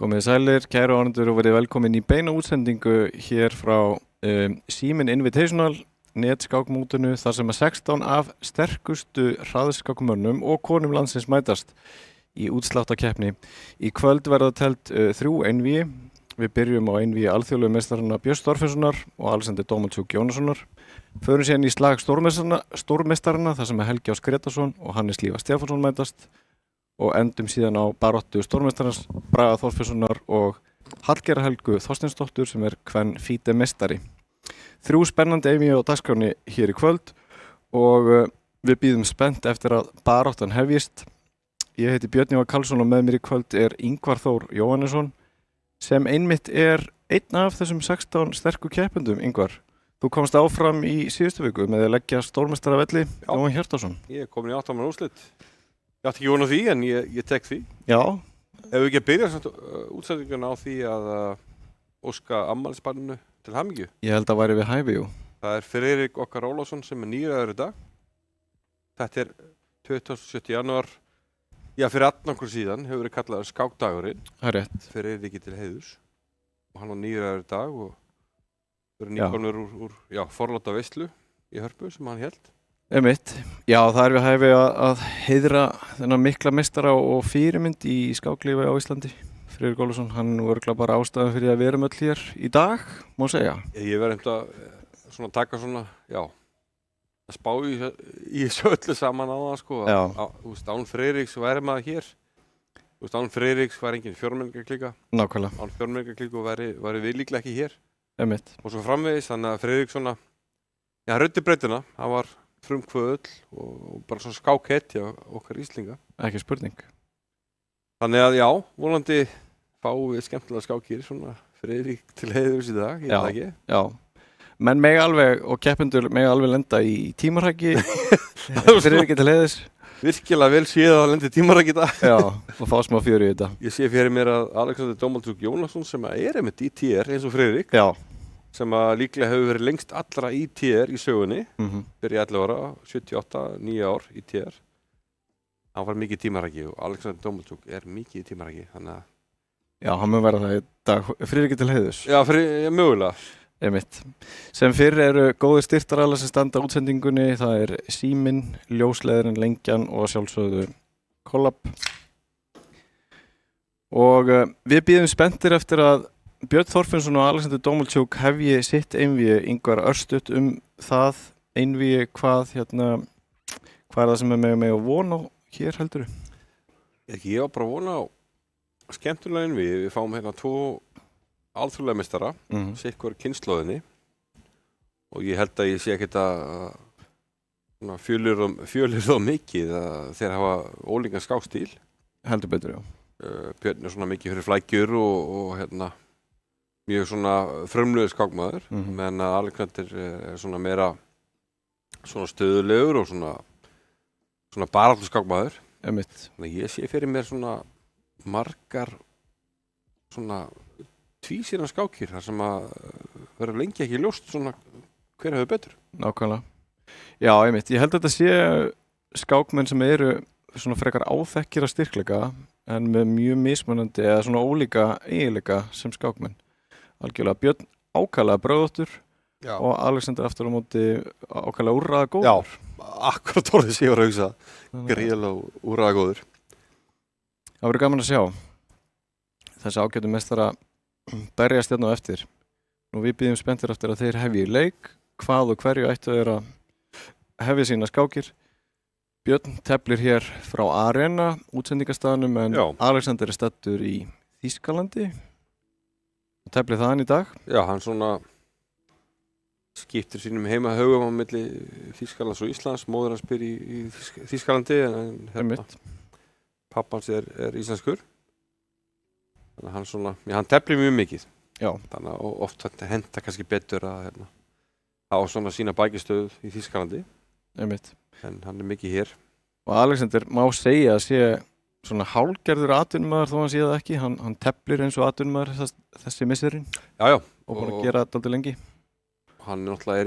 Komið sælir, kæru áhorfendur og verið velkomin í beina útsendingu hér frá Síminn Invitational netskákmótinu þar sem að 16 af sterkustu hraðskákmönnum og konum landsins mætast í útsláttarkeppni. Í kvöld verða telt 3 einvígi. Við byrjum á einvígi alþjóðlegu meistarana Björns Þorfinnssonar og Alexander Dómaldsjúk Jónassonar. Förum síðan í slag stórmeistarana þar sem að Helgi Ás Gretarsson og Hannes Lífa Stefánsson mætast. Og endum síðan á baráttu stórmeistarans Braga Þorfinnssonar og Hallgerðar Helgu Þorsteinsdóttur sem kvenfíti meistari. 3 spennandi einvígi á dagskránni hér í kvöld og við bíðum spennt eftir að baráttan hefjist. Ég heiti Björn Jóhann Karlsson og með mér í kvöld Ingvar Þór Jóhannesson sem einmitt einn af þessum 16 sterku keppendum. Ingvar, þú komst áfram í síðustu viku með að leggja stórmeistaravelli Jóhann Hjartarson. Ég kom í 8 manna úrslit. Ég átti ekki von á því en ég tek því. Já. Ef við ekki að byrja útsendinguna á því að óska afmælisbarninu til hamingju. Ég held að væri við hæfi, jú. Það Friðrik Okkar Ólafsson sem nýraður í dag. Þetta 27. janúar. Já, fyrir 18 okkur síðan hefur verið kallaður skákdagurinn. Það rétt. Friðriki til heiðurs. Og hann var nýraður í dag og verið nýkomnur úr forláta veislu í Hörpu sem hann hélt. Einmitt. Já, það við hæfi að heiðra þennan mikla meistara og fyrirmynd í skáklífi á Íslandi. Friðrik Ólafsson, hann örugglega bara ástæðan fyrir að við erum öll hér í dag, má segja. Ég verð að taka að spá í þessu öllu saman á það, sko. Án Friðriks væri maður hér. Án Friðriks var engin fjórmenningaklíka. Nákvæmlega. Án fjórmenningaklíku væri við líklega ekki hér. Einmitt. Og svo framvegis, þannig að Friðrik ruddi brautina, hann var frumkvöðull og bara svona skákhetja okkar Íslinga. Ekki spurning. Þannig að já, vonandi fáum við skemmtilega skákir Friðrik til heiðurs í dag, ég veit ekki. Já, menn mega alveg og keppendur mega alveg lenda í tímarhæki Friðrik til heiðurs. Virkilega vel séð að lenda í tímarhæki í dag. Já, og fá smá fjör í þetta. Ég sé fyrir mér að Alexander Dómaldsjúk Jónasson sem einmitt í TR eins og Friðrik. Já. Sem að líklega hefur verið lengst allra í TR í sögunni, fyrir 11 ára, 78, 9 ár í TR. Hann var mikið í tímarhæki og Alexander Dómaldsjúk mikið í tímarhæki, þannig að... Já, hann mun vera það í dag, Friðriki til heiðurs. Já, mögulega. Einmitt. Sem fyrr góðir styrktaraðilar sem standa útsendingunni, það Síminn, Ljósleiðarinn, Lengjan og sjálfsögðu Kollab. Og við bíðum spenntir eftir að Björn Þorfinnsson og Alexander Dómaldsjúk hefji sitt einvígi. Ingvar, örstutt það einvígi, hvað það sem með að vona hér heldurðu? Ég var bara að vona á skemmtulega einvígi. Við fáum 2 alþjóðlega meistara, sikkur kynslóðinni og ég held að ég sé ekkert að fjölir þá mikið að þeir hafa ólíkan skákstíl. Heldur betur, já. Björn mikið fyrir flækjur og mjög frumlegur skákmaður, menn að Alexander meira stöðulegur og baráttu skákmaður. Einmitt. Þannig ég sé fyrir mér margar tvísýran skákir þar sem að vera lengi ekki ljóst hver hefur betur. Nákvæmlega. Já, einmitt. Ég held að þetta sé skákmenn sem frekar áþekkir að styrkleika en með mjög mismunandi eða ólíka eiginleika sem skákmenn. Algjörlega Björn ákaflega bröðóttur og Alexander aftur á móti ákaflega úrræða góður. Já, akkurat orðið sé ég var að hugsa. Gríðarlega úrræða góður. Það verður gaman að sjá þessi ágætu meistara berjast hérna á eftir. Nú við bíðum spenntir eftir að þeir hefji leik hvað og hverju ættu þeir að hefja sína skákir. Björn teflir hér frá Arena, útsendingastaðnum, en Alexander er staddur í Þýskalandi og teflir þaðan í dag. Já, hann svona skiptir sínum heima högum á milli Þýskalands og Íslands. Móðir hans býr í Þýskalandi en pappans er íslenskur. Þannig að hann svona, hann teflir mjög mikið. Já. Þannig að oft henta kannski betur að á svona sína bækistöðu í Þýskalandi. En hann er mikið hér. Og Alexander má segja að sé svona hálfgerður atvinnumaður þó hann sé það ekki. Hann teflir eins og atvinnumaður þessi misserinn. Já. Og búin að gera þetta aldrei lengi. Hann náttúrulega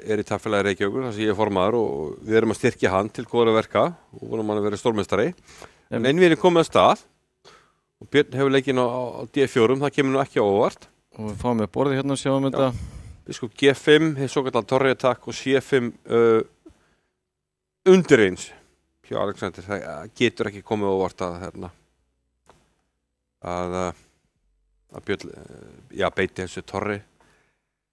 er í tafélagi Reykjavíkur, þar sem ég er formaður og við erum að styrkja hann til góðra verka og vonum hann að vera stórmeistari. En einvíðin er komið að stað og Björn hefur leikinn á D4, það kemur nú ekki á óvart. Og við fáum með borðið hérna og sjáum þetta. Biskop G5, hið svo kallar torri attack og C5 undir eins hjá Alexander. Það getur ekki komið á óvart að Björn beiti þessu torri.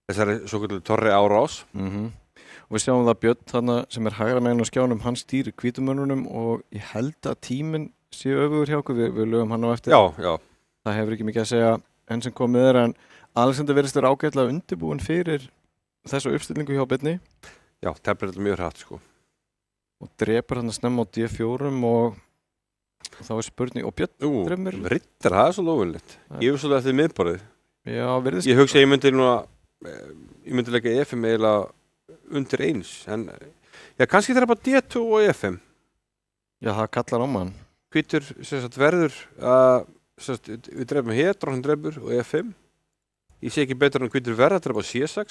Þessari svo kallar torri árás. Og við sjáum það Björn þarna sem er hægra meginn á skjánum, hann stýrir hvítumönnunum og ég held að tíminn sé öfugur hjá okkur, við lögum hann á eftir. Já. Það hefur ekki mikið að segja enn sem komið er, en Alexander virðist vera ágætlega undirbúinn fyrir þessu uppstillingu hjá Byrni. Já, teflir þetta mjög hratt sko. Og drepur hann að snemma á D4 og þá er spurning, og Björn drefur. Riddar, það er svo lóðunlegt. Ég hef svolítið eftir miðborðið. Já, virðist. Ég hugsa ég myndi leika E5 eiginlega undir eins, en kannski drepa D2 og E5. Já, það kallar á mann. Hvítur verður við drefum hér, drónin drefur og E5. Ég sé ekki betur en hvítur verður að drepa C6.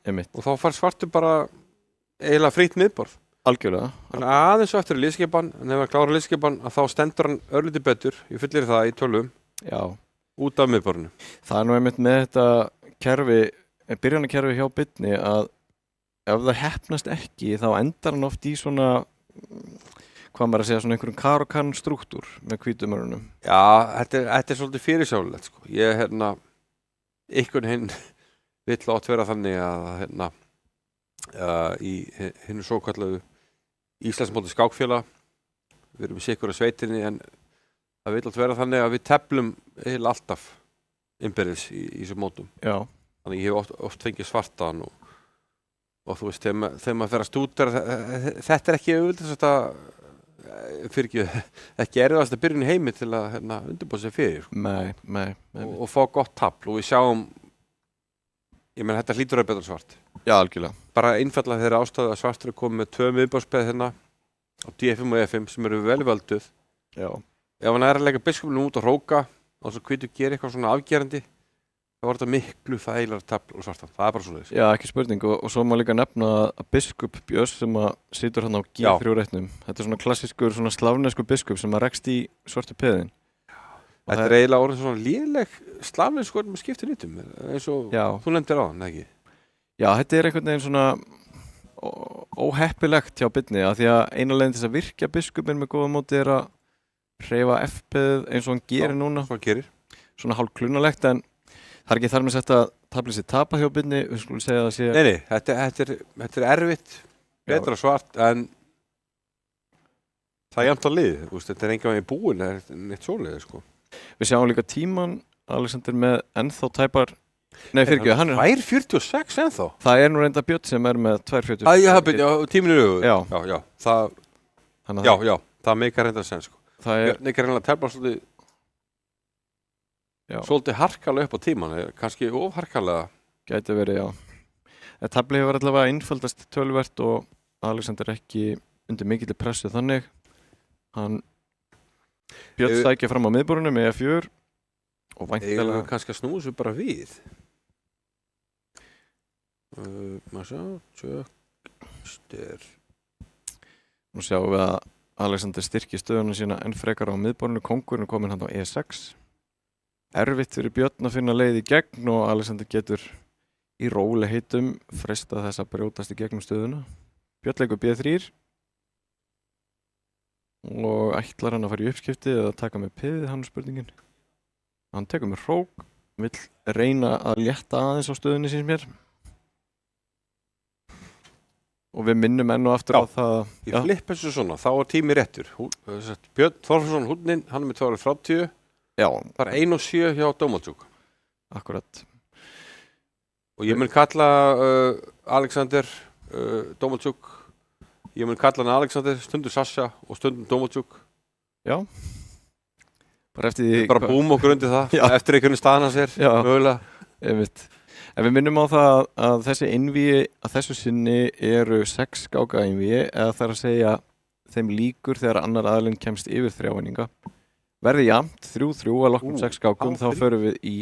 Og þá fær svartur bara eiginlega frýtt miðborð. Algjörlega. Þannig aðeins og eftir liðskipan, en ef hann klárar liðskipan þá stendur hann örlítið betur, ég fyllir það í tölvum. Já. Út af miðborðinu. Það er nú einmitt með þetta kerfi, byrjanakerfi hjá Byrni að ef það heppnast ekki þá endar hann oft í svona, hvað maður að segja, svona einhverjum kar struktúr með hvítumörunum. Já, þetta er svolítið fyrirsjálfilegt sko. Ég einhvern hinn vill átt vera þannig að í hinnu svo kallahu Íslandsmóti skákfélag, við erum sikkur á sveitinni, en það vill átt vera þannig að við teflum heil alltaf innbyrðis í þessum mótum. Já. Þannig ég hef oft fengið svartan og þú veist, þegar maður fer að stúdera, þetta er ekki auðvitað ekki erfiðast að byrja í heimi til að undirbúa sig fyrir. Nei. Og fá gott tafl og við sjáum, ég menn þetta hlýtur að betra svart. Já, algjörlega. Bara einfallega þeirra ástæðu að svartur er komið með 2 miðborðspeð á D5 og E5 sem eru vel völduð. Já. Ef hann er að leika biskupnum út og hróka og svo hvítur gerir eitthvað svona afgerandi, þá var þetta miklu þægilegra tafl og svartan. Það er bara svona þess. Já, ekki spurning. Og svo má líka nefna að biskup Björns sem að situr hann á G3 reitnum. Þetta er svona klassískur, svona slavneskur biskup sem að rekst í svartu peðin. Þetta er eiginlega orðið svona léleg slavneskur með skipti lítum, eins og þú nefndir á hann, ekki? Já, þetta er einhvern veginn svona óheppilegt hjá Byrni, af því að eina leiðin til þess að virkja biskupinn með góða móti er að hreyfa F-peðið eins og hann gerir núna. Svona hálf klunalegt, en það er ekki þar með sett að taflið sér tapa hjá Byrni, við skulum segja að það sé... Nei, þetta er erfitt, betra svart, en það er jafnt á lið, þetta er enga veginn búin, það er neitt svoleið, sko. Við sjáum líka tíman, Alexander með ennþá tæpar... Nei, fyrirgjöðu, hann er... 2.46 ennþá? Það er nú reynda Björn sem er með 2.46. Já, tíminn er auðvitað. Já, það meikar reynda sen, sko. Björn ekki reynda að tefla svolítið harkalega upp á tíman, kannski ofharkalega. Gæti verið, já. Taflið hefur allavega einfaldast töluvert og Alexander ekki undir mikilli pressu þannig. Björn sækja fram á miðborðinu með E4 og væntanlega... Ég kannski að snúa svo bara við. Maður sjá, Nú sjáum við að Alexander styrkir stöðuna sína enn frekar á miðborðinu. Kóngurinn er komin hann á E6. Erfitt fyrir Björn að finna leið í gegn og Alexander getur í rólegheitum freistað þess að brjótast í gegnum stöðuna. Björn leikur B3 og ætlar hann að fara í uppskipti eða taka með piðið, hann er spurningin. Hann tekur með hrók, vill reyna að létta aðeins á stöðunni síns mér. Og við minnum enn og aftur á það. Ég flipp þessu svona, þá er tími réttur. Björn Þorfarsson húnnin, hann er með 230. Já. Það er 1,7 hjá Dómaldsjúk. Akkurat. Og ég mun kalla Alexander Dómaldsjúk. Ég mun kalla hann Alexander, stundum Sasha og stundum Dómaldsjúk. Já. Bara eftir því. Bara búum okkur undir það. Já. Eftir einhvern staðan hans mögulega. Einmitt. En við minnum á það að þessi einvíi að þessu sinni eru 6 skáka einvíi eða það að segja þeim líkur þegar annar aðilinn kemst yfir 3 eininga. Verði jafnt 3-3 að loknum 6 skákum þá förum við í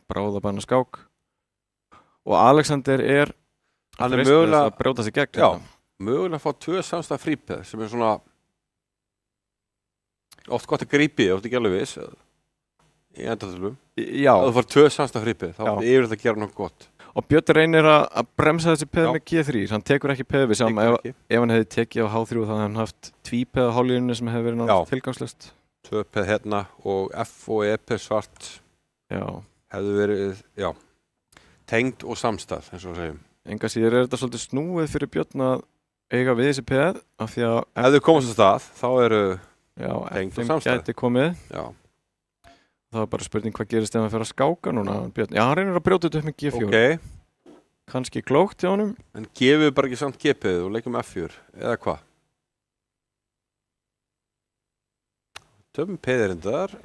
bráðabanna skák. Og Alexander hann er mögulega að brjóta sig gegn. Já, mögulega að fá 2 samstæð frípeð sem er svona oft gott að grípi, oft ekki alveg viss. Í endatölu. Já. Ef þú fær 2 samstæð frípeð, þá er yfir þetta að gera nokkuð gott. Og Björn reynir að bremsa þessi peð með G3, hann tekur ekki peð við saman ef hann hefði tekið á H3 þá hefði hann haft 2 peð á hálflínunni sem hefði verið náttúrulega tilgangslust. 2 peð hérna og F og E peð svart. Já. Hefðu verið, tengd og samstæð, eins og segjum. Enga síður þetta svolítið snúið fyrir Björn að eiga við þessi peð af því að ef þau komast að stað, þá eru tengd og samstæð. Gæti komið. Já. Það var bara spurning hvað gerist ef hann fer að skáka núna, Björn. Já, hann reynir að brjóta þetta upp með G4. Ok. Kannski klókt hjá honum. En gefið bara ekki samt G-peðið og leikum F4, eða hvað? Töfum peðirinn þar.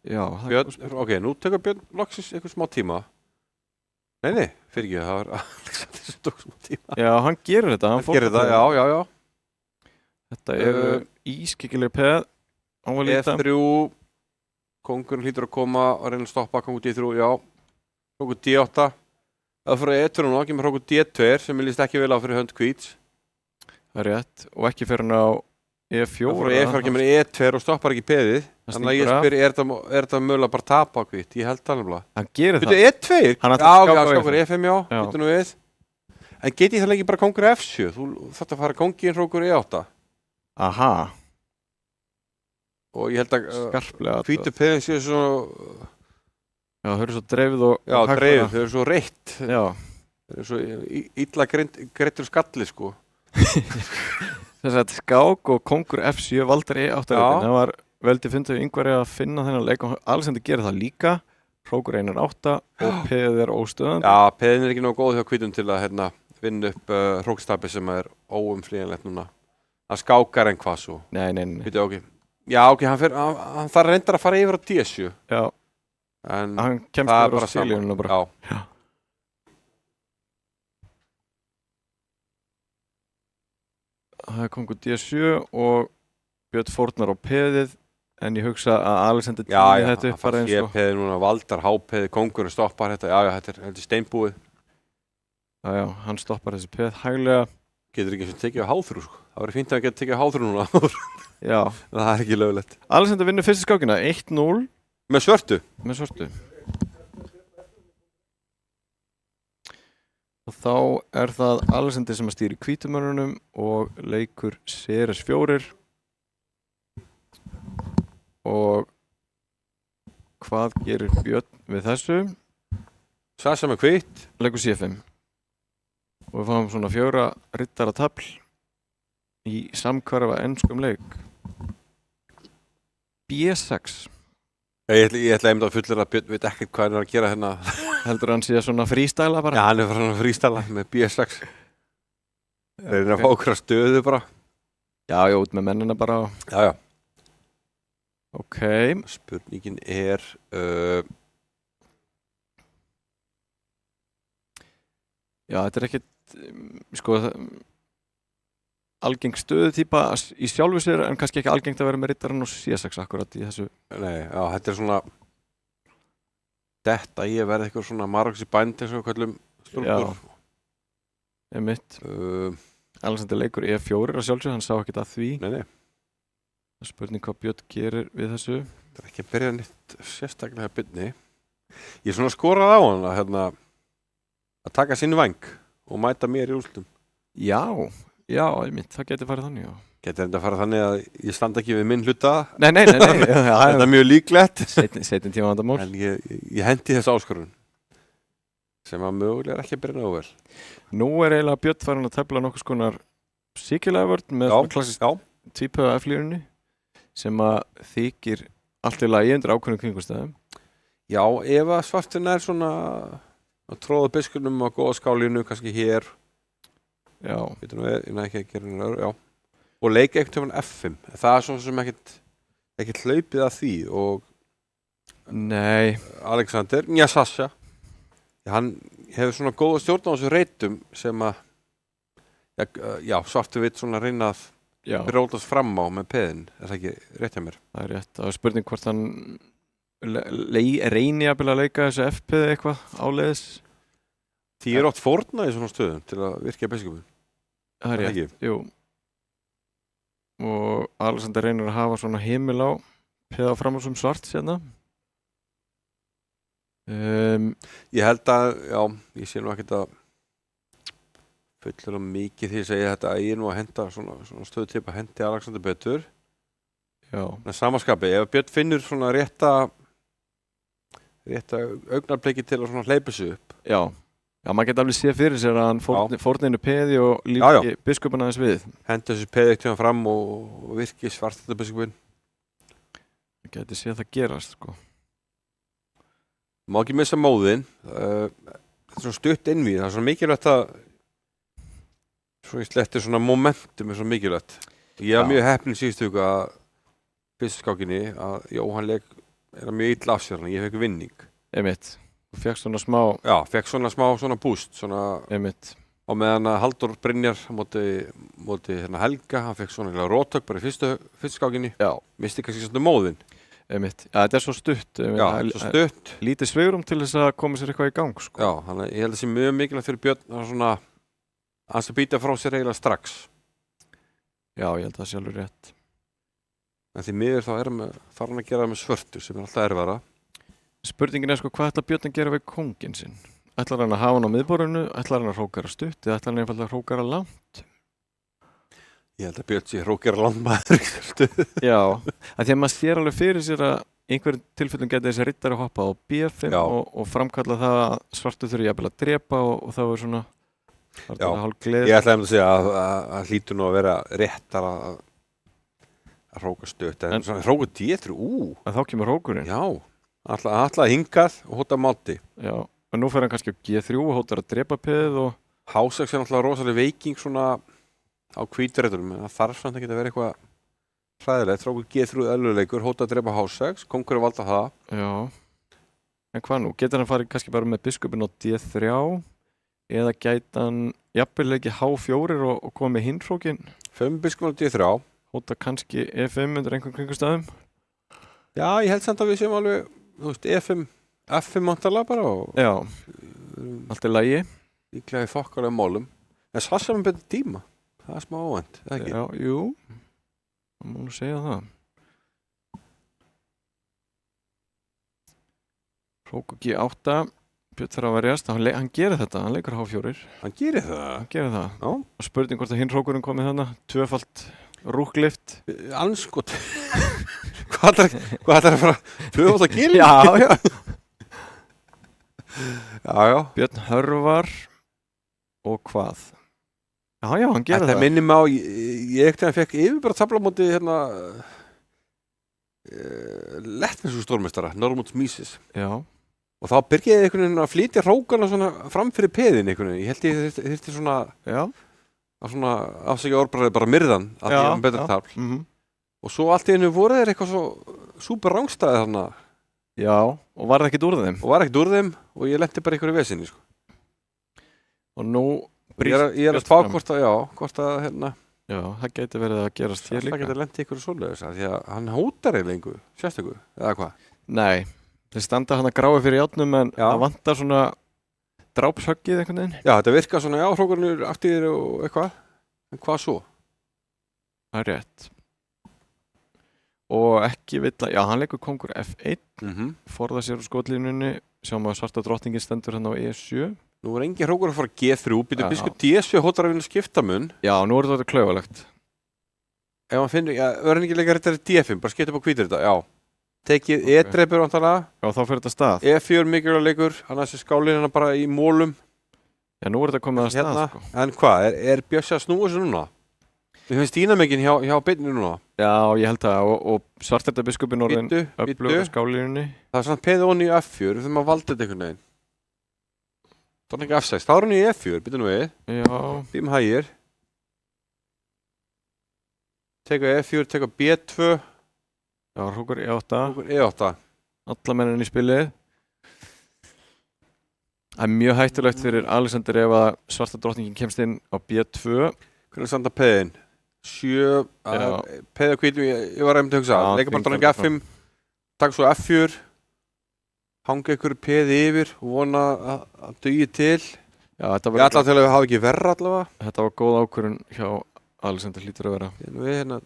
Já. Björn, ok, nú tekur Björn loksins eitthvað smá tíma. Nei, fyrir ekki, það var Alexander sem tók smá tíma. Já, hann gerir þetta. Hann gerir þetta, já. Þetta ískyggileg peð. E3, kongurinn hlýtur að koma og reyna að stoppa kongur D3, já. Kongur D8. Það fyrir E2 núna, kemur kongur D2 sem ég líst ekki vel á fyrir hönd hvíts. Það er rétt. Og ekki fyrir hann á E4. Það fyrir E4 kemur E2 og stoppar ekki peðið. Þannig að ég spyr, er þetta mögulega bara tapa á hvít? Ég held það nefnilega. Hann gerir það. Þetta E2? Já, skákur E5, já. Býtum nú við. En geti ég það ekki bara kongur F7? Þú þarft að fara kongin kongur E8. Aha. Og ég held að hvítu peðin séu svona já, þau eru svo dreifð og já, dreifð, þau eru svo reitt já. Þau eru svo illa greittur skalli, sko. Þess að skák og kongur F7 valdur E8 það var veldi fundið Ingvari að finna þennan leik og Alexander gerir það líka hrókur 1-8 og peðið er óstöðandi. Já, peðin er ekki nógu góð hjá hvítum til að vinna upp hrókstapi sem er óumflýjanlegt núna. Hann skákar en hvað svo. Nei. Býtu, ok. Já, ok, hann þarf reyndar að fara yfir á D7. Já, en hann kemst yfir á C-línuna bara. Já. Það er kongur D7 og Björn fórnar á peðið en ég hugsa að Alexander tíði þetta upp bara eins og... Já, C-peðið núna, valdar H-peðið, kongurinn stoppar þetta, þetta er steinbúið. Já, hann stoppar þessi peð hæglega. Getur ekki sem tekið á H3, sko. Það verður fínt að hann getur tekið á H3 núna. Já. Það er ekki lögulegt. Alexander vinnur fyrstu skákina, 1-0. Með svörtu? Með svörtu. Og þá er það Alexander sem að stýri hvítumörnunum og leikur Ceres 4. Og hvað gerir Björn við þessu? Sasa með hvítt. Leikur C5. Og við fáum svona 4 riddara tafl í samhverfa enskum leik. B6. Ég ætla einmitt að fullir að Björn veit ekkert hvað hann er að gera hérna. Heldur hann sé svona frístæla bara? Já, hann er svona frístæla með B6. Það er að fá okkur að stöðu bara. Já, út með mennina bara. Já. Ok. Spurningin er... Já, þetta er ekkert, sko, algeng stöðutýpa í sjálfu sér en kannski ekki algengt að vera með riddarann og C6 akkurat í þessu. Nei, já, þetta er svona þetta ég verði eitthvað svona margsi bænd eins og kallum stúlkur. Já, einmitt. Alexander leikur E4 að sjálfsög, hann sá ekkert að því. Nei. Það er spurning hvað Björn gerir við þessu. Það er ekki að byrja nýtt sérstaklega byrni. Ég er svona skorað á hann að taka sinn væng og mæta mér í úrslitum. Já, einmitt, það getur farið þannig, já. Getur þetta farið þannig að ég standa ekki við minn hluta? Nei. Þetta er mjög líklegt. Seitin tíma vandamál. En ég hendi þess áskorun sem að mögulega er ekki að byrja nógu vel. Nú er eiginlega Björn farin að tefla nokkuð skonar síkilega vörn með svona klassist tvípöða F-línunni sem að þykir allt í lagi undir ákveðnum kringumstæðum. Já, ef að Svartinn er svona að tróða biskunum á góða skálinu, kannski hér. Já. Veitum við, ekki að gera hennar, já. Og leika einhvern veginn F5. Það er svona sem ekkert hlaupið að því og Nei. Alexander, Sasha, hann hefur svona góða stjórn á þessu reytum sem að Svartur vill svona reyna að brótast fram á með peðin, er það ekki rétt hjá mér? Það er rétt, það er spurning hvort hann reyni að leika þessu F-peði eitthvað áleiðis. Því er oft fórnað í svona stöðum til að virkja biskupin. Það er rétt, jú. Og Alexander reynir að hafa svona himil á peða fram á sem svart sérna. Ég held að, ég sé nú ekkert að fullir mikið því að segja þetta að ég nú að henda svona stöðutipp að hendi Alexander betur. Já. En samaskapi, ef Björn finnur svona rétta augnarbliki til að svona hleypa sig upp. Já, maður geti alveg séð fyrir sér að hann fórninu peði og líki biskupin aðeins við. Hendi þessu peði ekkert fram og virki svartþetta biskupin. Það geti séð það gerast, sko. Má ekki missa móðin. Þetta er svona stutt innvíð, það er svona mikilvægt að svona í sletti svona momentum er svona mikilvægt. Ég var mjög heppinn í síðustu viku að fyrstu skákinni að Jóhann leik er mjög illa af sér, ég fekk vinning. Einmitt. Þú fekk svona smá... Já, fekk svona smá svona boost, svona... Einmitt. Og meðan að Halldór Brynjar móti Helga, hann fekk svona rótök bara í fyrstu skákinni. Já. Misti kannski svona móðin. Einmitt. Já, þetta er svo stutt. Já, svo stutt. Lítið svigrum til þess að koma sér eitthvað í gang, sko. Já, þannig að ég held að það sé mjög mikilvægt fyrir Björn að svona að býta frá sér eiginlega strax. Já, ég held að það sé alveg rétt. En því miður þá þarf hann að gera það með svörtu sem er alltaf erfara. Spurningin er sko, hvað ætlar Björn að gera við kónginn sinn? Ætlar hann að hafa hann á miðborðinu? Ætlar hann að hrókara stutt? Eða ætlar hann einfallega að hrókara langt? Ég held að Björn sé hrókara landmaður í stutt. Já, að því að maður sér alveg fyrir sér að einhverjum tilfellum geti þessi riddari hoppað á B5 og framkalla það að svartu þurfi jafnvel að drepa og það er svona... Já, ég ætlaði að segja að hlýtur nú að vera réttar að hróka stutt. En svona hróka D3, að þá kemur hrókurinn. Já, alltaf hingað og hóta máti. Já, en nú fer hann kannski á G3 og hótar að drepa peðið og... H6 er náttúrulega rosalega veiking svona á hvíturéttunum, en það þarf samt að geta verið eitthvað hræðilegt. Hrókur G3 eðluleikur, hóta að drepa H6, kongur er valda það. Já, en hvað nú? Getur hann farið kannski bara með biskupin á D3 eða gæti hann jafnvel ekki H4 og koma með hinn hrókin? 5 biskupin á D3. Hóta kannski E5 undir einhvern kringumstæðum? Já, ég held samt að við séum alveg, þú veist, E5, F5 mántalega bara og... Já, allt er lagi. Líklega í þokkalega málum. En Sasha með betur tíma. Það er smá óvænt, eða ekki? Já, jú. Það má nú segja það. Hróku G8. Björn þarf að verjast. Hann gerir þetta. Hann leikur H4. Hann gerir það? Hann gerir það. Já. Og spurning hvort að hinn hrókurinn komið þarna. Tvöfalt rúklift. Anskot. Hvað ætlar að fara? Tvöfalt að gilja? Já. Já. Björn hörvar og hvað? Já, hann gerir það. Þetta minnir mig á, ég ekkert að hann fekk yfirbara tablamóti Lettnesku stórmeistara, Normunds Mises. Já. Og þá byrjaði einhvern veginn að flytja hrókana svona fram fyrir peðin einhvern veginn. Ég held ég þyrfti svona, að svona afsækja orðbræði bara myrðan að því hann betur tabl. Og svo allt í einu voru þeir eitthvað svo súper rángstæði þarna. Já, og var það ekkert úr þeim? Og var ekkert úr þeim og ég lenti bara einhverju vesinni, sko. Og nú... Ég er að spá hvort að hérna... Já, það geti verið að gerast hér líka. Það geti lent í einhverju svoleiðis, því að hann hótar eiginlega einhverju, sérstöku, eða hvað? Nei, þeir standa hann að gráði fyrir játnum en það vantar svona drápshöggið einhvern veginn. Já, þetta virkar svona, hrókurinn aftur og eitthvað, en hvað svo? Það er rétt. Og ekki vill að, hann leikur kongur F1, forða sér úr skotlínunni, sjáum að svarta drottningin stendur hann á E7. Nú er engin hrókur að fara G3, býtur biskup D7 hótar að vinna skiptamun. Já, nú er þetta klauvalegt. Ef hann finnur, verður ekki leikar þetta D5, bara skipta upp á hvítur þetta, Tekið E-dreipur vantanlega. Já, þá fyrir þetta stað. E4 mikilvægur leikur, annars er skálinn hann bara í mólum. Já, nú er þetta komið að stað, sko. En hvað, er Bjössi að snúa sig núna? Mér finnst dýnamikinn hjá byrninu núna. Já, ég held það og Svartfjalda biskupinn orðin öflug á skálínunni. Það er svona peði onni í F4, við þurfum að valda þetta einhvern veginn. Það er ekki F6, þá er hún í F4, byrju nú við. Já. Býmum hægir. Teka F4, teka B2. Já, hrókur E8. Hrókur E8. Alla mennin í spilið. Það er mjög hættulegt fyrir Alexander ef að svarta drottningin kemst inn á B2. Hvernig standa peðin? 7, peði á hvítum, ég var reynd að hugsa. Leika bara drótning F5, taka svo F4, hanga ykkur peði yfir og vona að dugi til. Já, þetta var... Ég ætla til að við hafa ekki verra allavega. Þetta var góð ákvörðun hjá Alexander hlýtur að vera. Við hérna,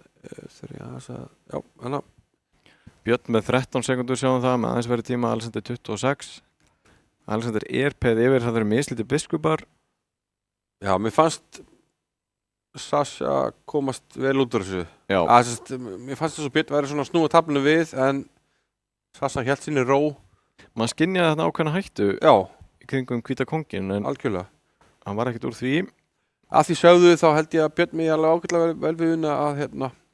Björn með 13 sekundur sjáum það, með aðeins verið tíma, Alexander 26. Alexander er peði yfir, það eru mislítið biskupar. Já, mér fannst Sasha komast vel út úr þessu. Já. Mér fannst þess að Björn væri svona að snúa taflinu við, en Sasha hélt sinni ró. Man skynjaði þarna ákveðna hættu. Já. Í kringum hvíta kóngin, en algjörlega. Hann var ekkert úr því. Að því sögðu þá held ég að Björn mig alveg ágætlega vel við unna að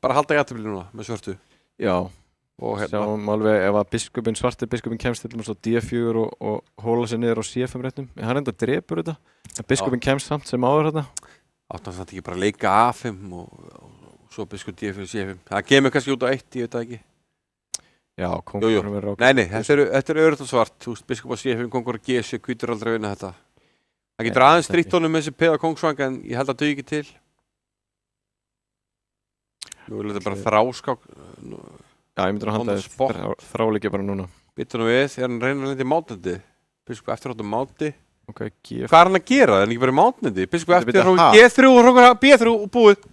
bara halda jafntefli núna með svörtu. Já. Og sjáum alveg ef að svarti biskupinn kemst til og D4 og hóla sér niður á C5 réttum. Hann enda drepur þetta. En biskupinn kemst samt sem áður þetta. Áttan samt ekki bara leika A5 og svo biskup D4 C5. Það kemur kannski út á 1, ég veit það ekki. Já, kongur verður á. Nei, þetta er öðrugt og svart. Þú veist, biskup á C5, kongur á G7, hvítur aldrei að vinna þetta. Það getur aðeins strítt honum með þessi peða kongsvang en ég held að dugi ekki til. Nú er þetta bara þráskák. Já, ég myndir að handa þráleikja bara núna. Býttu nú við, þegar hann reynir að lenda í mátnandi. Biskup eftir áttum máti. Okay, hvað er hann að gera? Það er ekki bara í mátnandi. Biskup eftir G3 og hrókur B3 og búið.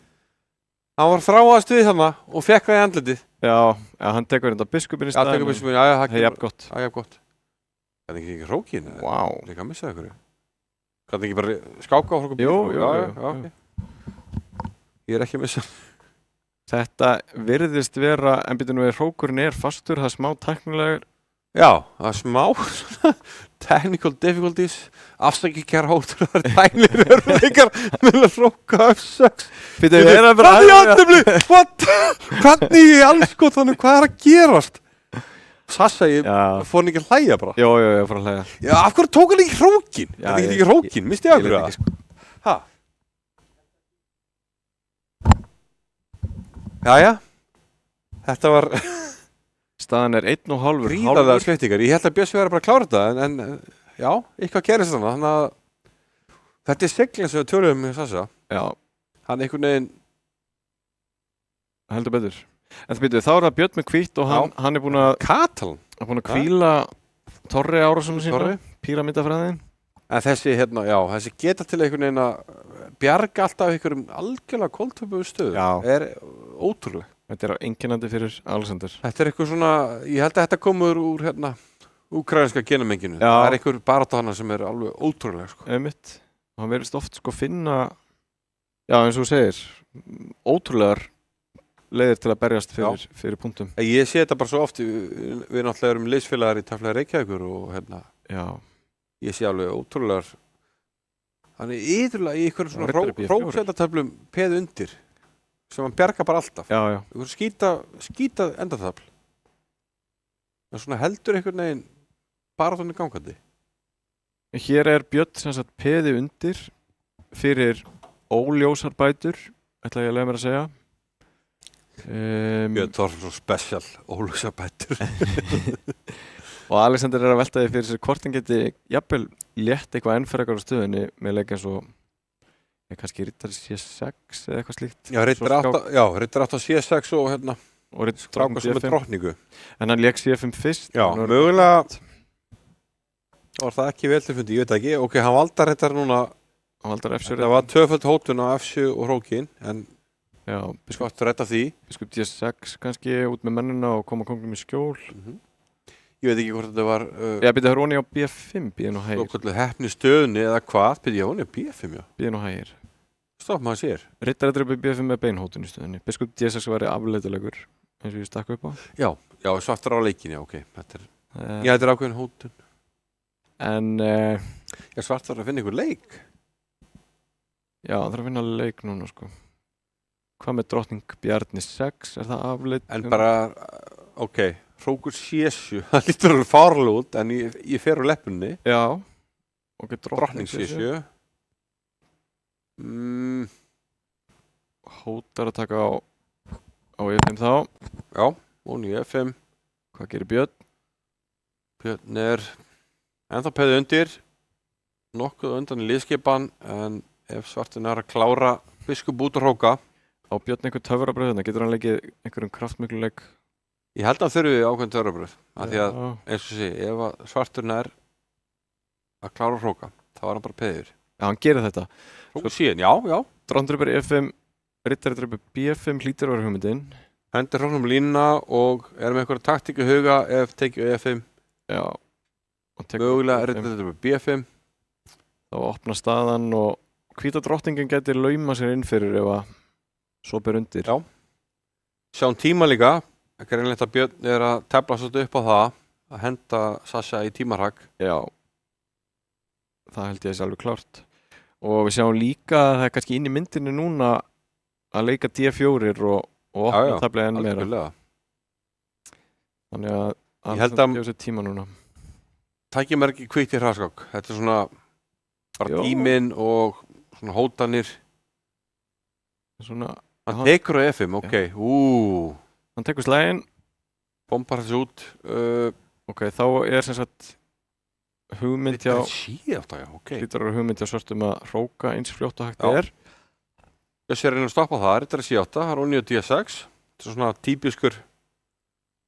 Hann var þráaðast við þarna og fekk það í andlitið. Já, hann tekur þetta biskupinn í staðinn. Já, tekur biskupinn, já, það er jafn gott. Það er jafn gott. Það er ekki hrókin. Vá. Líka að missa ykkur. Það er ekki bara skáka á hrókur B3. Jú. Ég er ekki að missa. Þetta virðist vera, en býtum við hrókurinn er fastur, það er smá tæknilegur. Já, það er smá technical difficulties, afsækki kæra hóttur, það er tæknilegur örfleikar með að hróka F6. Hvað er játtumli? Hvernig í alls sko þannig, hvað er að gerast? Sasha, ég fór hann ekki að hlæja bara. Jó, ég fór að hlæja. Já, af hverju tók hann ekki hrókin? Það er ekki hrókin, misti ég af hverju það? Hæ? Jæja, þetta var... Staðan er 1,5. Gríðarlega skiptingar. Ég held að Bjössi verið bara að klára þetta, en já, eitthvað gerist þarna. Þannig að þetta er seglinn sem við töluðum með Sasha. Já. Hann einhvern veginn... Heldur betur. En það byrjuð, þá er það Björn með hvítt og hann er búinn að... Katalan. Hann er búinn að hvíla Torri árásunum sína. Píramídafræðin. En þessi, þessi geta til einhvern veginn að bjarga alltaf einhverjum algjörlega koltöpuðu stöðu. Já. Er ótrúlega. Þetta er einkennandi fyrir Alexander. Þetta er eitthvað svona, ég held að þetta komur úr úkrainska genamenginu. Já. Það er einhver barátta hana sem er alveg ótrúlega sko. Einmitt. Hann verðist oft sko finna, já eins og þú segir, ótrúlegar leiðir til að berjast fyrir punktum. Ég sé þetta bara svo oft, við náttúrulega erum liðsfélagar í Tafla Reykjavíkur og Já. Ég sé alveg ótrúlegar, hann er yfirlega í einhverjum svona hróksætatöflum peð undir. Sem hann bjarga bara alltaf. Já. Skýta endatafl. En svona heldur einhvern veginn bara þannig gangandi. Hér er Björn sem sagt peði undir fyrir óljósar bætur, ætla ég að leiða mér að segja. Björn Þorfinnsson special, óljósar bætur. Og Alexander er að velta því fyrir sér hvort hann geti jafnvel létt eitthvað enn fyrir eitthvað á stöðunni með leik eins og kannski Ritter C6 eða eitthvað slíkt. Já, Ritter 8 C6 og stráka sem með drottningu. En hann lék C5 fyrst. Já, mögulega var það ekki vel til fundi, ég veit ekki. Ok, hann valdar þetta núna. Hann valdar F7. Það var tvöföld hótun á F7 og hrókin, en skott að rætta því. Biskup D6 kannski út með mennina og koma kongnum í skjól. Ég veit ekki hvort þetta var... Já, byrja það róni á B5, býði nú hægir. Svo hefni stöðunni eða hvað, byrja hún er B5, já. Býði nú hægir. Stopp maður sér. Rittar þetta upp í B5 með beinhótun í stöðunni. Biskup D6 var afleitulegur, eins og ég stakk upp á. Já, svartar á leikinni, ok. Þetta er ákveðin hótun. En... Svart þarf að finna einhver leik. Já, það þarf að finna leik núna, sko. Hvað með drottning Bjarni 6? Er það afleitt? En bara, ok, hrókur C7, það lítur alveg fárlega út, en ég fer úr leppunni. Já. Ok, Drottning C7. Hótar að taka á F5 þá. Já, og nýju F5. Hvað gerir Björn? Björn ennþá peðið undir, nokkuð undan í liðskipan, en ef svartin að klára biskup út og hróka. Á Björn einhver töfrabröð, getur hann leikið einhverjum kraftmikluleik? Ég held að hann þurfi ákveðin töfrabröð, af því að, eins og sé, ef svarturinn að klára hróka, þá hann bara peðir. Já, hann gerir þetta. Hróka síðan, já. Drottningdrepur F5, rittaradrepur B5, hlýtur að vera hugmyndin. Hendur hróknum línuna og með einhverja taktík í huga ef tekið E5. Já. Mögulega rittaradrepur B5. Þá opna staðan og hvíta drottningin getur lauma sér inn fyrir ef að svo ber undir. Já. Sjáum tíma líka. Það er einlega að Björn að tefla svolítið upp á það að henda Sasha í tímarhag. Já. Það held ég alveg klárt. Og við sjáum líka að það er kannski inn í myndinu núna að leika D4 og opna tafla enn meira. Algjörlega. Þannig að ég held að gefa sér tíma núna. Tækja mér ekki kvitt í hraðskák. Þetta er svona bara tíminn og svona hótanir. Svona, hann tekur á F5, ok. Hann tekur slægin. Bombar þessu út. Ok, þá er sem sagt hugmynd hjá okay. hugmynd hjá svartum að hróka eins fljótt og hægt er. Þessi reyna að stoppa það, rittari C8, það er ónýju D6. Þetta er svona típiskur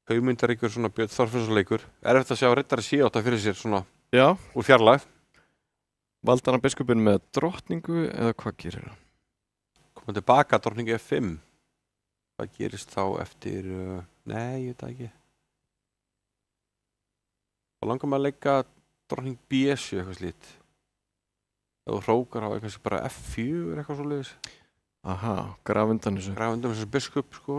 hugmyndaríkur, svona Björn Þorfinnsson-leikur. Eftir að sjá rittari C8 fyrir sér svona úr fjarlægð. Valdar hann biskupinn með drottningu eða hvað gerir hann? Komum tilbaka drottningu F5. Hvað gerist þá eftir... Nei, ég veit það ekki. Þá langar maður að leika drottning B7 eitthvað slít. Ef þú hrókar á eitthvað sem bara F4 eitthvað svo leiðis. Aha, graf undan þessu. Graf undan þessu biskup, sko.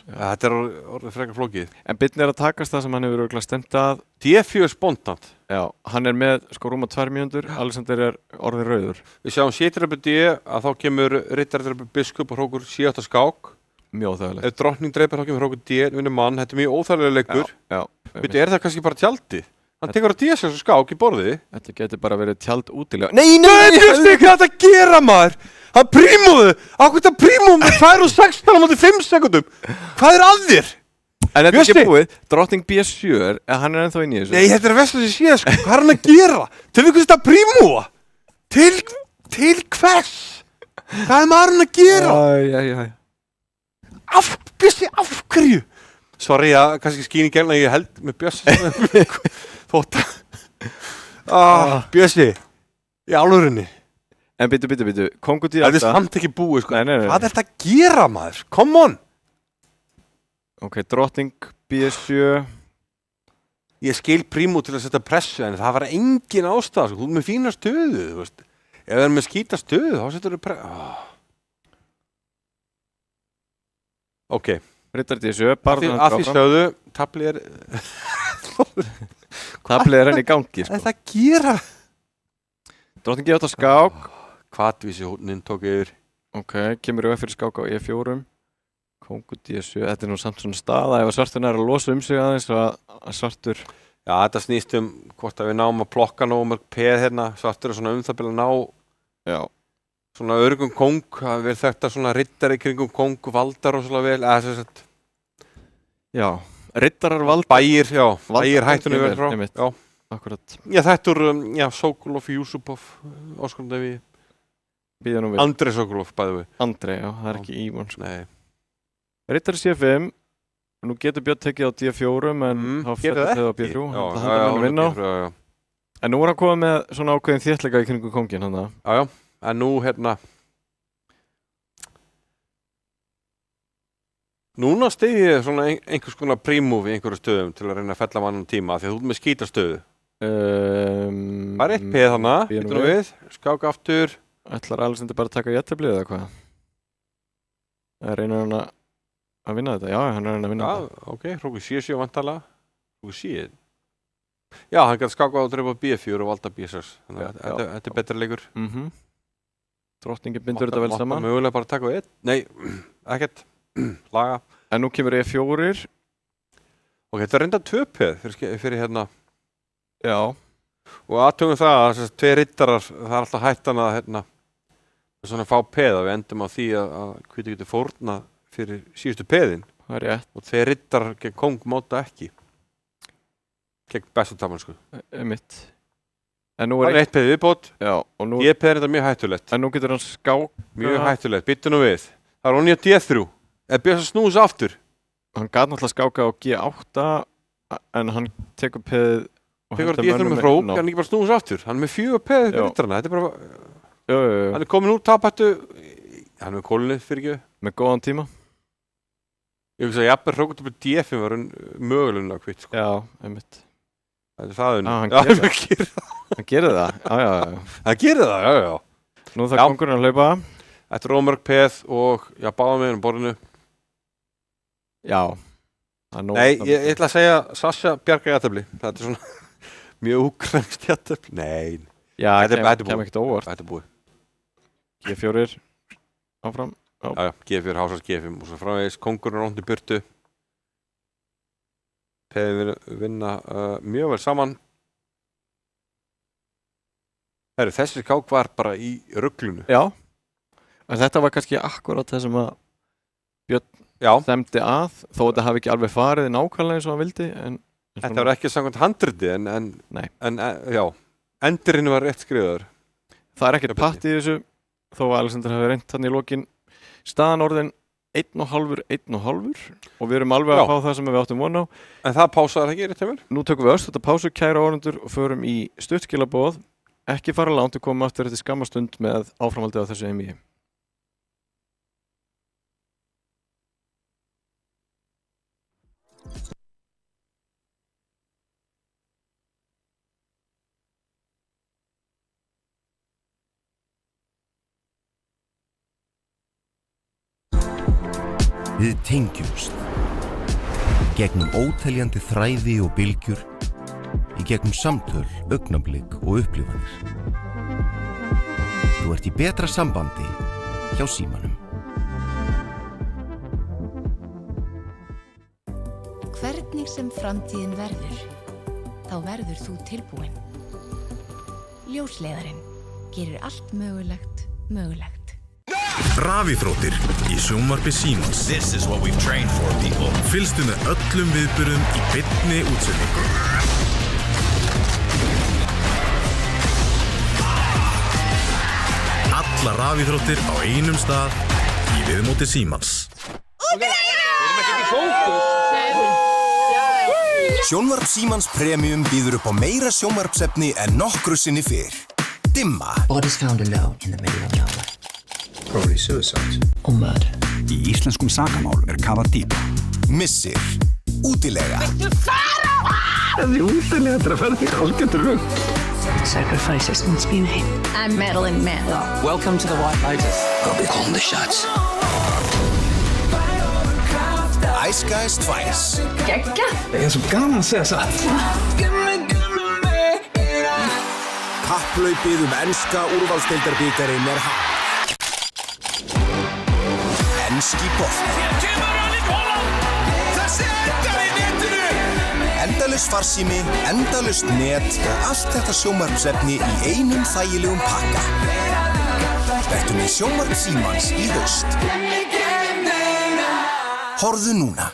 Þetta er orðið frekar flókið. En Byrnir að takast það sem hann hefur örugglega stemt að. D4 spontant. Já, hann er með sko rúma 2 mínútur, Alexander er orðið rauður. Við sjáum C-drepur D að þá kemur rittardrepur biskup og hrókur C8 skák. Mjög óþægilegt. Ef drottning drepur þá kemur hrókur D, vinnur mann, þetta er mjög óþægilega leikur. Veitu, er það kannski bara tjaldið? Hann tekur á D6 og skák í borði. Þetta getur bara verið tjald útilega. Nei, Björn, hvað er þetta að gera maður? Hann prímúðu! Ákveðt að prímúðu með 2:16 á móti 5 sekundum. Hvað er að þér? En þetta er ekki búið. Drottning B7, hann er ennþá inn í þessu. Nei, þetta er vestlað sem sé, sko. Hvað er hann að gera? Til hvers þetta prímúða? Til hvers? Hvað er maður að gera? Af hverju? Sorry, kannski skýn í gerna ég held með Bjössi. Þótt að... Bjössi, í alvörinni. En byttu, Kongo D8. Það er samt ekki búið, sko. Nei. Hvað er þetta að gera, maður? Come on! Ok, drottning B7. Ég skil prímú til að setja pressu, en það var engin ástæða, sko. Þú er með fína stöðu, þú veist. Ef það er með skýta stöðu, þá setur þú pressu. Ok. Rittar D7, bara að því stöðu, tablið er... Tablið er henni í gangi, sko. Hvað er það að gera? Drottning G8 skák. Hvatvísi húninn tók yfir. Ok, kemur við fyrir skák á E4. Kongo D7, þetta er nú samt svona staða ef svartur er að losa sig aðeins að svartur... Já, þetta snýst hvort að við náum að plokka nógu mörg peð hérna. Svartur er svona það byrja að ná svona örgum kóng. Það verður þetta svona riddari kringum kóng og valdar og svona vel. Já, riddarar valdar. Bæir hættunni verður frá. Já, akkurat. Já, þetta er Sokolov, Yusupov, Óskondevi. Andrei Sokolov, bæðu við. Andrei, já, það er ekki Ívon. Nei. Riddari C5, nú getur Björn tekið á D4, en þá fættir þið á B3. Það hættir hann að vinna á. En nú er hann komið með svona ákveðin þéttleika í kringum kóngin, hann það. Já, en nú hérna... Núna stegi ég svona einhvers konar prímúf í einhverju stöðum til að reyna að fella mann tíma, því að þú ert með skítastöðu. Það er eitt peð þannig, býtum við, skák aftur. Ætlar Alexander bara að taka jætteblið eða hvað? Það reynir hann að vinna þetta? Já, hann reynir að vinna þetta. Já, ok, hrókur C7 vantala. Hrókur C. Já, hann kann skáka á að drepa B4 og valda B6. Þannig að þetta er betra leikur. drottningi bindur þetta vel saman. Mátt mögulega bara taka við Nei, ekkert Laga En nú kemur E4. Og þetta er reynda 2 peð fyrir hérna Já. Og aðtöngum það að þessar 2 riddarar það er alltaf hættan að hérna svona fá peð að við endum á því að hvítu getur fórna fyrir síðustu peðin. Það er rétt. Og 2 riddarar gegn kóng móta ekki. Gegn bestu tamansku. Mitt. En nú er 1 peð viðbót. Já, og nú G-peð er þetta mjög hættulegt. En nú getur hann skáka. Mjög hættulegt, byttu nú við. Það er onja D3. Björns að snúsa aftur. Hann gat náttúrulega skáka á G8 en hann tekur peðið og tekur D3 með hrók, hann ekki bara snúsa aftur. Hann er með 4 peð fyrir riddarana. Þetta er bara hann er komin úr tapættu hann er kólunni fyrir ekki. Með góðan tíma. Ég vil segja, jafnveg hrókut upp í D5 var hann mögulegna kvitt, sko. Já, einmitt. Það er það hann gerir það. Já. Hann gerir það, já. Nú þarf kóngurinn að hlaupa. Þetta er ómörg peð og báðum við borðinu. Já. Nei, ég ætla að segja Sasha bjarga jafntefli. Þetta er svona mjög úkremst jafntefli. Nei. Já, það kem ekkert óvart. Þetta er búið. G4 áfram. Já, G4, hásars G5 og svo framvegis, kóngurinn róndi burtu. Peðin vinna mjög vel saman. Þessi skák var bara í ruglunu. Já, en þetta var kannski akkurat það sem að Björn þemdi að, þó þetta hafi ekki alveg farið nákvæmlega eins og hann vildi. Þetta var ekki samkvæmt handriti, en já, endurinn var rétt skrifaður. Það er ekkert patt í þessu, þó að Alexander hafi reynt þannig í lokin. Staðan orðin 1,5 og við erum alveg að fá það sem við áttum von á. En það pásaði ekki rétt hjá mér? Nú tökum við þetta pásu, kæra áhorfendur, og förum í stuttskilaboð. Ekki fara langt, við komum aftur eftir skamma stund með áframhaldið á þessu einvígi. Við tengjumst gegnum óteljandi þræði og bylgjur, í gegnum samtöl, augnablik og upplifanir. Þú ert í betra sambandi hjá Símanum. Hvernig sem framtíðin verður, þá verður þú tilbúinn. Ljósleiðarinn gerir allt mögulegt mögulegt. Rafíþróttir í sjónvarpi Símans. This is what we've trained for, people. Fylgstu með öllum viðburðum í beinni útsendingu. Alla rafíþróttir á einum stað í viðmóti Símans. Sjónvarp Símans Premium býður upp á meira sjónvarpsefni en nokkru sinni fyrr. Dimma. Bodies found alone in the middle of nowhere. Probably suicide. Or murder. Í íslenskum sakamál kafað dýpa. Missir. Útilega. Viltu fara? Þessi útilega þetta að fara því algjörður rugg. Sacrifices must be made. I'm Madeline Mann. Welcome to the White Lotus. I'll be calling the shots. Ice Guys 2. Gegga. Það er svo gaman að segja satt. Kapphlaupið enska úrvalsdeildarbikarinn hafið. Enski bolti. Endalaus farsími, endalaust net og allt þetta sjónvarpsefni í einum þægilegum pakka. Vertu með sjónvarp Símans í haust. Horfðu núna.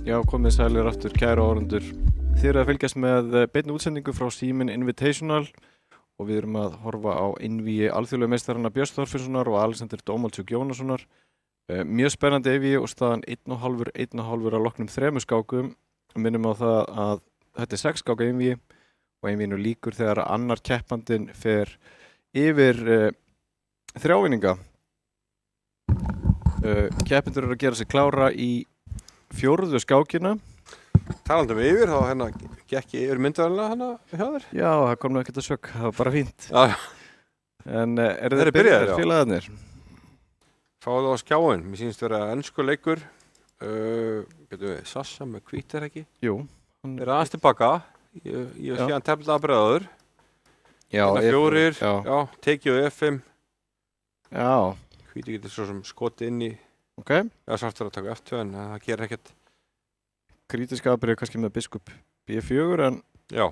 Já, komið sælir aftur, kæru áhorfendur. Þið eru að fylgjast með beinni útsendingu frá Síminn Invitational og við erum að horfa á einvígi alþjóðlegu meistarana Björns Þorfinnssonar og Alexander Dómaldsjúk Jónassonar. Mjög spennandi einvígi og staðan 1,5 að loknum 3 skákum. Minnum á það að þetta er 6 skáka einvígi og einvíginu líkur þegar annar keppandinn fer yfir 3 vinninga. Keppendur eru að gera sig klára í 4. skákina. Talandum yfir, þá hérna gekk ég yfir myndavælinna hana hjá þér? Já, það kom nú ekkert að sök, það var bara fínt. Já. En eru Þeir þeir byrjaðir, já. félagarnir? Fáðu á skjáin, mér sýnist vera ensku leikur. Getum við, Sassa með hvít ekki? Jú. Þeir eru aðeins tilbaka. Ég sé hann tefnilega aðbreiðaður. Já, Hérna 4, já. tekið á F5. Já, Hvíti getur svo sem skotið inn í, ok. svartur að taka F2 en það gerir ekkert. Krítiska aðbyrja kannski með biskup B4 en Já.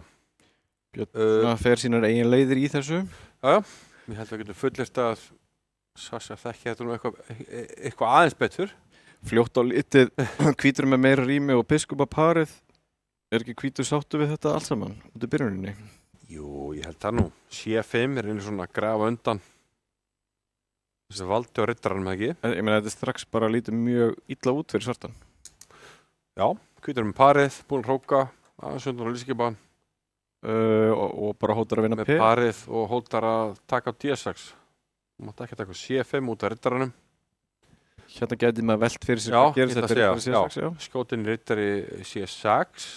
Björn fer sínar eigin leiðir í þessu. Ég held að við getum fullirt að Sassa þekki þetta nú eitthvað aðeins betur. Fljótt á litið, hvítur með meira rými og biskupaparið. Er ekki hvítur sáttu við þetta alls saman út í byrjuninni? Jú, ég held það nú. C5 er einu svona að grafa undan þessi valdi og rittarann með ekki. Ég meina þetta er strax bara lítið mjög illa út fyrir svartan. Já, hvítur með parið, búinn að hróka, aðeins undan á lýskipan. Og bara hótar að vinna Með parið og hótar að taka á D6. Þú mátt ekki taka C5 út af rittarannum. Hérna gæti maður velt fyrir sér Já, hvað gerist ég ætla þetta að segja, C6, já. Skjótin rittari C6.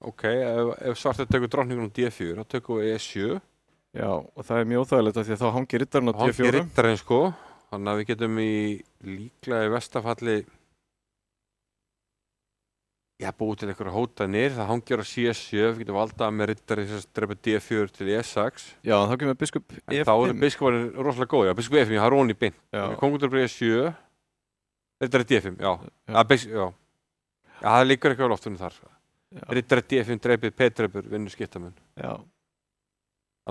Ok, ef svartur tekur drottningun á D4, þá tökum við E7. Já, og það er mjög óþægilegt af því að þá hangir rittarinn á D4. Hangir rittarinn sko, þannig að við getum líklega í verstafalli búið til einhverja hótanir, það hangir á C7, við getum valdað með rittari sem drepa D4 til E6. Já, þá kemur biskup En E5. þá eru biskuparnir rosalega góð, já, biskup E5, ég har róni beint. Kongundur bara E7, rittari D5, já. Já, það liggur eitthvað á loftunum þar. Rittari D5 dreipið P-dreipur, vinnur skiptamenn. Já.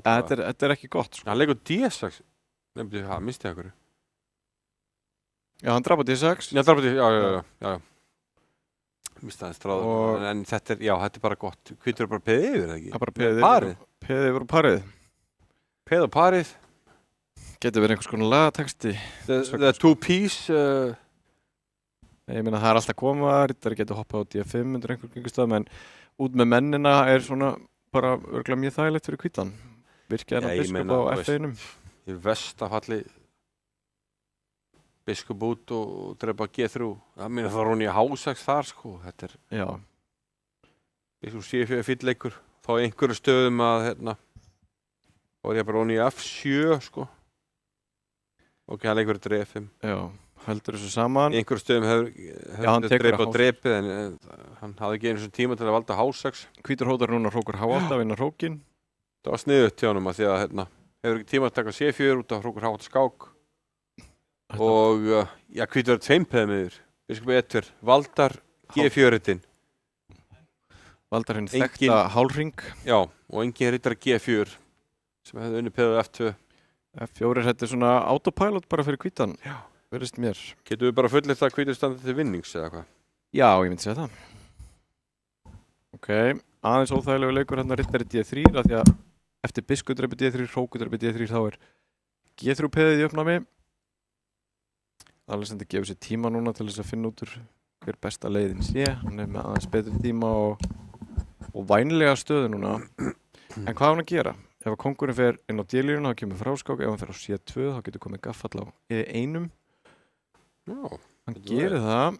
Þetta er ekki gott, sko. Hann leikur D6, nefndi það, misti það einhverju. Já, hann drapa D6. Já, drapa D6, já. Misti aðeins stráður, en þetta er bara gott. Hvítur er bara peðið yfir, ekki? Það er bara peðið Parið. Peðið yfir og parið. Peð og parið. Getur verið einhvers konar lagatexti. The two piece. Ég meina það er alltaf koma, rittari getur hoppað á D5 undir einhver kringustöðum, en út með mennina er svona bara örgulega mjög þægilegt fyrir hvítan. Virkja hennar biskup á F1-um. Í verstafalli biskup út og drepa G3. Það meina það er hún í H6 þar, sko. Þetta er... Já. Biskup C4 fýlleikur. Þá í einhverju stöðum að, þá er ég bara hún í F7, sko. Ok, hann leikur þetta E5. Já, heldur þessu saman. Í einhverju stöðum hefur drepa og drepið, en hann hafði ekki einu svona tíma til að valda H6. Hvítur hótar núna hrókur H8 að vinna hrókin. Það var sniðugt hjá honum að því að hefur ekki tíma að taka C4 út af hrókur H8 skák. Og hvítur er 2 peðum yfir. Biskup E2, Valdar G4-ritinn. Valdar hinn þekkta hálfring. Já, og engin rittar G4 sem hefði unni peðið F2. F4 þetta er svona autopilot bara fyrir hvítan. Já. Verðist mér. Getum við bara fullirt að hvítur standi til vinnings eða hvað? Já, ég myndi segja það. Ok, aðeins óþægilegu leikur hérna rittari D3 af því að eftir biskup dreipið D3, hrókur dreipið D3 þá er G3 peðið í uppnámi. Alexander gefur sér tíma núna til þess að finna út úr hver besta leiðin sé. Hann er með aðeins betri tíma og vænlega stöðu núna. En hvað á hann að gera? Ef að kóngurinn fer inn á D-línuna þá kemur fráskák. Ef hann fer á C2 þá getur komið gaffall á E1. Já. Hann gerir það.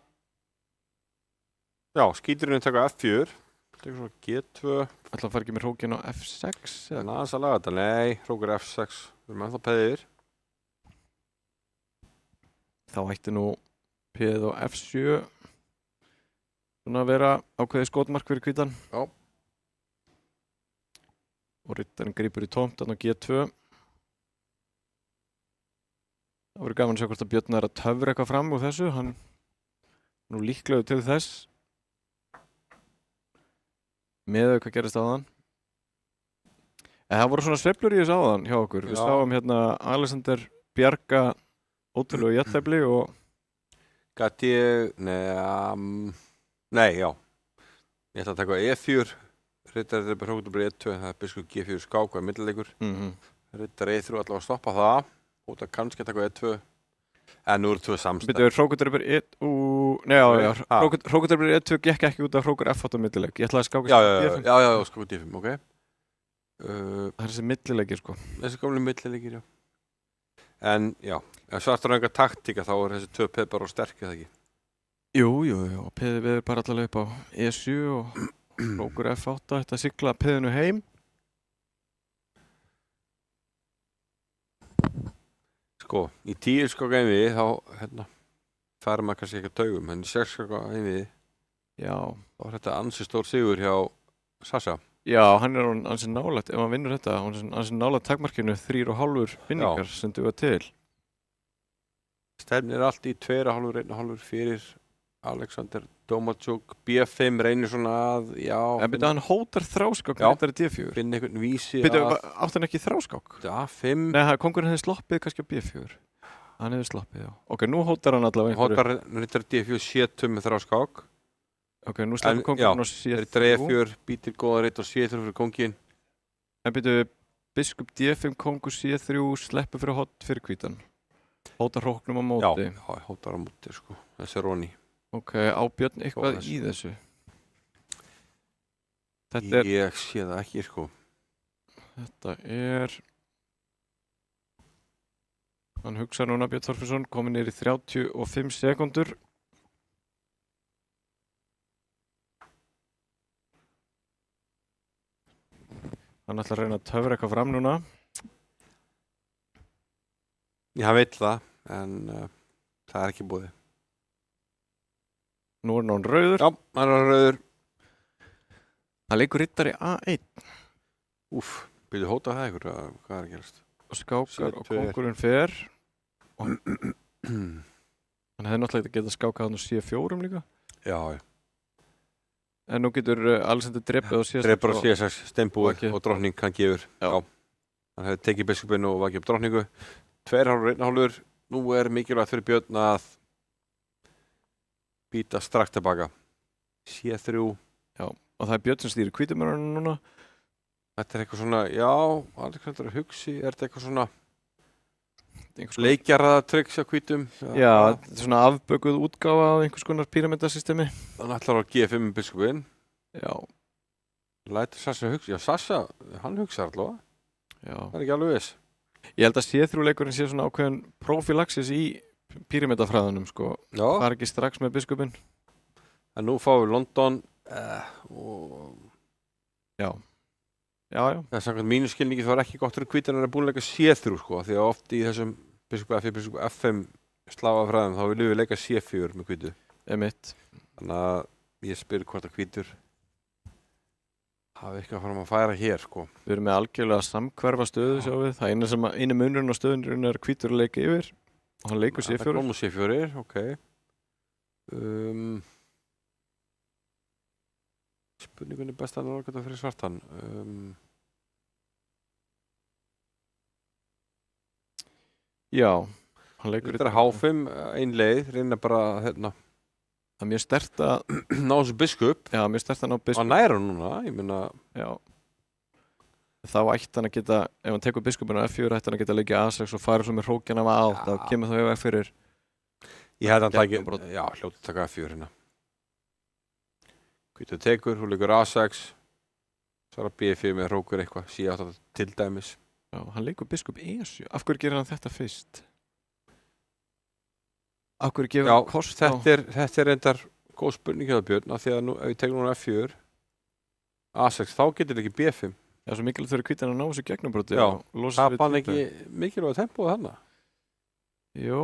Já, skíturinn taka F4. Tekur svo G2. Ætla að fara ekki með hrókin á F6? Þannig aðeins að laga þetta. Nei, hrókur F6. Við erum ennþá peðir. Þá ætti nú peðið á F7 svona að vera ákveðið skotmark fyrir hvítan. Já. Og rittarinn grípur í tómt á G2. Það voru gaman að sjá hvort að Björn er að töfra eitthvað fram úr þessu. Hann nú líklegur til þess. Með hvað gerist áðan. En það voru svona sveiflur í þessu áðan hjá okkur. Við sáum hérna Alexander bjarga ótrúlega jafntefli og Gat ég, nei, Nei, já. Ég ætla að taka E4, Riddar dreipur Hrókutur E2, það er biskup G4 skák og millileikur. Riddar E3 allavega að stoppa það, út að kannski að taka E2. En nú eru 2 samstæð. Byrju, Hrókutur dreipur E2, nei, já, Hrókutur dreipur E2 gekk ekki út af Hrókur F8 millileik. Ég ætlaði að skáka D5. Já, skáka D5, ok. Það er þessi millileikir, sko. Þessi gamli millileikir, já. En, já, ef svartur enga taktíka þá er þessi 2 peð bara sterkir, það ekki? Jú, peðið við bara allavega upp á E7 og Hrókur F8, þetta sigla peðinu heim. Sko, í 10 skáka einviði þá, fær maður kannski ekki að taugum, en í 6 skáka einviði, já, þá er þetta ansi stór sigur hjá Sasha. Já, hann er ansið nálægt, ef hann vinnur þetta, hann er ansið nálægt takmarkinu 3,5 vinningar sem duga til. Stefnir allt í 2,5, 1,5 fyrir Alexander Domachuk, B5 reynir svona að, já... En byrju, hann hótar þráskák, hann heitar í D4. Finn einhvern vísi byrju, átt hann ekki þráskák? A5. Nei, kongurinn hefði sloppið kannski á B4. Hann hefði sloppið, já. Ok, nú hótar hann allavega einhverju. Hótar Riddar D4 C2 með þráskák. Ok, nú sleppur kongurinn á C3. Riddar E4, býtir góða ritt og C3 fyrir kongin. En byrju, biskup D5, kongur C3, sleppur fyrir hot fyrir hvítan. Hótar hróknum á móti. Já, hótar á móti, sko. Þessi er Ronny. Ok, á Björn eitthvað í þessu? Þetta er... Ég sé það ekki, sko. Þetta er... Hann hugsa núna, Björn Þorfinsson, komið niður í 35 sekundur. Hann ætlar að reyna að töfra eitthvað fram núna. Já, hann veit það, en það er ekki búið. Nú er hann rauður. Já, hann er rauður. Það leikur riddari A1. Úff, byrju hóta það ykkur, hvað er að gerast? Og skákar og kongurinn fer. Og hann hefði náttúrulega getað skákað hann á C4 líka. Já. En nú getur Alexander drepið á C6. Drepur á C6, steinbúið og drottning hann gefur. Já. Hann hefði tekið biskupinu og vakið upp drottningu. 2,5, 1,5. Nú er mikilvægt fyrir Björn að býta strax tilbaka. C3. Já, og það er Björn sem stýrir hvítumörunum núna. Þetta er eitthvað svona, já, Alexander hugsi, er þetta eitthvað svona leikjarraða tryggs á hvítum? Já, þetta er svona afbökuð útgáfa af einhvers konar píramidasystemi. Hann ætlar að G5 með biskupin. Já. Lætur Sasha hugsa, já, Sasha, hann hugsa allavega. Já. Það er ekki alveg viss. Ég held að C3-leikurinn sé svona ákveðin prófílaxis í píramidafræðunum, sko. Já. Það er ekki strax með biskupin. En nú fáum við London og... Já. Já. Það er samkvæmt mínu skilningi þá er ekki gott fyrir hvítan að búin að leika C3, sko, því að oft í þessum biskup F4, biskup F5 slagafræðum þá viljum við leika C4 með hvítu. Einmitt. Þannig að ég spyr hvort að hvítur hafi eitthvað fram að færa hér, sko. Við erum með algjörlega samhverfa stöðu, sjáum við. Það einu munurinn á stöðunum er hvítur að leika yfir. Og hann leikur C4. Það kom C4, ok. Spurningunni best að nálgata fyrir svartan. Já, hann leikur... Þetta er H5, ein leið, reyna bara hérna... Það er mjög sterkt að... ná þessu biskup. Já, mjög sterkt að ná biskup. Og næra núna, ég minna... Já. Þá ætti hann að geta, ef hann tekur biskupinu á F4, ætti hann að geta leikið A6 og fara svo með hrókjana af A8. Þá kemur þá ef F4... Ég hefði hann takið, já, hljótið taka F4 hérna. Hvítur tekur, hún leikur A6. Svo er að B4 með hrókur eitthvað, C8 til dæmis. Já, hann leikur biskup E7. Af hverju gerir hann þetta fyrst? Af hverju gefur hann kost á... Þetta er reyndar góð spurning hjá Björn, af því að nú, ef ég tekur núna F4, A6, þá getur ekki B5. Já, svo mikilvægt þurfi hvítan að ná þessu gegnumbroti. Já, það bann ekki mikilvægt tempóð þarna. Jú,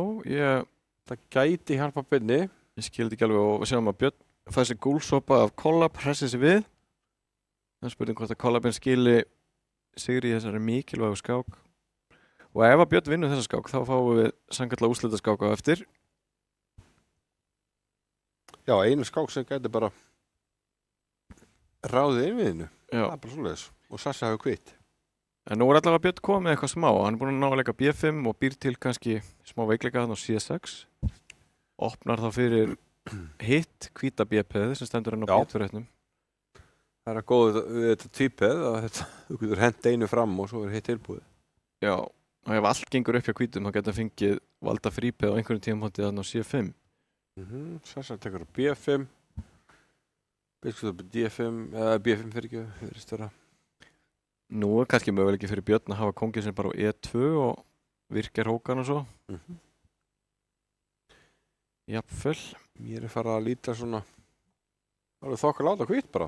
það gæti hjálpa Björni. Ég skildi ekki alveg og við sjáum að Björn fæði þessi gúlsopa af kollab, hressið sig við. Það er spurning hvort að kollabinn skili sigri í þessari mikilvægu skák. Og ef að Björn vinnur þessa skák, þá fáum við sannkalla úrslitaskák á eftir. Já, einu skák sem gæti bara ráðið innviðinu. Já. Það er bara svoleiðis. Og Sasha hefur kvitt. En nú er allavega Björn komið með eitthvað smá. Hann er búinn að ná að leika B5 og býr til kannski smá veikleika þarna á C6. Opnar þá fyrir hitt hvíta B-peð sem stendur hann á Já. B2-rétnum. Það að góð við þetta tvípeð að þú getur hent einu fram og svo hitt tilbúið. Já, og ef allt gengur upp hjá hvítum þá getur fengið valda frípeð á einhverjum tímapunkti þarna á C5. Sassa tekur B5, biskup D5, B5 fyrir ekki, fyrir störa. Nú kannski möguleiki fyrir Björn að hafa kongið sem bara á E2 og virkjar hókan og svo. Jafnvel. Mér farið að líta svona, það er þokkar láta hvít bara.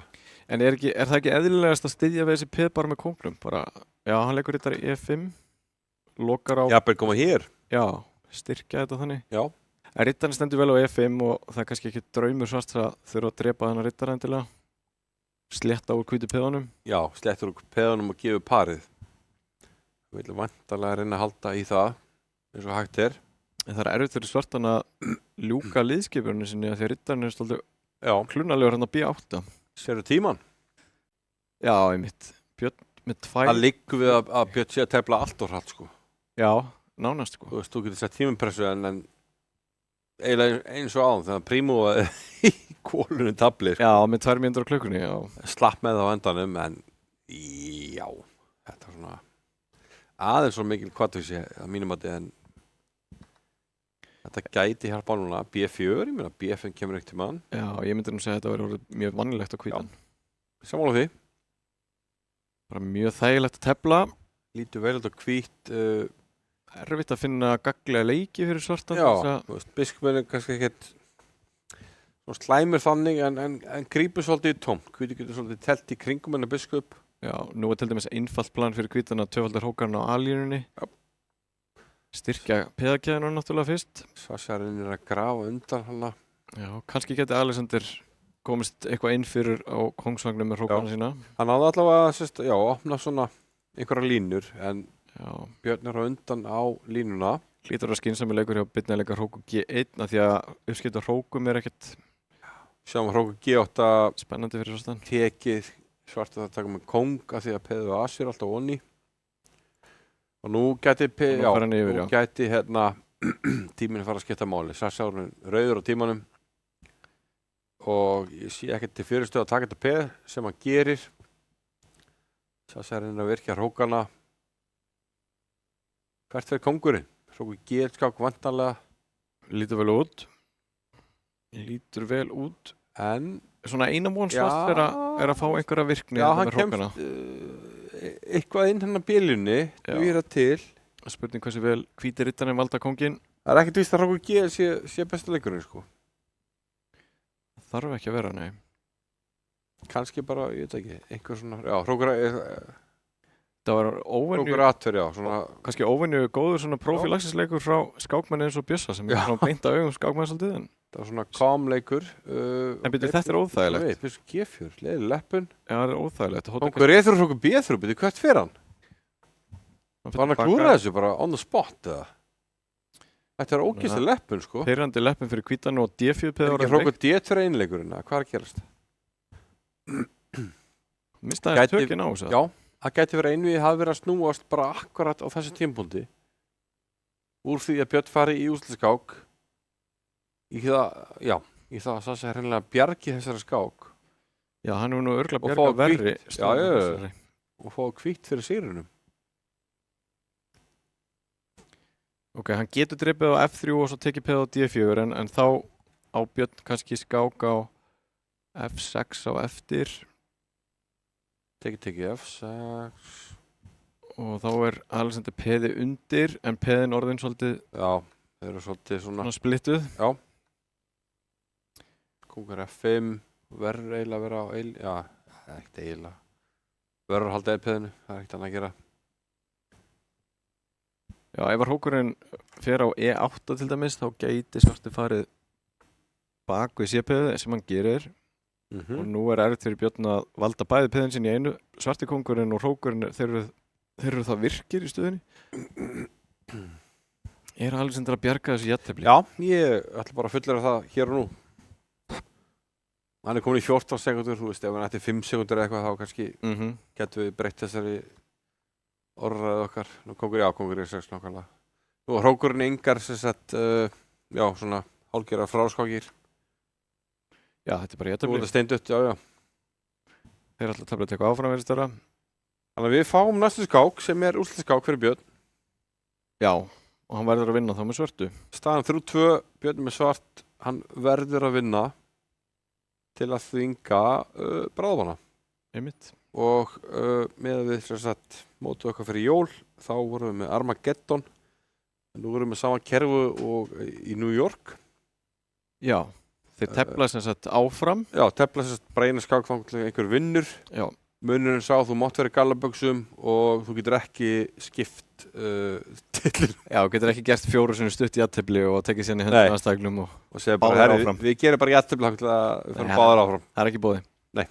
En er það ekki eðlilegast að styðja við þessi peð bara með kongnum? Bara, já, hann leikur rittari E5, lokar á... Jafnvel koma hér. Já, styrkja þetta þannig. Já. En rittarinn stendur vel á E5 og það er kannski ekki draumur svart að þurfa að drepa þennan rittara endilega. Sletta úr hvítu peðunum. Já, slettur úr peðunum og gefur parið. Við viljum vantarlega reyna að halda í það, eins og hægt er. En það er erfitt fyrir svartan að ljúka liðskipurinn sinni að því að rittarinn er stoltið klunalegur hann að B8. Sérðu tíman? Já, einmitt. Björn með 2. Það liggur við að Björn sé að tefla allt og hratt, sko. Já, nánast, sko. Þú veist, þú getur sett tímapressu en eiginlega eins og áðan þegar Prímo í kólunum tabli, sko. Já, með 2 mínútur á klukkunni, já. Slapp með það á endanum, en já, þetta er svona aðeins svo mikil kvartvísi að mínum að en þetta gæti hjálpa núna B4, ég meina B5 kemur ekkert til mann. Já, ég myndi nú segja að þetta verið orðið mjög vannilegt á hvítan. Sammála því. Bara mjög þægilegt að tefla. Lítur vel út á hvít. Erfitt að finna gagnlega leiki fyrir svartan. Já, þú veist, biskupinn er kannski ekkert svona slæmur þannig en grípur svolítið í tómt. Hvítur getur svolítið telt í kringum hennar biskup. Já, nú er til dæmis einfalt plan fyrir hvítan að tvöfaldar hókarinn á A-línunni. Já. Styrkja peðakæðinu náttúrulega fyrst. Sassarinn er að grafa undan hana. Já, kannski geti Alexander komist eitthvað inn fyrir á kongsvagnum með hrókana sína. Hann hafði allavega, opna svona einhverja línur en Björn er á undan á línuna. Hlýtur að skynsamur leikur hjá Birni að leika hróku G1 af því að uppskipta hrókum er ekkert Sjáum hróku G8 spennandi fyrir svartan. Tekið svartu það taka með kong af því að peðu og asir alltaf onni. Og nú gæti tíminn fara að skipta máli. Sassárun rauður á tímanum og ég sé ekkert til fyrirstöð að taka þetta peð sem hann gerir. Sassárun er að virkja hrókana. Hvert fer kongurinn? Hróku G-skák vantanlega. Lítur vel út. En svona eina von svart er að fá einhverja virkni með hrókana. Já, hann kemst eitthvað inn hann að bílunni, dugir það til. Spurning hversu vel hvíti rittarinn valda konginn. Það er ekkert víst að hróku G sé besta leikurinn, sko. Það þarf ekki að vera, nei. Kannski bara, ég veit ekki, einhver svona, hrókur það var óvenju... Hrókur atver, svona... Kannski óvenju góður svona prófílaxisleikur frá skákmanni eins og Bjössa sem er svona beint að augum skákmann svolítið, en... Það var svona kamleikur. En byrju, þetta er óþægilegt. Nei, G4, leiði leppun. Já, það er óþægilegt. Hrókur E3 og hrókur B3, byrju, hvert fer hann? Var hann að klúra þessu bara on the spot, eða? Þetta er ógeðslega leppun, sko. Þeirrandi leppun fyrir hvítan og D4 peð ára. Hrókur D2 einleikurinn, hvað er að gerast? Mistaði tökin á þessu? Já, það gæti verið einvið hafi verið að snúast bara akkurat á þessu tímpúlti. Úr því að Björn fari í úrslitaskák. Í það að Sassa er hreinlega bjargi þessari skák. Já, hann er nú örgulega bjarga verri. Já, og fá hvítt fyrir sigrunum. Ok, hann getur dreipið á F3 og svo tekið peð á D4 en þá á Björn kannski skák á F6 á eftir. Tekið F6. Og þá er Alexander peði undir en peðin orðin svolítið... Já, þeir eru svolítið svona splittuð. Já. Kongur F5, verður eiginlega að vera á já, það er ekkert eiginlega. Verður að halda eilpeðinu, það er ekkert annað að gera. Já, ef hrókurinn fer á E8 til dæmis, þá gæti svarti farið bak við C-peðið sem hann gerir. Og nú er erfitt fyrir Björn að valda bæði peðin sín í einu. Svarti kongurinn og hrókurinn, þeir eru það virkir í stöðunni. Er Alexander að bjarga þessu jafntefli? Já, ég ætla bara að fullera það hér og nú. Hann er komin í 14 sekundur, þú veist, ef hann ætti 5 sekundur eða eitthvað, þá kannski getum við breytt þessari orðræðu okkar. Nú kongur er 6 nákvæmlega. Nú hrókurinn engar sem sagt, svona hálfgerða fráskákir. Já, þetta er bara Þú jættabli. ert steindutt, já. Þeir ætla að tefla að teka áfram verið störa. Þannig að við fáum næstu skák sem er úrslitaskák fyrir Björn. Já, og hann verður að vinna þá með svörtu. Staðan 3-2, Björn með svart, hann verður að vinna til að þvinga bráðvana. Einmitt. Og með við sem sagt mótu okkar fyrir jól, þá vorum við með Armageddon. Nú vorum við með sama kerfu og í New York. Já, þeir tefla sem sagt áfram. Já, tefla sem sagt bara einu skák þangað til einhver vinnur. Já. Munurinn sá þú mátt vera í gallaböksum og þú getur ekki skipt tillin. Já, getur ekki gert 4 sinni stutt í jættabli og tekið sérna í höndum aðstæglum og segja bara, báðir herri, áfram. við gerum bara jættabli þangað til að við fyrir báðir áfram. Það er ekki bóði. Nei.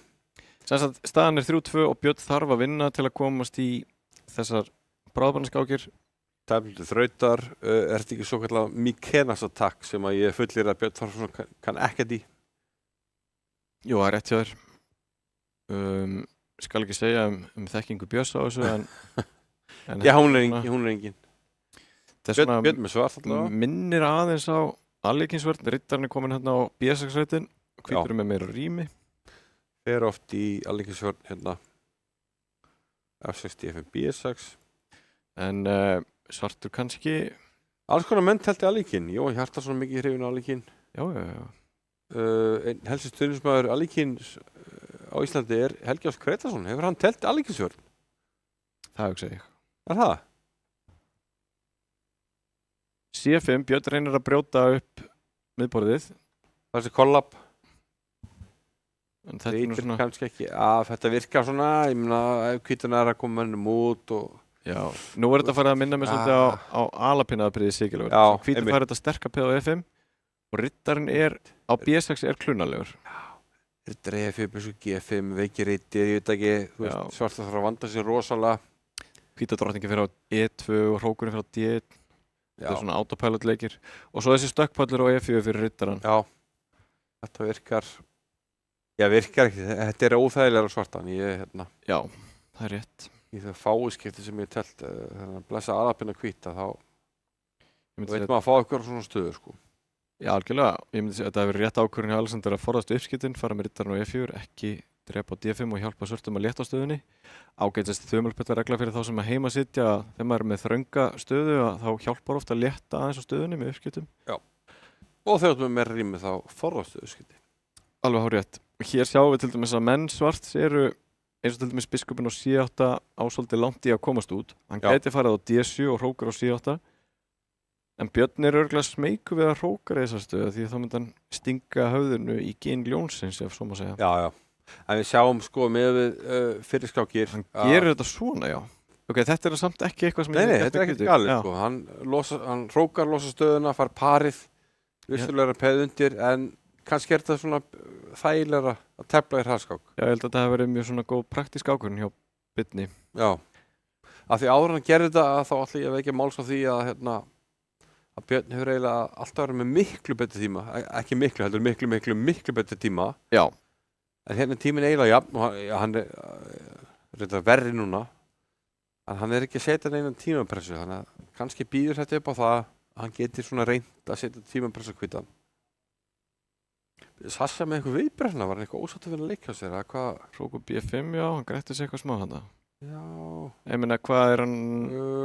Sem sagt, staðan er 3-2 og Björn þarf að vinna til að komast í þessar bráðbanaskákir. Tefnildi þrautar, er þetta ekki svo kallar Mikenas attack sem að ég fullir að Björn Þorfarsson kann ekkert í? Jú, það er rétt hjá þér. Skal ekki segja þekkingu Björns á þessu, en Já, hún er engin. Björn með svart allavega. Minnir aðeins á alíkinsvörn, riddarinn er komin hérna á B6-rætin, hvítur með meira rými. Fer oft í alíkinsvörn hérna F6, D5, B6. En svartur kannski... Alls konar menn telti alíkin. Jó, Hjartarson mikið hrifin á alíkin. Já. Einn helsti stuðningsmaður alíkins á Íslandi er Helgi Ás Kretason. Hefur hann telt alíkinsvörn? Það hugsa ég. Er það? C5, Björn reynir að brjóta upp miðborðið. Þessi kollab. En þetta er nú svona... kannski ekki af, þetta virkar svona, ég meina, ef hvítan er að koma hennum út og... Já, nú er þetta að fara að minna mig svolítið á alapinnaðapriði Sigurlegur. Já, hvítan fær þetta sterka peð á F5 og riddarinn er á B6 er klunalegur. Já, riddar E5, G5, veikir rittir, ég veit ekki, þú veist, svart þarf að vanda sér rosalega. Hvítadrottningi fyrir á E2 og hrókurinn fyrir á D1. Þetta er svona autopilot leikir. Og svo þessi stökkpallur á E4 fyrir riddarann. Já, þetta virkar ekki, þetta er óþægilega svartan, hérna. Já, það er rétt. Í það fáiskipti sem ég telt þannig að blessa aðapinna hvíta þá veit maður að fá eitthvað svona stöður sko. Já, algjörlega. Ég myndi segja að þetta hefur verið rétt ákvörðun hjá Alexander að forðast uppskiptin, fara með riddarinn á E4, ekki drepa á D5 og hjálpa svörtum að létta á stöðunni. Ágætast þumalputtaregla fyrir þá sem að heima sitja þegar maður er með þrönga stöðu að þá hjálpar ofta að létta aðeins á stöðunni með uppskiptum. Já. Og þegar við með rými þá forðast uppskipti. Alveg hárrétt. Hér sjáum við til dæmis að menn svarts eru eins og til dæmis biskupinn á C8 á svolítið langt í að komast út. Hann gæti farið á D7 og hrókar á C8. En Björn er örugglega smeykur við að hrókar í þessa stöðu því þá myndi hann stinga höfðinu í gin ljónsins, ef svo má segja. Já. En við sjáum sko með við fyrirskákir. Hann gerir þetta svona, já. Ok, þetta er samt ekki eitthvað sem... Nei, þetta er ekkert galið sko. Hann hrókar, losa stöðuna, far parið, vissulega peð undir, en kannski er þetta svona þægilegra að tefla í hraðskák. Já, ég held að þetta hefur verið mjög svona góð praktísk ákvörðun hjá Birni. Já, af því áður hann gerði þetta þá ætla ég að vekja máls á því að að Björn hefur eiginlega alltaf verið með miklu betri tíma, ekki miklu, heldur miklu betri tíma. Já. En hérna er tíminn eiginlega jafn og hann er reynda verri núna, en hann er ekki að setja neina tímapressu, þannig að kannski býður þetta upp á það að hann getur svona reynd að setja tímapressu hvítan. Sasha með eitthvað viðbrefna, var hann eitthvað ósáttur fyrir að leika sér, eða hvað? Hrókur B5, já, hann grætti sér eitthvað smá hana. Já. Ég meina, hvað er hann...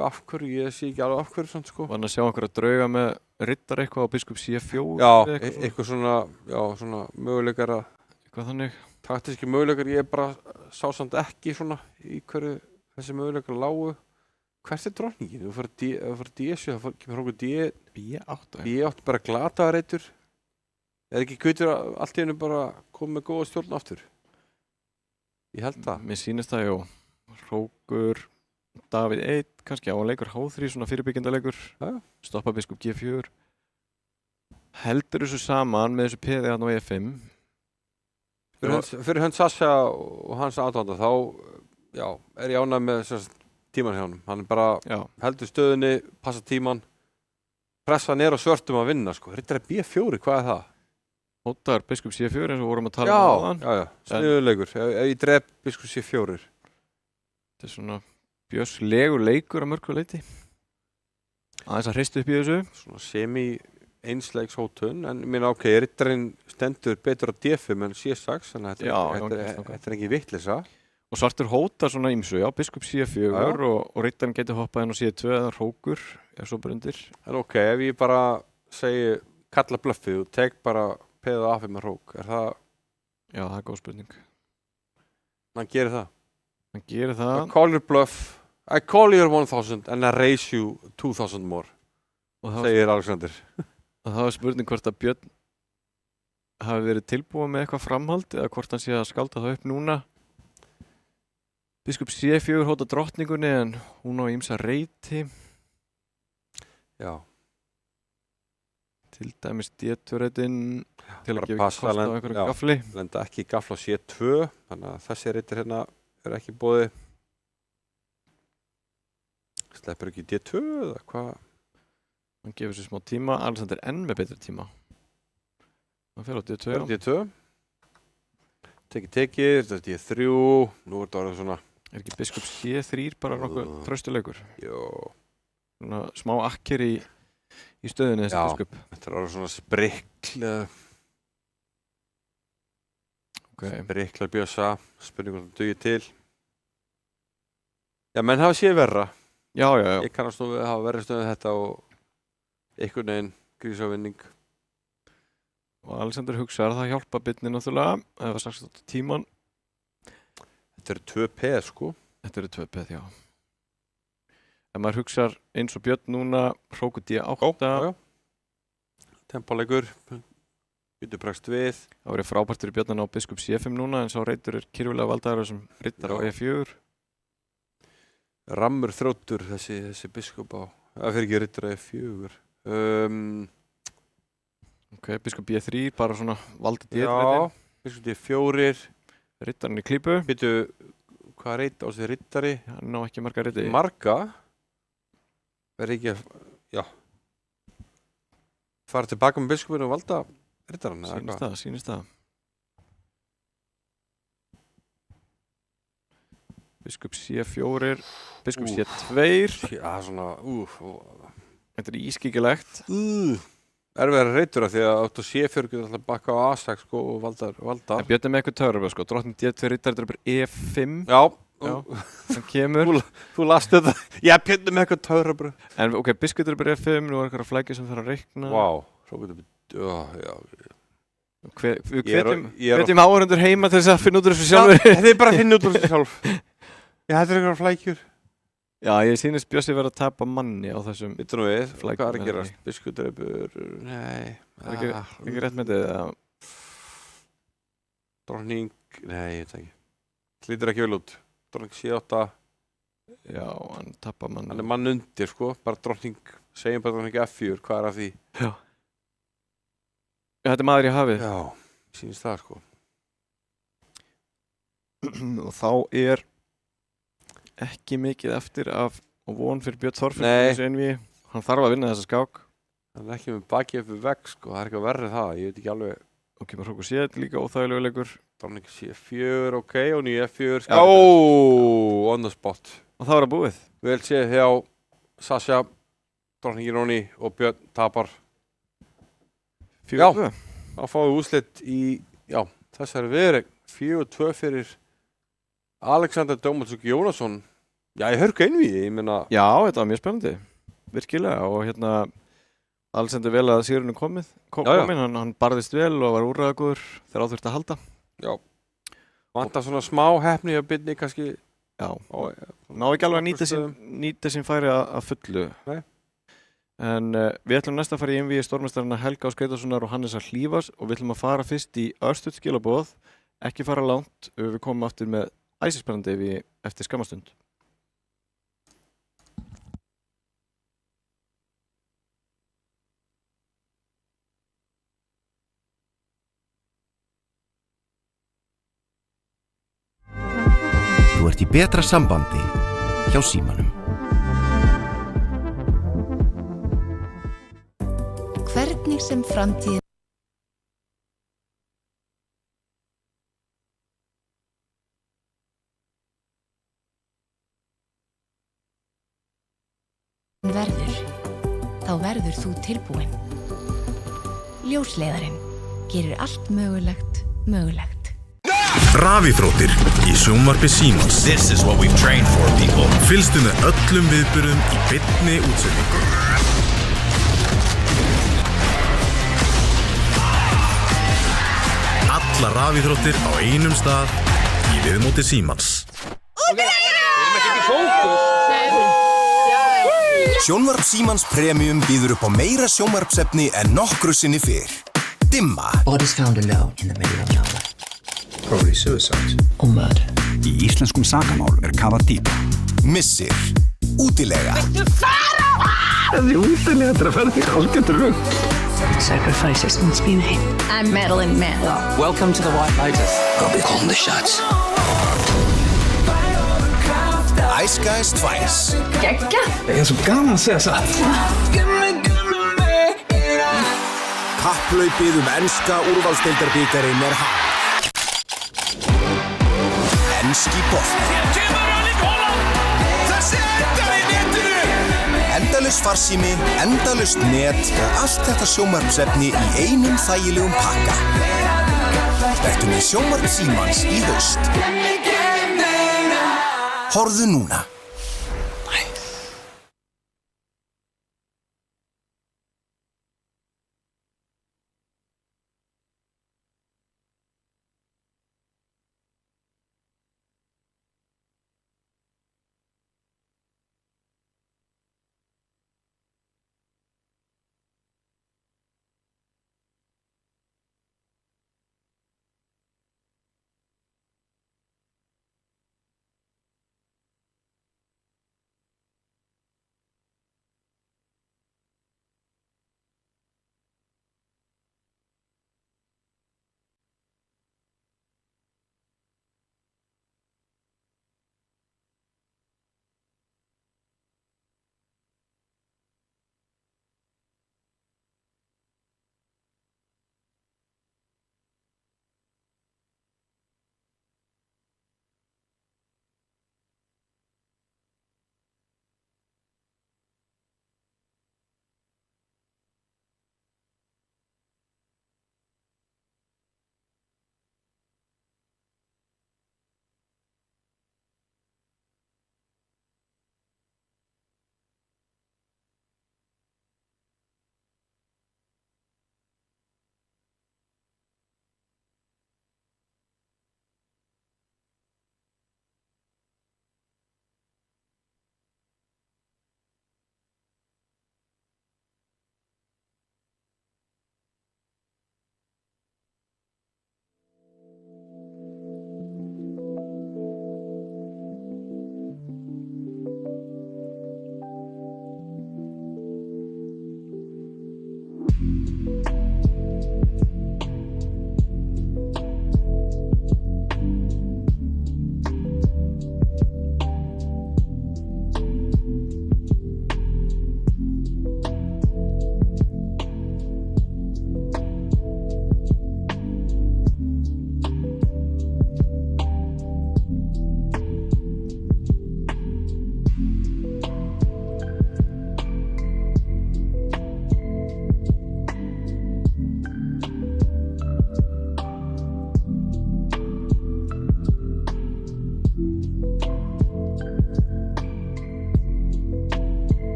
Af hverju, ég sé ekki alveg af hverju svona, sko. Var hann að sjá einhverja drauga með riddar eitthvað á biskup C4? Já, eitthvað svona, svona möguleikar að... Eitthvað þannig? Taktíski möguleikar, ég bara sá samt ekki svona í hverju þessi möguleikar lágu. Hvert er drottningin? Þú fyrir D7, þá kemur hrókur B8, bara glataðareitur. Er ekki Gautur allt í hennu bara komið með góða stjórn aftur? Ég held það. Mér sýnist það, jú. Hrókur, Davíð 1, kannski á hann leikur H3, svona fyrirbyggjandalegur. Stoppa biskup G4. Heldur þessu saman með þessu peði hann á E5. Fyrir hönd Sasha og hans aðdónda þá, já, er ég ánægð með tíman hjá hann. Hann er bara heldur stöðunni, passa tíman. Pressa nýr á svörtum að vinna, sko. Riddari B4, hvað er það? Hóttar biskup C4 eins og vorum að tala um áðan. Já, sniðuleikur. Ef ég drep biskup C4. Þetta er svona björslegur leikur að mörgu leyti. Aðeins að hristu upp í þessu. Svona semi, einsleiks hótun, en minna ok, rittarinn stendur betur á D5 en C6, þannig að þetta er ekki vitleisa. Og svartur hótar svona ýmsu, já, biskup C4 og rittarinn getur hoppað inn á C2 eða hrókur, ef svo bara undir. En ok, ef ég bara segi kalla bluffið og tek bara peða af með hrók, er það? Já, það er góð spurning. Hann gerir það? Hann gerir það. I call your bluff, I call your 1000 and I raise you 2000 more, segir Alexander. Og það var spurning hvort að Björn hafi verið tilbúið með eitthvað framhald eða hvort hann sé að skálda það upp núna. Biskup C4 hóta drottningunni en hún á ýmsa reyti. Já. Til dæmis D2-reitinn til að gefa kost á einhverju gafli. Lenda ekki gafla á C2, þannig að þessi reitir hérna er ekki bóði. Sleppur ekki D2 eða hvað? Hann gefur sér smá tíma, Alexander enn með betri tíma. Hann fer á D2. D2. Tekið, þetta er D3, nú er þetta orðið svona. Er ekki biskup C3 bara nokkuð traustuleikur? Jó. Svona smá akkir í stöðunni þessi biskup. Já, þetta er orðið svona sprikla. Okay. Sprikla bjösa, spurning hvort það dugir til. Já, menn hafa séð verra. Já. Ég kannast nú við að hafa verri stöðið þetta og einhvern veginn grísavinning. Og Alexander hugsaði að það hjálpa bitni náttúrulega, það var 68 tíman. Þetta eru 2P sko. Þetta eru 2P, já. Ef maður hugsaði eins og Björn núna, hróku D8. Tempáleikur, getur bregst við. Það voru frábært fyrir Björn á biskup C5 núna, en sá reitur er kyrfilega valdaður sem rittar á E4. Rammur þróttur þessi biskup á, það fyrir ekki rittar á E4. Ok, biskup B3, bara svona valdi D3. Já, biskup D4. Rittarinn í klípu. Býtu, hvað reit á þessi rittari? Hann ná ekki marga riti. Marga? Verði ekki að, já. Fara tilbaka með biskupinu og valda rittarinn? Sýnist það. Biskup C4, biskup C2. Já, svona, Þetta er ískikilegt. Erfiðar reitur af því að átt á C4 getur alltaf bakka á A6 sko, og valda. En Björn er með eitthvað törfur sko, drottning D2 rittar, þetta er bara E5. Já. Það kemur. Þú last þetta. Já, Björn er með eitthvað törfur. En ok, biskup er bara E5, nú er eitthvað flækja sem þarf að reikna. Vá, svo getur já. Við hvetjum áhorfendur heima til þess að finna út úr þessu sjálfur. Já, þetta er bara að finna út úr þessu sjálf. Já, þetta er eitthvað flækjur. Já, ég sýnist Bjössi verið að tapa manni á þessum flækjum. Vittu nú við, hvað er að gerast? Biskupdreipur, nei. Það er ekki rétt með þetta. Drottning, nei, ég veit ekki. Lítur ekki vel út. Drottning C8. Já, hann tapar manni. Hann er mann undir, sko. Bara drottning, segjum bara drottning F4, hvað er að því? Já. Þetta er maður í hafið. Já, sýnist það, sko. Og þá er ekki mikið eftir af og von fyrir Björn Þorfinnsen. Hann þarf að vinna þessa skák. Hann er ekki með bakið upp við vegg sko, það er eitthvað verrið það, ég veit ekki alveg. Og kemur hrókur C1 líka óþægilegu leikur. Drottning C4, ok, og nýja F4. On the spot. Og það var að búið. Vel séð hjá Sasha, drottningin Róni og Björn tapar. 4-2. Þá fáum við úrslit í, þessari viðureign. 4-2 fyrir Alexander Dómaldsson Jónasson. Já, ég hörku einvíði, ég meina. Já, þetta var mjög spennandi. Virkilega, og Alexander vel að sigurinn komin. Hann barðist vel og var úrræðagóður þegar þurfti að halda. Já. Vantar svona smá heppni að byrni kannski. Já. Ná ekki alveg að nýta sín færi að fullu. Nei. En við ætlum næst að fara í einvíði stórmeistarana Helga Ás Grétarssonar og Hannesar Hlífars og við ætlum að fara fyrst í örstutt skilaboð. Ekki fara langt, við komum aftur með æsispennandi eftir skammastund. Þú ert í betra sambandi hjá Símanum. Hvernig sem framtíðin verður, þá verður þú tilbúin. Ljósleiðarinn gerir allt mögulegt mögulegt. Rafíþróttir í sjónvarpi Símans. This is what we've trained for, people. Fylgstu með öllum viðburðum í beinni útsendingu. Alla rafíþróttir á einum stað í viðmóti Símans. Sjónvarp Símans Premium býður upp á meira sjónvarpsefni en nokkru sinni fyrr. Dimma. Bodies found alone in the middle of nowhere. Probably suicide. Or murder. Í íslenskum sakamál kafað dýpa. Missir. Útilega. Þessi útilega þetta að ferði algjörður rugg. Sacrifices must be made. I'm Madeline Mann. Welcome to the White Lotus. I'll be calling the shots. Ice Guys 2. Gekka. Það er svo gaman að segja satt. Kapphlaupið enska úrvalsdeildarbikarinn hafið. Enski bolti. Endalaus farsími, endalaust net og allt þetta sjónvarpsefni í einum þægilegum pakka. Vertu með sjónvarp Símans í haust. Horfðu núna.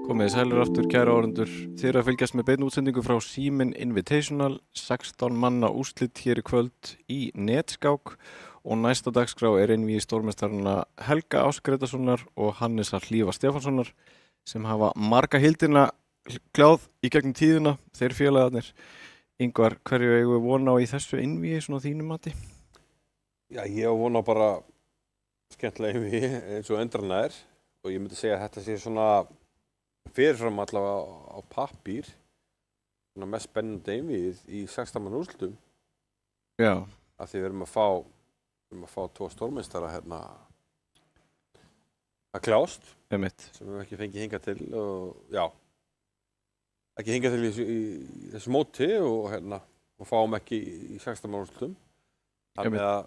Komið sælir aftur, kæra áhorfendur. Þið eru að fylgjast með beinni útsendingu frá Síminn Invitational, 16 manna úrslit hér í kvöld í netskák og næsta dagskrá er einvígi stórmeistarana Helga Ásgrétarssonar og Hannesar Hlífa Stefánssonar sem hafa marga hildina gljáð í gegnum tíðina, þeir félagarnir. Ingvar, hverju eigum við vona á í þessu einvígi svona þínu mati? Já, ég vona bara skemmtilega einvígi eins og endranna og ég myndi segja að þetta sé svona fyrirfram allavega á pappír svona mest spennandi einvígið í 16 manna úrslitum. Já. Af því við erum að fá 2 stórmeistara hérna að kljást Einmitt. sem við ekki fengið hingað til og já ekki hingað til í þessu móti og fáum ekki í 16 manna úrslitum. Þannig að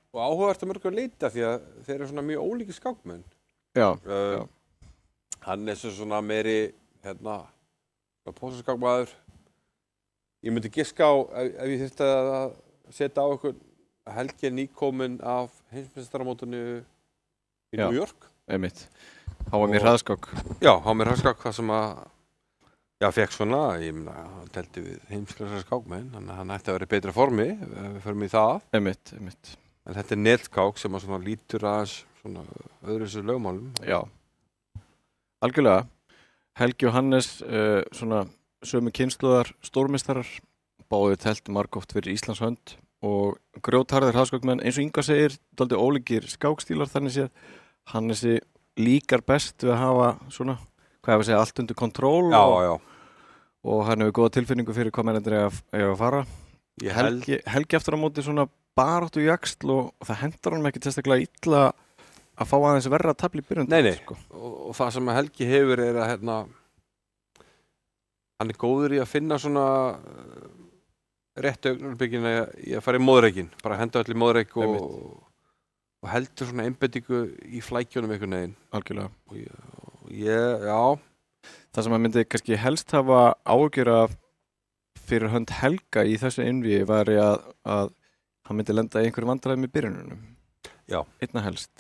og áhugavert að mörgu að leita því að þeir eru svona mjög ólíkir skákmenn. Já, Hann er svona meiri pósaskákmaður. Ég myndi giska á ef ég þyrfti að setja á eitthvað Helgi nýkominn af heimsmeistaramótinu í New York. Einmitt. Hann var mér hraðskák. Já, hann var mér hraðskák það sem að fekk svona, ég meina, hann teldi við heimsklassa skákmenn, þannig að hann ætti að vera í betra formi ef við förum í það. Einmitt. En þetta er netskák sem að svona lítur aðeins svona öðru þessu lögmálum. Já, algjörlega. Helgi og Hannes, svona sömu kynslóðar stórmeistarar, báðir telt margótt fyrir Íslands hönd og grjótharðir hraðskákmenn, eins og Ingvar segir, dálítið ólíkir skákstílar þannig séð. Hannesi líkar best við að hafa svona, hvað ég að segja, allt undir kontról og hann hefur góða tilfinningu fyrir hvað mennir eiga að fara. Helgi eftir á móti svona baráttu í jaxl og það hendar honum ekki sérstaklega illa að fá aðeins verra tafl í byrjun. Nei. Sko. Og það sem að Helgi hefur er að hann er góður í að finna svona réttu augnablikina í að fara í móðreikin, bara henda öll í móðreik og heldur svona einbeitingu í flækjunum einhvern veginn. Algjörlega. Og já. Það sem að myndi kannski helst hafa áhyggjur af fyrir hönd Helga í þessu einvígi var að hann myndi lenda í einhverjum vandræðum í byrjunum. Já. Einna helst.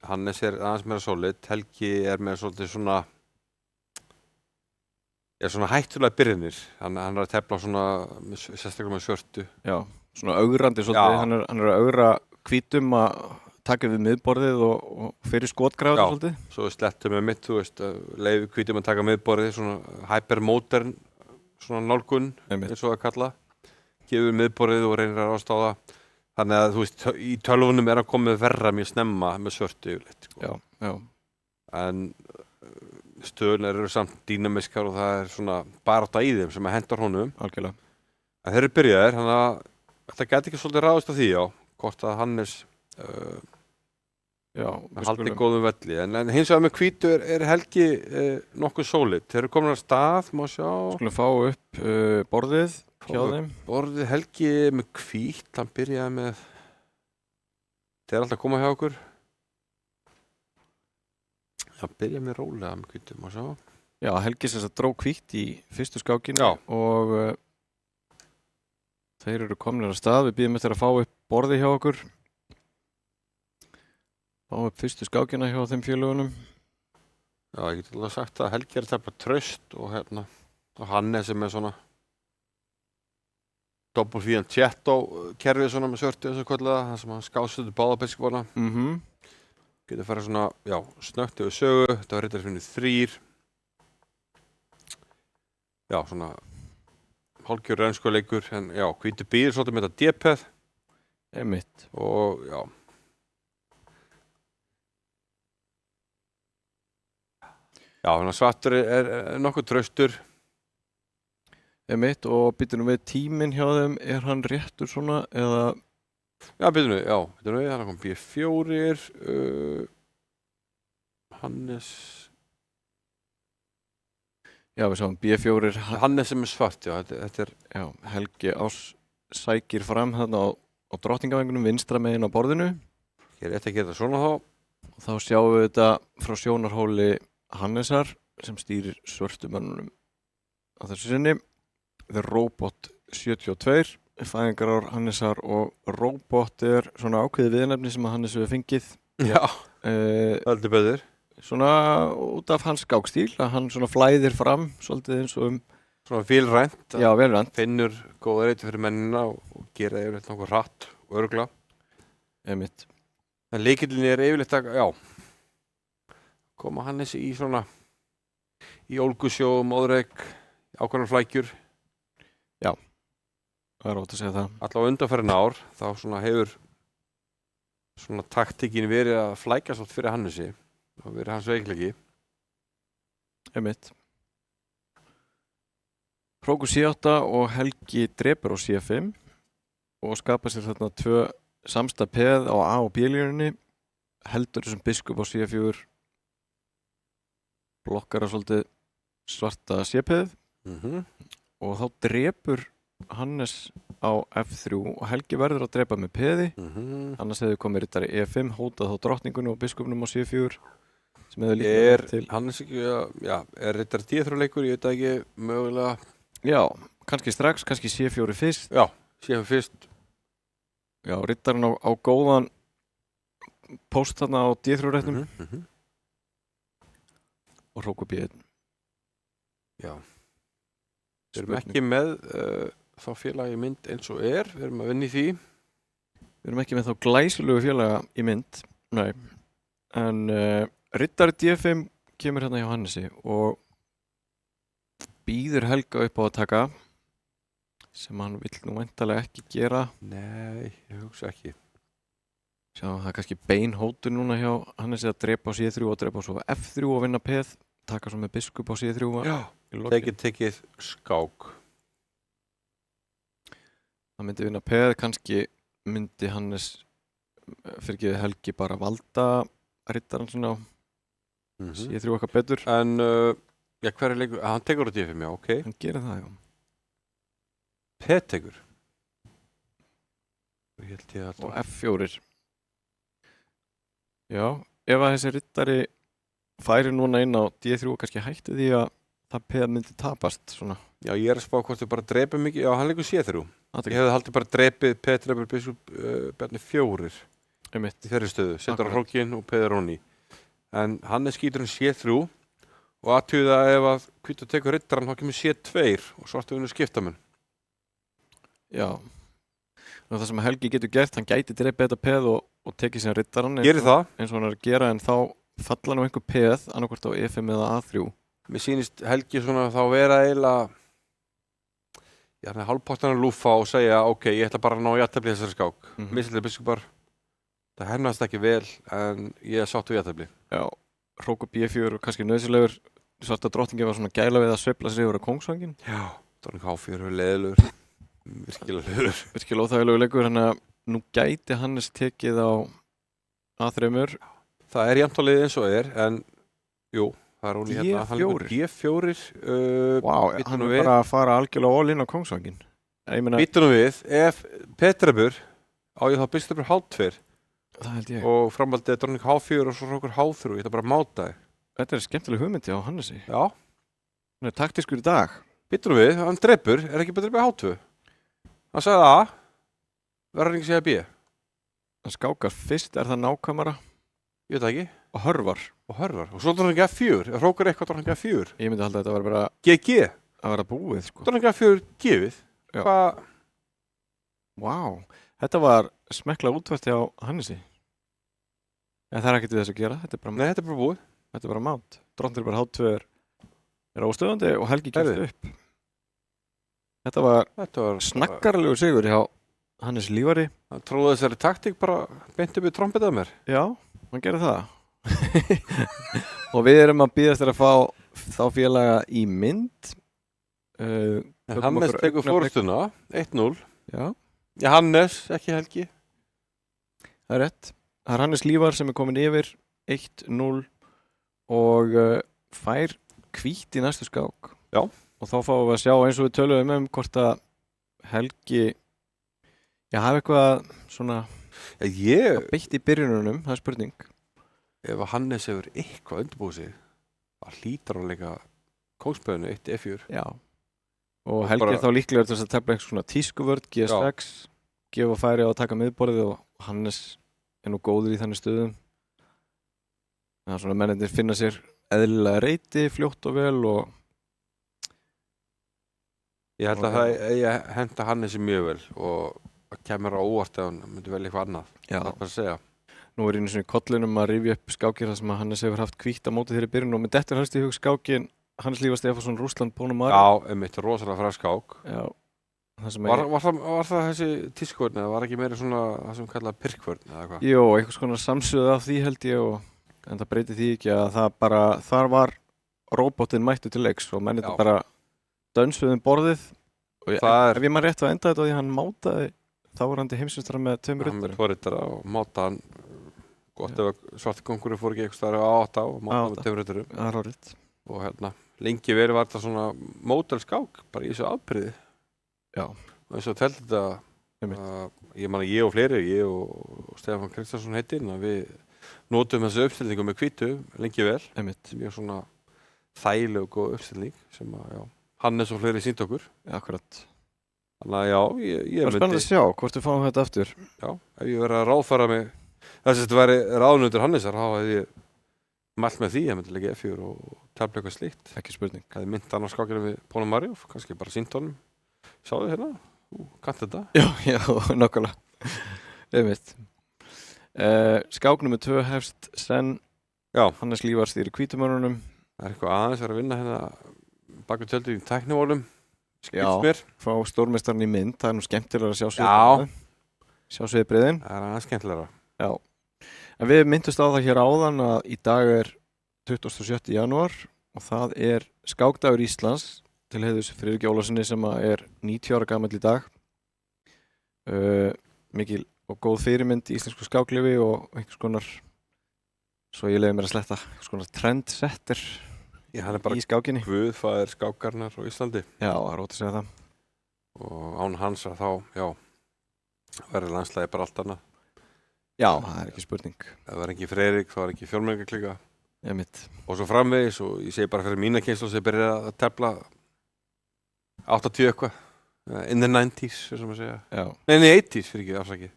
Hannes er aðeins meira solid, Helgi er með svolítið svona hættulega byrjunir. Hann er að tefla svona sérstaklega með svörtu. Já, svona augrandi svolítið. Hann er að augra hvítum að taka við miðborðið og fyrir skotgráðu svolítið. Já, svo slettum við mitt, þú veist, leyfi hvítum að taka miðborðið, svona hypermodern svona nálgun, eins og að kalla. Gefur miðborðið og reynir að ráðstáða. Þannig að, þú veist, í tölvunum er að koma verra mjög snemma með svörtu yfirleitt. Sko. Já. En stöðunar eru samt dýnamiskar og það er svona barátta í þeim sem að hendar honum. Algjörlega. En þeir eru byrjaðir, þannig að þetta geti ekki svolítið ráðist af því, hvort að Hannes haldi góðum velli. En hins vegar með hvítu er Helgi nokkuð solid. Þeir eru komin að stað, má sjá. Skulum fá upp borðið. Borðið Helgi með hvít, hann byrjaði með þeir er alltaf að koma hjá okkur hann byrjaði með rólega með hvítum og svo. Já, Helgi sem dró hvítt í fyrstu skákinu og þeir eru komnir að stað, við býðum eftir að fá upp borðið hjá okkur fá upp fyrstu skákina hjá þeim fjölugunum. Já, ég get alveg sagt að Helgi er tefla traust og Hannes sem er svona doppelfíðan chat á kerfið svona með svörtu eins og kvöldaða, það sem hann skásöðu báðabenskvona. Getur að fara svona, snögt yfir sögu, þetta var reyndar fyrir 3. Já, svona hálfgjör rennskoleikur, en hvítu býður svolítið með þetta D-pad. Einmitt. Og þannig að svartur er nokkuð traustur. Einmitt, og býtum við tíminn hjá þeim, er hann réttur svona, eða? Já, býtum við, hann kom B4, Hannes. Já, við sáum B4. Hannes sem er svart, þetta er. Já, Helgi sækir fram þarna á drottningavengunum vinstra megin á borðinu. Ég er rétt að gera svona þá. Og þá sjáum við þetta frá sjónarhóli Hannesar sem stýrir svörtumönnunum á þessu sinni. The Robot 72, fæðingarár Hannesar og Robot er svona ákveðið viðnefni sem að Hannes hefur fengið. Já, heldur betur. svona út af hans skákstíl, að hann svona flæðir fram svolítið eins og Svona félrænt. Já, velrænt. Finnur góða reyti fyrir mennina og gera yfirleitt nokkuð hratt og örugla. Einmitt. En lykillinn yfirleitt að, koma Hannes í svona, í ólgusjó, móðurreik, ákvæmlega flækjur. Já, það er ótt að segja það. Allavega undanferðin ár, þá svona hefur svona taktikinn verið að flækja svolít fyrir Hannesi og verið hans veikleiki. Einmitt. Hrókur C8 og Helgi drepur á C5 og skapa sér þarna 2 samstæð peð á A og B-línunni, heldur þessum biskup á C4, blokkar að svolítið svarta C-peð og þá drepur Hannes á F3 og Helgi verður að drepa með peði, annars hefði komið riddari E5, hótað þá drottningunni og biskupnum á C4 sem hefði líka til. Hannes ekki, er riddari D3-leikur, ég veit ekki, mögulega. Já, kannski strax, kannski C4 fyrst. Já, C4 fyrst. Já, riddarinn á góðan post þarna á D3-réttum og hrókur B1. Já. Við erum ekki með þá félagi mynd eins og við erum að vinna í því. Við erum ekki með þá glæsilegu félaga í mynd, nei. En riddari D5 kemur hérna hjá Hannesi og býður Helga upp á að taka sem hann vill nú væntanlega ekki gera. Nei, ég hugsa ekki. Sjá, það er kannski beinhótur núna hjá Hannesi að drepa á C3 og drepa svo F3 og vinna peð, taka svo með biskup á C3. Já, tekið skák. Það myndi vinna peð, kannski myndi Hannes fyrir Helgi bara valda riddarann svona á C3 eitthvað betur. En hver er leikur? Hann tekur á D5, já, ok. Hann gerir það, já. Peð tekur. Og F4. Já, ef að þessi riddari færi núna inn á D3 og kannski hætti því að það peð myndi tapast svona. Já, ég er að spá hvort þau bara drepa mikið. Já, hann leikur C3. Ég hefði haldið bara drepið peð drepur biskup Bjarni 4. Einmitt. Í þeirri stöðu. Setur á hrókinn og peður honni. En hann skýtur C3 og aðtugða ef að hvítu tekur riddarann þá kemur C2 og svartu vinnur skiptamenn. Já. Það sem Helgi getur gert, hann gæti drepið þetta peð og tekið síðan riddarann Gerir það. Eins og hann er að gera, en þá falla nú einhver peð annarkvort á E5 eða A3. Mér sýnist Helgi svona þá vera eiginlega hálfpartan að lúfa og segja ok, ég ætla bara að ná jafntefli þessari skák. Missildi biskupar. Það hernast ekki vel en ég er sáttu jafntefli. Já, hrókur B4 og kannski nöðsilegur. Svarta drottningi var svona gæla við að sveifla sig yfir á kóngsvanginn. Já, drottning H4 er leiðilegur. Virkilega leiðilegur. Virkilega óþægilegur leikur, þannig að nú gæti Hannes tekið á A3. Það er jafnt á liði eins og en jú, það er óni hérna. D4. Vá, hann er bara að fara algjörlega all in á kóngsvanginn. Býtum við, ef Petrabur á ég þá biskupur H2. Það held ég. Og framhaldið drottning H4 og svo hrókur H3. Ég ætla bara að máta þig. Þetta er skemmtileg hugmyndi á Hannesi. Já. Hann er taktískur í dag. Býtum við, hann drepur, er ekki betur með H2? Hann sagði A, verður hann ekki segja B. Hann skákar fyrst, er það nákvæmara? Ég veit það ekki. Og hörvar. Og svo drottning F4, hrókur eitthvað drottning F4. Ég myndi halda að þetta var bara GG. Að vera búið, sko. Drottning F4 gefið. Já. Hvað? Vá, þetta var smekla útvært hjá Hannesi. En það er ekkert við þess að gera, þetta er bara... Nei, þetta er bara búið. Þetta er bara mát. Drottning bara H2 er ástöðandi og Helgi kemst upp. Þetta var snakkarlegur sigur hjá Hannes Lífari. Hann tróði þessari taktík bara beint upp í trompetað mér. Já, hann gerði það. Og við erum að bíðast þér að fá þá félaga í mynd. Hannes tekur fórstuna, 1-0. Já. Já, Hannes, ekki Helgi. Það er rétt. Það er Hannes Lífar sem er komin yfir 1-0 og fær hvítt í næstu skák. Já. Og þá fáum við að sjá eins og við töluðum hvort að Helgi hafi eitthvað svona beitt í byrjununum, það er spurning. Ef Hannes hefur eitthvað undirbúið sig, það hlýtar hann líka kóngsböðinu 1-F4. Já. Og Helgi er þá líklega til að tefla eitthvað svona tískuvörd, G6, gefa færi á að taka miðborðið og Hannes er nú góður í þannig stöðum. Það er svona mennirnir finna sér eðlilega reyti, fljótt og vel og Ég held að það ég henta Hannesi mjög vel og það kemur á óvart ef hann myndi velja eitthvað annað. Já. Það er bara að segja. Nú er einu svona í kollinum að rifja upp skákir þar sem að Hannes hefur haft hvítt á móti þeirri byrjun og með dettur helst í hug skákin Hannes Lífar Stefánsson, Rússland, Pónumari. Já, rosalega fræg skák. Já. Var það þessi tískvörn eða var ekki meira svona það sem kallað pirkvörn eða hvað? Jó, einhvers konar samsöðu af því held ég en það breyti því ekki að það bara, þar var róbotinn mættu til leiks og mennir bara dönsuðum borðið og ef ég maður rétt að enda þetta á því hann mátaði þáverandi heimsmeistara með 2 rittara. Með 2 rittara og mátaði hann gott ef svarti kóngurinn fór ekki eitthvað staðar á 8 og mátaði með 2 rittarum. Það er hárrétt. Og lengi verið var þetta svona módelskák bara í þessu afbyrði. Já. Og eins og telt þetta, ég og fleiri, ég og Stefán Kristjánsson heitinn, að við notum þessu uppstillingu með hvítu lengi vel. Mjög svona þægileg og góð uppstilling sem að, Hannes og fleiri sýnt okkur. Akkurat. Þannig að ég myndi... Það er spennandi að sjá hvort við fáum þetta aftur. Já, ef ég verið að ráðfæra mig, þess að þetta væri ráðnundur Hannesar, þá hefði ég mælt með því að myndi leggja F4 og tefla eitthvað slíkt. Ekki spurning. Það hefði mynd annars skákina við Pónumari og kannski bara sýnt honum. Sáðu hérna, kannt þetta? Já, nákvæmlega. Einmitt. Skák nr. 2 hefst senn. Hannes Lífar stýrir hvítumörunum. Það er eitthvað aðeins að vinna hérna bak við tjöldið í tæknivólum. Já, frá stórmeistarann í mynd. Það er nú skemmtilega að sjá sviðbriðin. Það er aðeins skemmtilega. Já. En við myndust á það hér áðan að í dag er 27. janúar og það er skákdagur Íslands til heiðurs Friðriki Ólafssyni sem er 90 ára gamall í dag. Mikil og góð fyrirmynd í íslensku skáklifi og einhvers konar, svo ég leiði mér að sletta, einhvers konar trendsetter í skákinni. Guðfaðir skákarnar á Íslandi. Já, það er ótt að segja það. Og án hans að þá, verður landslagi bara allt annað. Já, það er ekki spurning. Ef það er ekki Friðrik, þá er ekki fjölmenningarklíka. Einmitt. Og svo framvegis, og ég segi bara fyrir mína kynslóð sem byrja að tefla 80 eitthvað, in the 90s, sem að segja. Já. Nei, 80s, fyrir ekki, afsakið.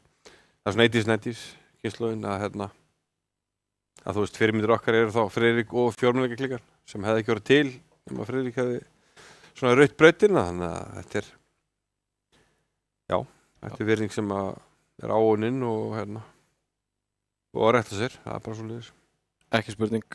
Það er svona 80s kynslóðin að þú veist, fyrirmyndir okkar eru þá Friðrik og fjölmenningarklíkar sem hefði ekki verið til nema Friðrik hefði svona rautt brautina, þannig að þetta er virðing sem að er áuninn og og að rétta sér, það er bara svoleiðis. Ekki spurning.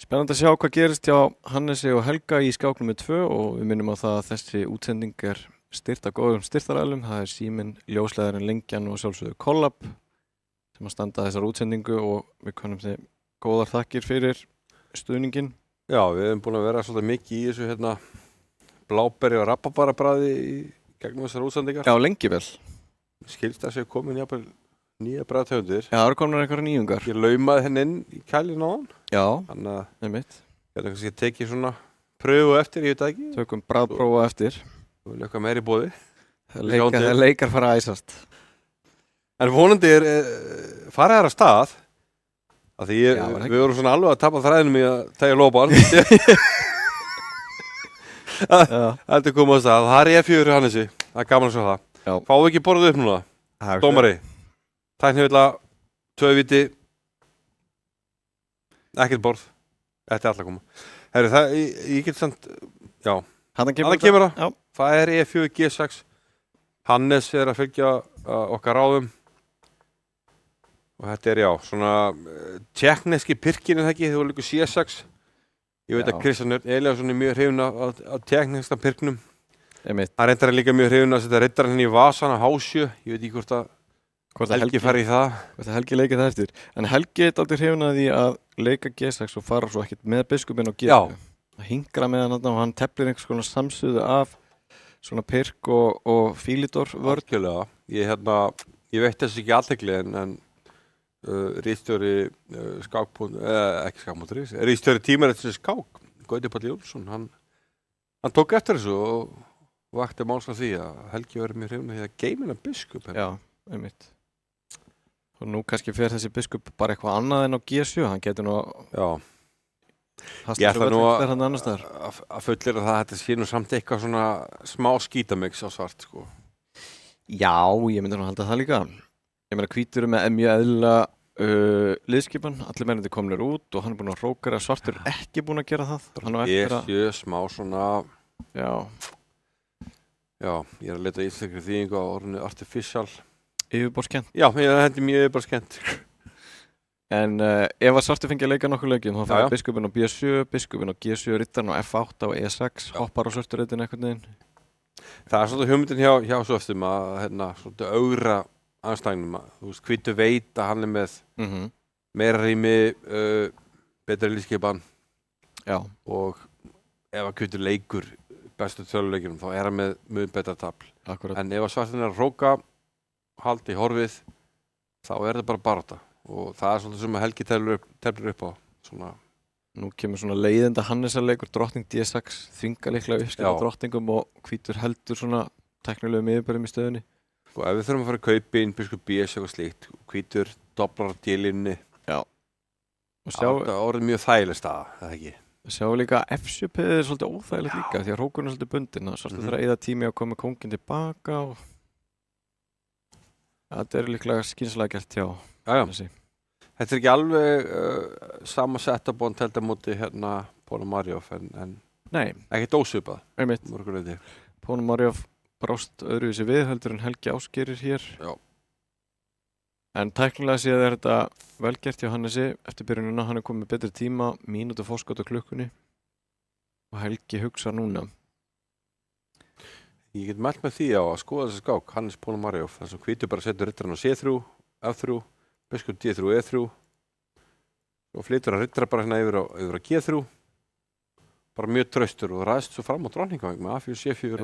Spennandi að sjá hvað gerist hjá Hannesi og Helga í skák nr. 2 og við minnum á það að þessi útsending er styrt af góðum styrktaraðilum. Það er Síminn, Ljósleiðarinn, Lengjan og sjálfsögðu Collab sem að standa þessar útsendingu og við konum þeim góðar þakkir fyrir stuðningin. Já, við hefum búin að vera svolítið mikið í þessu bláberi og rabarbarabragði í gegnum þessar útsendingar. Já, lengi vel. Skilst að séu komin jafnvel nýja bragðtegundir. Já, það eru komin einhverjar nýjungar. Ég laumaði henni inn í kælinn á hann. Já, einmitt. Ég kannski tekið svona pröfu eftir, ég veit ekki. Tökum bragðprófa eftir. Þú vil eitthvað meira í boði. Það leikar fara að æsast. En vonandi farið þær að stað af því við vorum svona alveg að tapa þræðinum í að tegja lópan. Það er komið að stað. Það er F4 Hannesi. Það er gaman að sjá það. Fáum við ekki borðið upp núna? Dómari. Tæknivilla, 2 viti. Ekkert borð. Þetta er alltaf koma. Herri, ég get samt, já. Hann kemur það. Það er E4 G6. Hannes er að fylgja okkar ráðum. Og þetta er, svona tékkneski pirkin er það ekki, þegar líka C6. Ég veit að Kristján Elíasson er mjög hrifinn af tékkneska pirknum. Hann reyndar líka mjög hrifinn að setja riddarann í vasan á H7. Ég veit ekki hvort Helgi fari í það. Hvort að Helgi leika það eftir. En Helgi er aldrei hrifinn að því að leika G6 og fara svo ekkert með biskupinn og G7. Það hingra með hann og hann teflir einhvers konar samsuðu af svona pirk og fílidor vörð. Algjörlega. Ég veit þess ekki athygli en ritstjóri ritstjóri tímaritsins skák, Gauti Páll Jónsson, hann tók eftir þessu og vakti máls á því að Helgi verið mjög hrifinn af því að geymina biskup. Já, einmitt. Og nú kannski fer þessi biskup bara eitthvað annað en á G7, hann getur nú ég ætla nú að fullir að þetta sé nú samt eitthvað svona smá skítamix á svart, sko. Já, ég myndi nú halda það líka. Ég meina hvítur með mjög eðlilega liðskipan, allir mennandi komnir út og hann er búinn að hrókara, Svartur er ekki búinn að gera það. Hann á eftir að... smá svona... Já, ég er að leta íslenskri þýðingu á orðinu artificial. Yfirborðskennt. Já, þetta er mjög yfirborðskennt. En ef að Svartur fengi að leika nokkuð leikjum, þá fær biskupinn á B7, biskupinn á G7, rittarinn á F8 og E6, hoppar á Svörtureitin einhvern veginn. Það er svolítið hugmyndin hjá Svörtum að svolítið augra anstæðinum að, þú veist, hvítu veit að hann er með meira rými, betri liðskipan og ef að hvítu leikur bestu töluleikinum þá er hann með mjög betra tafl. Akkurat. En ef að Svartin er að hróka, haldi í horfið, þá er það bara barátta og það er svolítið sem að Helgi teflir upp á. Svona. Nú kemur svona leiðinda Hannesarleikur, drottning D6, þvingaliklega uppskipt drottningum og hvítur heldur svona teknilegum yfirbörðum í stöðunni. Og ef við þurfum að fara að kaupa inn biskup B eitthvað slíkt, hvítur doblar á D-línunni. Já. Það er mjög þægileg staða, það ekki? Sjáum líka að F7 er svolítið óþægilegt líka því að hrókurinn er svolítið bundinn. Svartur þarf að eyða tími að koma kónginn tilbaka og þetta er líklega skynsamlega gert hjá Hannesi. Þetta er ekki alveg sama setup og hann teldi á móti hérna Ponomaryov en ekkert ósvipað. Einmitt. Ponomaryov brást öðruvísi við heldur en Helgi Ásgeirir hér. Já. En tæknilega séð er þetta vel gert hjá Hannesi eftir byrjunina. Hann er komið betri tíma, mínútu forskot á klukkunni og Helgi hugsa núna. Ég get mælt með því á að skoða þessi skák, Hannes Ponomaryov, þar sem hvítur bara setur rittarinn á C3, F3, biskup D3, E3 og flytur að rittara bara hérna yfir á G3. Bara mjög traustur og ræðst svo fram á drottningaveng með A4, C4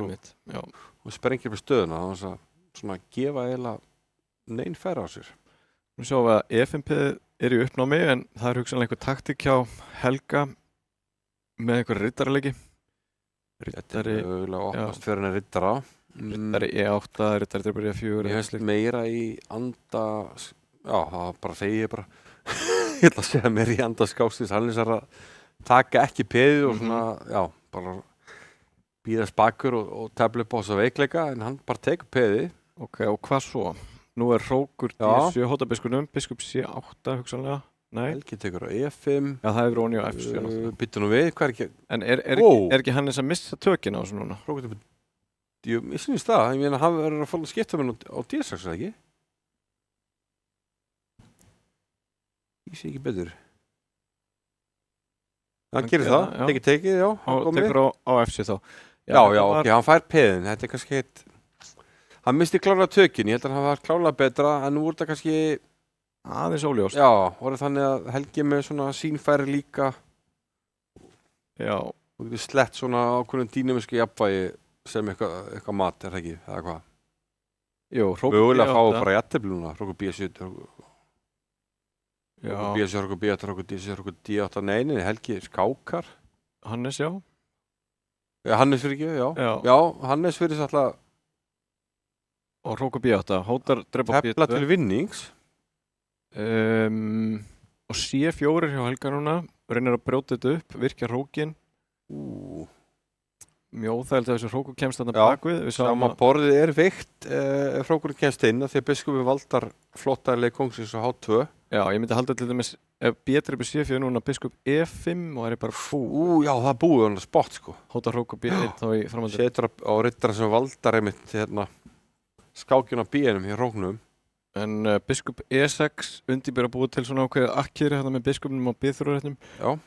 og sprengir með stöðuna þannig að svona gefa eiginlega neinn færa á sér. Nú sjáum við að E5 er í uppnámi en það er hugsanlega einhver taktík hjá Helga með einhver rittaraleiki. Þetta er auðvitað opnast fyrir henni rittara. Rittari E8, rittari drifur E4. Ég hefst meira í anda, það bara segi ég bara. Ég ætla að segja meira í anda skáksins Hannesar að taka ekki peðið og svona, bara býðast bakur og tefla upp á þessa veikleika en hann bara tekur peðið. Ok, og hvað svo? Nú er hrókur D7 hótabiskunum, biskup C8 hugsanlega. Nei. Helgi tekur á E5. Já, það er Róni á F7. Býttu nú við, hvað er ekki? En er ekki Hannes að missa tökin á þessu núna? Hrókur ég syns það, ég meina hann verður að fá skipta með á D6, eða ekki? Ég sé ekki betur. Hann gerir það, tekið, já. Og tekur á F7 þá. Já, ok, hann fær peðin, þetta er kannski eitt... Hann misti klárlega tökin, ég held að hann var klárlega betra, en nú voru þetta kannski... Aðeins óljóst. Já, voru þannig að Helgi með svona sínfæri líka. Já. Og getur slett svona ákveðin dýnamísku jafnvægi sem eitthvað mat, er það ekki, eða hvað? Jú, hrókur B8. Við viljum að fá bara jættefli núna, hrókur B7, hrókur B8, hrókur D7, hrókur D8, neini, Helgi skákar. Hannes, já. Hannes fyrir ekki, já. Já, Hannes fyrir þess alltaf. Og hrókur B8, hótar drepa B2. Hefla til vinnings. Og C4 hjá Helga núna, reynir að brjóta þetta upp, virkja hrókin. Mjög óþægilegt að þessu hrókur kemst þarna bakvið. Sama borðið er veikt ef hrókurinn kemst inn því að biskupið valdar flottarleik kongsins á H2. Já, ég myndi halda til dæmis ef B3 C4 núna biskup E5 og það er bara já, það er búið hann spott sko. Hóta hrókur B1 þá í framhaldi. Setur á rittaran sem valdar einmitt skákjun á B-num í hróknum. En biskup E6 undirbýr að búið til svona ákveðið akkýri hérna með biskupnum á B3-réttum. Já.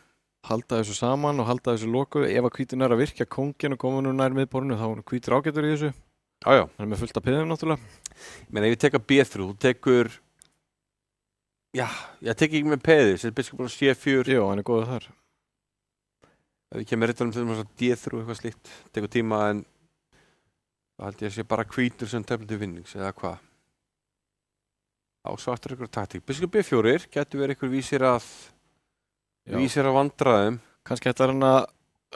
Halda þessu saman og halda þessu lokuð. Ef að hvítin er að virkja kóngin og koma nú nær miðborðinu þá er hvítur ágætur í þessu. Já. Það er með fullt af peðum náttúrulega. Menn ef ég teka B3, þú tekur... Já, ég tek ekki með peði, sér biskupur á C4. Jú, hann er góður þar. Ef ég kemur rittanum til þess að D3 eitthvað slíkt, tekur tíma en það held ég að sé bara hvítur sem tefnir til vinnings eða hvað. Á svartur ykkur taktík. Biskup B4 getur verið ykkur vísir að vandræðum. Kannski ætlar hann að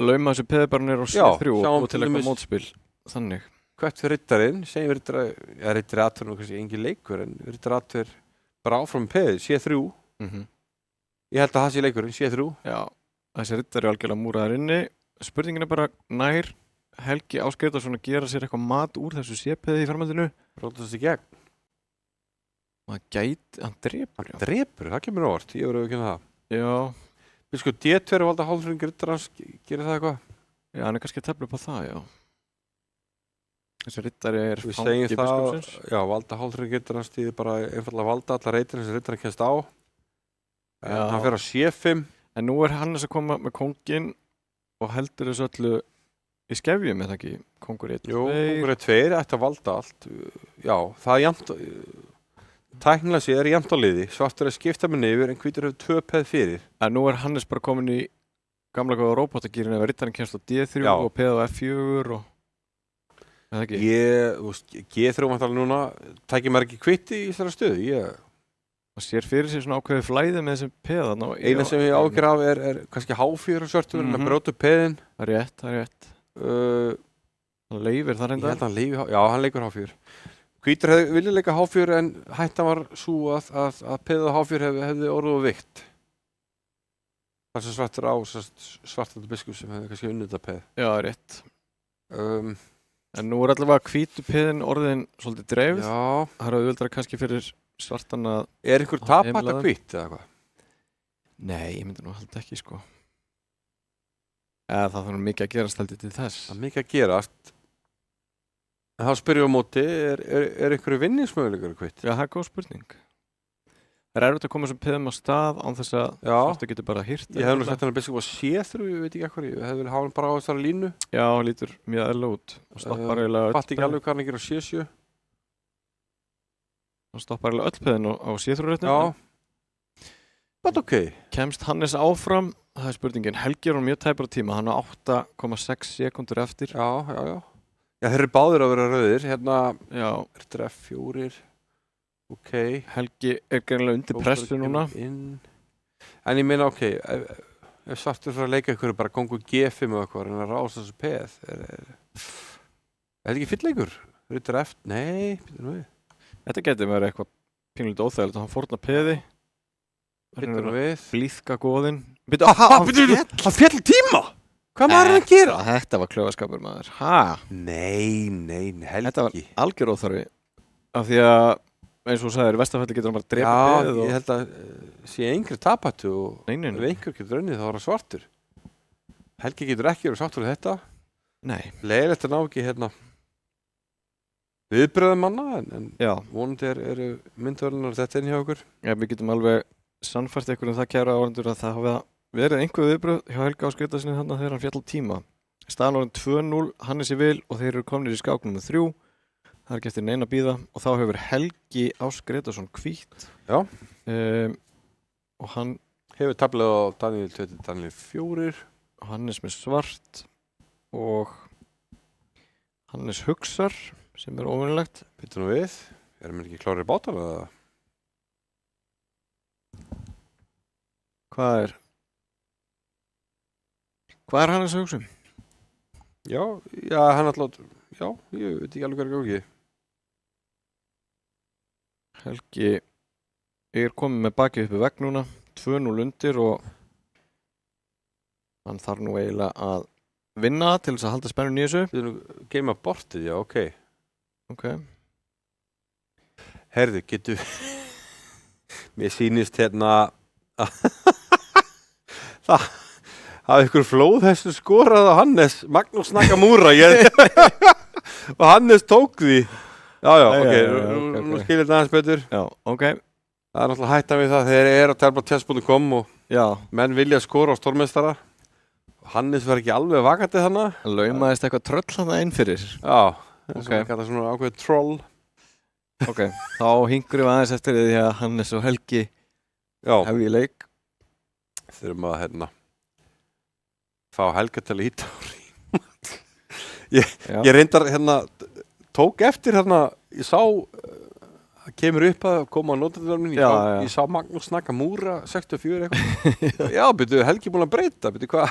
lauma þessu peðibarnir á C3 og til eitthvað mótspil. Þannig. Hvert fyrir rittarinn, segjum rittari aðtverðin og kannski engin leikur en rittari aðtverð bara áfram með peðið, C3. Ég held að það sé leikurinn, C3. Já, þessi rittari er algjörlega múraðar inni. Spurningin er bara nær Helgi Ásgeirsson að gera sér eitthvað mat úr þessu C-peði í framhaldinu. Rótast í gegn. Hann drepur, já. Drepur, það kemur óvart, ég verður ekki það. Já. Við sko, D2 valda hálfring rittarans, gerir það eitthvað? Já, hann kannski að tefla upp á það, já. Þessi rittari Við fangi segjum það, biskupsins. já, valda hálfring rittarans þýðir bara einfallega valda alla reitir sem rittarinn kemst á. En hann fer á C5. En nú Hannes að koma með kónginn og heldur þessu öllu í skefjum, eða ekki? Kóngur 1, 2. Jú, kóngur 2 ætti að valda allt. Já, það er jafnt, tæknilega séð er jafnt á liði. Svartur skipta með yfir en hvítur hefur 2 peð fyrir. En nú Hannes bara komin í gamla góða róbótagýrin ef rittarinn kemst á D3 Já. og peð á F4 og... Eða ekki? G3 vantarlega núna, tækir maður ekki hvitt í þessari stöðu. Og sér fyrir sér svona ákveði flæði með þessum peðan. Eina sem ég ágjör af er kannski H4 svartur, en að bróta upp peðin. Það er rétt. Hann leifir það Ég reynda. held að hann leifir, já, hann leikur H4. Hvítur hefði viljað leika H4 en hættan var svo að peðið H4 hefði orðið vikt. Það sem svartur á svartaldur biskup sem hefði kannski unnið þetta peð. Já, það er rétt. En nú allavega hvítu peðin orðin svolítið dreifð. Já. Það er auðvitað kannski fyrir svartan að... Er einhver tapætt að hvitt eða hvað? Nei, ég myndi nú halda ekki, sko. Eða það þarf mikið að gerast heldur til þess. Það er mikið að gerast. En þá spyrjum við á móti, er einhverju vinningsmöguleikar hvitt? Já, það er góð spurning. Það er erfitt að koma sem peðum á stað án þess að svartu getur bara hýrt. Ég hef nú sett hann að biskup á C3, ég veit ekki eitthvað. Ég hef vel hafa hann bara á þessari línu. Já, lítur mjög eðla út. Og stoppar eiginlega fatt ekki alveg hvað hann gerir á C7. Hann stoppar eiginlega öll peðin á C3-réttinu. Já. But ok. Kemst Hannes áfram, það er spurningin. Helgi er mjög tæpur á tíma, hann á 8,6 sekundur eftir. Já, þeir eru báðir að vera rauðir. Hérna, er F4. Ok. Helgi er greinlega undir pressu núna. En ég meina, ok, ef svartur fyrir að leika ykkur bara kongur G5 og eitthvað, en að rása þessu peð. Er þetta ekki fyllleikur? Ryttur F? Nei, býtum við. Þetta getur verið eitthvað pínlítið óþægilegt og hann fórnar peði. Býtum við. Blíðka góðinn. Hann fjall tíma! Hvað maður er að gera? Þetta var klöfaskapur maður. Nei, Helgi. Þetta var algjör óþarfi. Af því að, eins og þú sagðir, í Vestafelli getur hann bara drepa peðið. Já, ég held að sé einhver tapættu og ef einhver getur unnið þá er hann svartur. Helgi getur ekki verið sáttur við þetta. Nei. Leiðilegt að ná ekki hérna viðbröðum manna, en vonandi eru myndvölunar þetta inn hjá okkur. Já, við getum alveg sannfært ykkur það kæra áhorfendur að það hafi verið einhver viðbröð hjá Helga á skautasynni þarna þegar hann fjall tíma. Staðan orðin 2-0, Hannes í vil og þeir eru komnir í skák nr. 3. Það er ekki eftir neina að bíða og þá hefur Helgi Ás Gretarsson hvítt. Já. Og hann hefur taflið á Daniel 2, Daniel 4. Hannes með svart og Hannes hugsar sem er óvinnilegt. Býtum nú við. Erum við ekki klárið bátar eða? Hvað er Hannes að hugsa um? Já, hann alltaf, já, ég veit ekki alveg hvað er góðið. Helgi er komið með bakið uppi vegg núna, 2-0 undir og hann þarf nú eiginlega að vinna til þess að halda spennun í þessu. Við erum geima bortið, já, ok. Ok. Herðu, getur mér sýnist hérna það hafa ykkur flóð þessu skorað á Hannes Magnús Nakamura og Hannes tók því. Já, ok, nú skilir þetta aðeins betur. Já, ok. Það er náttúrulega hættan við það þegar er á teflblattest.com og menn vilja skora á stórmeistara. Hannes var ekki alveg vakandi þannig. Það laumaðist eitthvað tröll þarna inn fyrir. Já, það er svona ákveð troll. Ok, þá hingur við aðeins eftir því að Hannes og Helgi hefur í leik. Þurfum að fá Helga til að íta á rím. Ég reyndar tók eftir ég sá það kemur upp að koma á nótendalörmin, ég sá Magnús Nakamura 64 eitthvað. Já, byrju, Helgi búin að breyta, byrju hvað?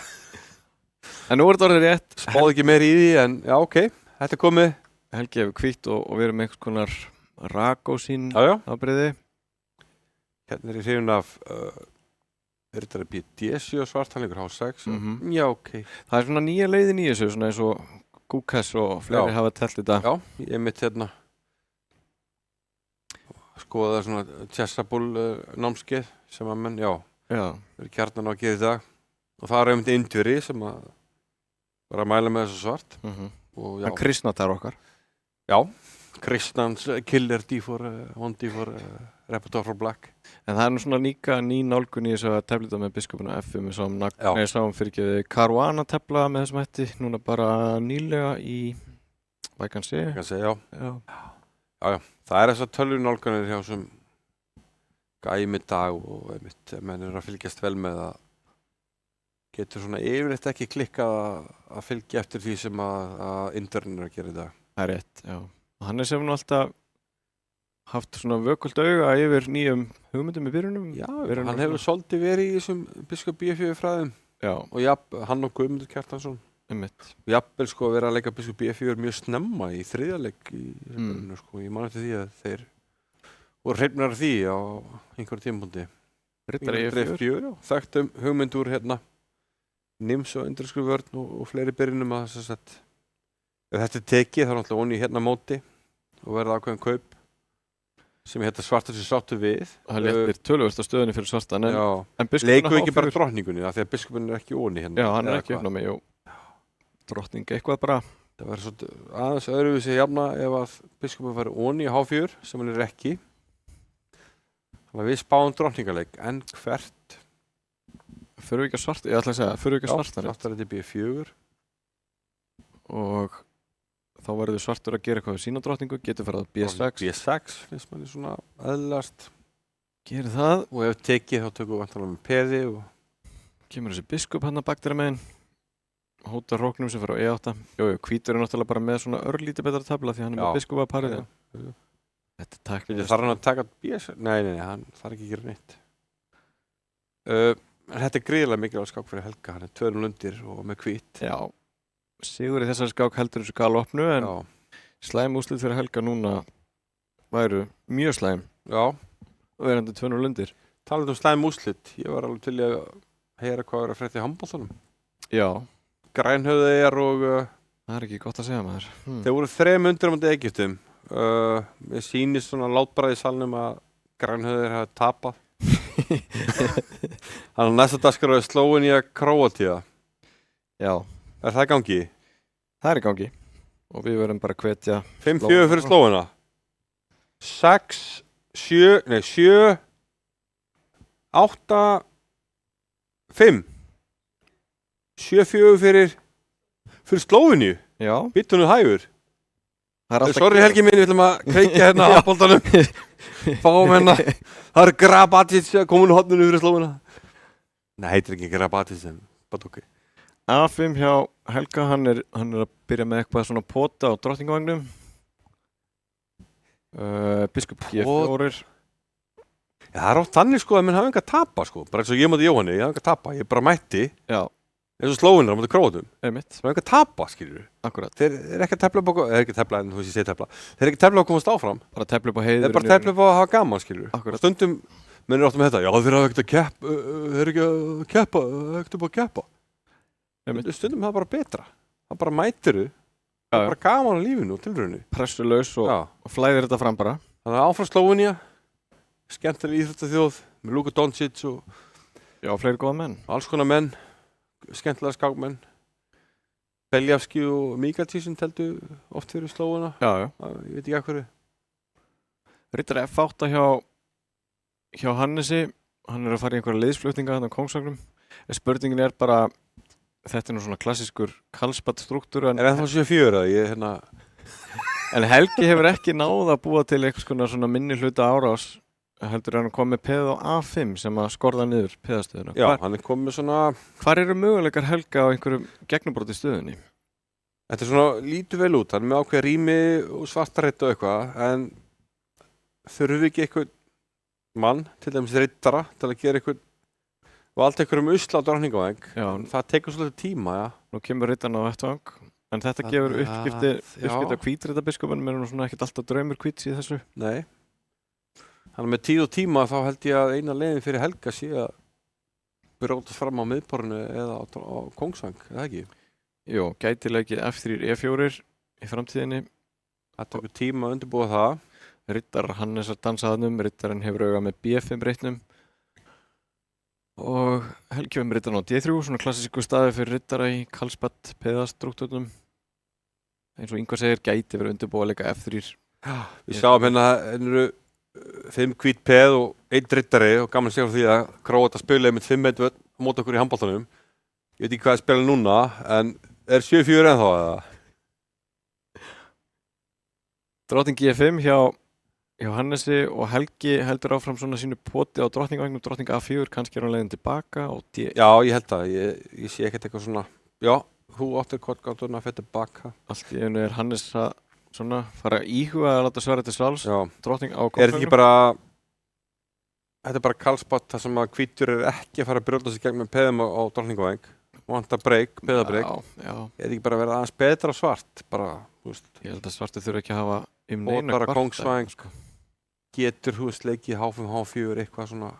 En nú er þetta orðið rétt. Spáði ekki meir í því, en já, ok, þetta er komið. Helgi hefur hvítt og við erum einhvers konar Ragosín afbrigði. Hérna er ég hrifin af þetta er D7 svart, hann leikur H6. Já, ok. Það er svona nýja leiðin í þessu, svona eins og Gúkess og fleiri hafa telt þetta. Já, ég mitt hérna. skoða svona Chessable námskeið sem að menn, eru kjarnan á að gera í dag. Og það einmitt Indverji sem að vera að mæla með þessu svart. Og En kristnatar okkar. Já, Kristnans killer D4, one D4, repertoire for black. En það nú svona líka ný nálgun í þessu að teflita með biskupinu F5 sáum fyrir ekki Caruana tefla með þessum hætti, núna bara nýlega í Vacancy. Já. Það þessar tölvunálganir hjá þessum gæmi dag og einmitt, menn eru að fylgjast vel með að getur svona yfirleitt ekki klikkað að fylgja eftir því sem að Indverjinn er að gera í dag. Það er rétt, já. Og hann hefur nú alltaf haft svona vökult auga yfir nýjum hugmyndum í byrjunum. Já, hann hefur svolítið verið í þessum biskup B4 fræðum. Já. Og hann og Guðmundur Kjartansson. Einmitt. Og jafnvel sko verið að leika biskup B4 mjög snemma í þriðja leik í byrjunum sko. Ég man eftir því að þeir voru hrifnar af því á einhverjum tímapunkti. Riddari E4. Þekktum hugmynd úr Nims og indverskri vörn og fleiri byrjunum að þess að ef þetta tekið þá er náttúrulega onni í móti og verða ákveðin kaup sem svartur sér sáttur við. Það léttir töluvert á stöðunni fyrir svartan en leikum ekki bara drottningunni af því að biskupinn er ekki onni Já, hann er ekki uppnámi, drottning eitthvað bara. Það verður svona aðeins öðruvísi jafna ef að biskupinn fari onni í H4 sem hann er ekki. Þannig að við spáum drottningaleik en hvert Förum við ekki að svarta? Ég ætla að segja, förum við ekki að svarta? Já, svartar þetta B4. Og þá verður svartur að gera eitthvað við sína drottningu, getur farið að B6. B6 finnst manni svona eðlast. Gerir það. Og ef tekið þá tökum við vantanlega með peði og kemur þessi biskup hann að bakdæra meginn. Hótar hróknum sem fer á E8. Hvítur er náttúrulega bara með svona örlítið betra tabla því hann er með biskup að parið. Þetta er tæknilega. Þarf hann að taka B6? Nei, hann þarf ekki að gera neitt. Þetta er gríðilega mikilvægt skák fyrir Helga, hann er 2-0 undir og með hvít. Já, sigur í þessari skák heldur þessu galopnu en slæm úrslit fyrir Helga núna væru mjög slæm. Já. Og verandi 2-0 undir. Talandi slæm úrslit, ég var alveg til að heyra hvað er að frétta í handboltanum. Já. Grænhöfðeyjar og það er ekki gott að segja maður. Þeir voru 3 undir á móti Egyptum. Mér sýnist svona látbragð í salnum að Grænhöfðeyjar hafa tapað. Hann á næsta dagskrá Slóvenía Króatía. Já. Er það í gangi? Það er í gangi. Og við verðum bara að hvetja 5-4 fyrir Slóvena. 7, 8, 5. 7-4 fyrir Slóveníu. Já. Bittunuð hægur. Sorry Helgi minn, við ætlum að kveikja á boltanum. Fáum það er Grabatic komin á horninu fyrir Slóvena. Nei, heitir ekki Grabatic en bara ok. A5 hjá Helga, hann er að byrja með eitthvað svona pota á drottningavagnum. Biskup G4. Já, það er oft þannig sko að menn hafa enga að tapa sko. Bara eins og ég mátti Jóhanni, ég hafa enga að tapa. Ég bara mætti. Já. Eins og Slóvenar á móti Króatum. Einmitt. Það er enga að tapa, skilur. Akkurat. Þeir eru ekki að tefla upp á, ekki að tefla en þú veist ég segi tefla. Þeir eru ekki að tefla á að komast áfram. Bara tefla upp á heiður. Þeir eru bara að tefla upp á að hafa gaman, skilur. Akkurat. Stundum menn eru ofta með þetta, já þeir hafa ekkert að keppa, þeir eru ekki að keppa, ekkert upp á að keppa. Stundum það bara betra. Það bara mætiru. Það er bara gaman á lífinu og tilrauninu. Pressulaus og flæðir þetta fram bara. Þannig að áfram Slóvenía, skemmtileg íþróttaþjóð með Luka Doncic og fleiri góða menn. Alls konar menn, skemmtilega skákmenn. Beljavski og Mikaltísson teldu oft fyrir Slóvena. Já. Ég veit ekki að hverju. Riddari F8 hjá Hannesi. Hann er að fara í einhverja liðsflutninga þarna á Kóngsvagnum. Spurningin er bara, þetta er nú svona klassískur Karlsbad struktúr. Er það 7-4 að ég En Helgi hefur ekki náð að búa til eitthvað svona minni hluta árás. Heldur hann kom með peð á A5 sem að skorða niður peðastöðuna. Já, hann er komið svona... Hvar eru möguleikar Helga á einhverjum gegnumbroti stöðunni? Þetta er svona lítið vel út. Hann er með ákveð rými og svartarreitt og eitthvað. En þurfum við ekki eitthvað mann, til dæmis riddara, til að gera eitthvað vald einhverjum usla á drottningaveng. Það tekur svolítið tíma, já. Nú kemur riddarinn á vettvang. En þetta gefur uppskipti á hvítriddabiskupinum. Er nú svona ekkert alltaf draumur hvíts í þessu? Nei. Þannig með tíð og tíma þá held ég að eina leiðin fyrir Helga sé að brótast fram á miðborinu eða á Kóngsvang, eða ekki? Jú, gæti leikið F3, E4 í framtíðinni. Það tekur tíma að undirbúa það. Riddar Hannesar dansaðanum, riddarinn hefur auga með B5 reitnum og Helgi með riddarinn á D3, svona klassísku staði fyrir riddara í Karlsbad peðastrukturnum. Eins og Ingvar segir, gæti verið undirbúið að leika F3. Við sjáum hérna, eru 5 hvít peð og 1 riddari og gaman að segja frá því að Króata spilaði með 5-1 vörn á móti okkur í handboltanum. Ég veit ekki hvað að spila núna, en er 7-4 ennþá eða? Drottning G5 hjá Hannesi og Helgi heldur áfram svona sínu poti á drottningvagnum, drottning A4, kannski er hann leiðin tilbaka og Já, ég held það, ég sé ekkert eitthvað svona, já, hú áttir kortgátturna fyrir tilbaka. Allt í einu er Hannes að svona fara að íhuga að láta svara til svals, drottning á Er þetta ekki bara, þetta er bara Karlsbad þar sem að hvítur er ekki að fara að brjóta sig gegn með peðum á drottningvagn, vantar breyk, peðabreyk. Já. Er þetta ekki bara að vera aðeins betra á svart, bara, þú veist. Ég held að svartu þurfa ekki að hafa neina Og bara Kongsvæng, getur, þú veist, leikið H5, H4, eitthvað svona.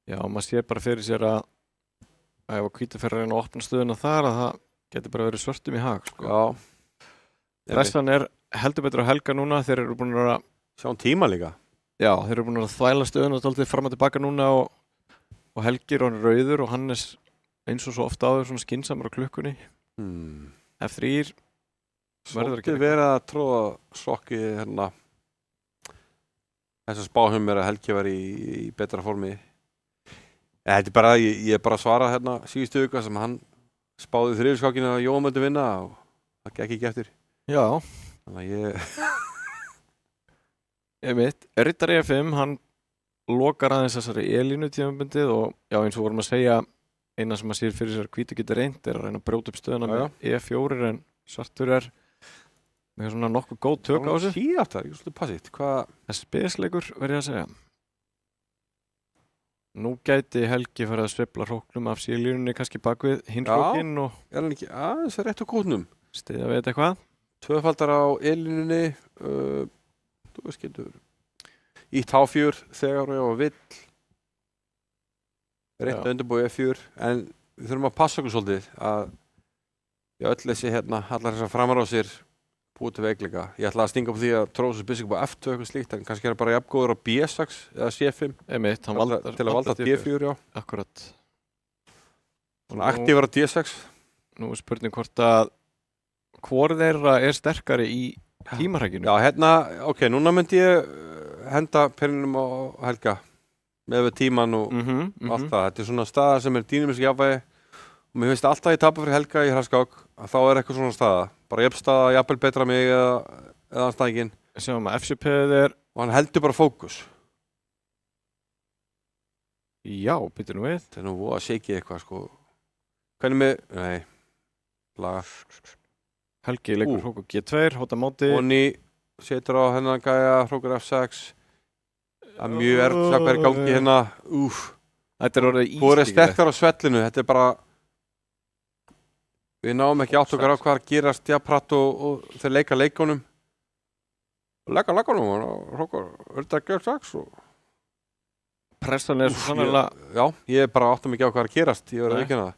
Já, maður sér bara fyrir sér að ef að hvítur fer að reyna að opna stöðuna þar að það getur bara verið svörtum í hag, sko. Já. Pressan er heldur betur á Helga núna, þeir eru búin að sjá tíma líka. Já, þeir eru búin að þvæla stöðuna tóltið fram og tilbaka núna og Helgi er hann rauður og Hannes eins og svo ofta áður svona skynsamur á klukkunni. F3 Svolítið verið að tróða sokki hérna. Þess að spáhum er að Helgi var í betra formi. Þetta er bara, ég er bara að svara hérna síðustu viku sem hann spáði þriðjurskákinu að Jóhann myndi vinna og það gekk ekki eftir. Já. Þannig að ég... Riddar E5, hann lokar aðeins þessari E-línu tímabundið og já, eins og vorum að segja, eina sem að sér fyrir sér hvítu getur reynd er að reyna að brjóta upp stöðuna með E4 en svartur er með svona nokkuð góð tök á þessu. Síðast það, ég svolítið passítt. Það er spesleikur, verð ég að segja. Nú gæti Helgi farið að sveifla hróknum af síðlínunni kannski bakvið hinn hrókinn og... Er hann ekki aðeins rétt á kútnum? Stiðja við eitthvað. Tvöfaldar á E-línunni, þú veist getur ítt H4 þegar og vill. Rétt að undirbúið E4, en við þurfum að passa okkur svolítið að öll þessi hérna, allar þessar framárásir búið til veikleika. Ég ætla að stinga upp því að tróða þessu byssingu á F2 eitthvað slíkt, en kannski er það bara jafngóður á B6 eða C5. Til að valda D4, já. Akkurat. Svona aktívar á D6. Nú er spurning hvort að hvor þeirra er sterkari í tímarhækjunu. Já, hérna, ok, núna myndi ég henda penninum á Helga með við tíman og allt það. Þetta er svona staða sem er dýnamisk jafnvægi og mér finnst alltaf ég tapa fyrir Helga í hraðskák að þá er eitthvað svona staða. Bara jafnstaða, jafnvel betra mig eða anstæðinginn. Sjáum að F7-peðið er... Og hann heldur bara fókus. Já, býttu nú við. Það er nú að shake eitthvað, sko. Hvernig með... Nei. Laga. Helgi leikur hrókur G2, hóta móti. Onni setur á hennan gæja, hrókur F6. Það er mjög erfitt að hvað er í gangi hérna. Þetta er orðið ístík. Hvor er sterkar á svellinu, þetta er bara... Við náum ekki átt okkar á hvað gerast jafnpratt og þeir leika leikunum. Leika leikunum og hrókur Urda G6 og... Pressan er svo sannlega... Já, ég er bara átt mikið á hvað gerast, ég verður að vikina það.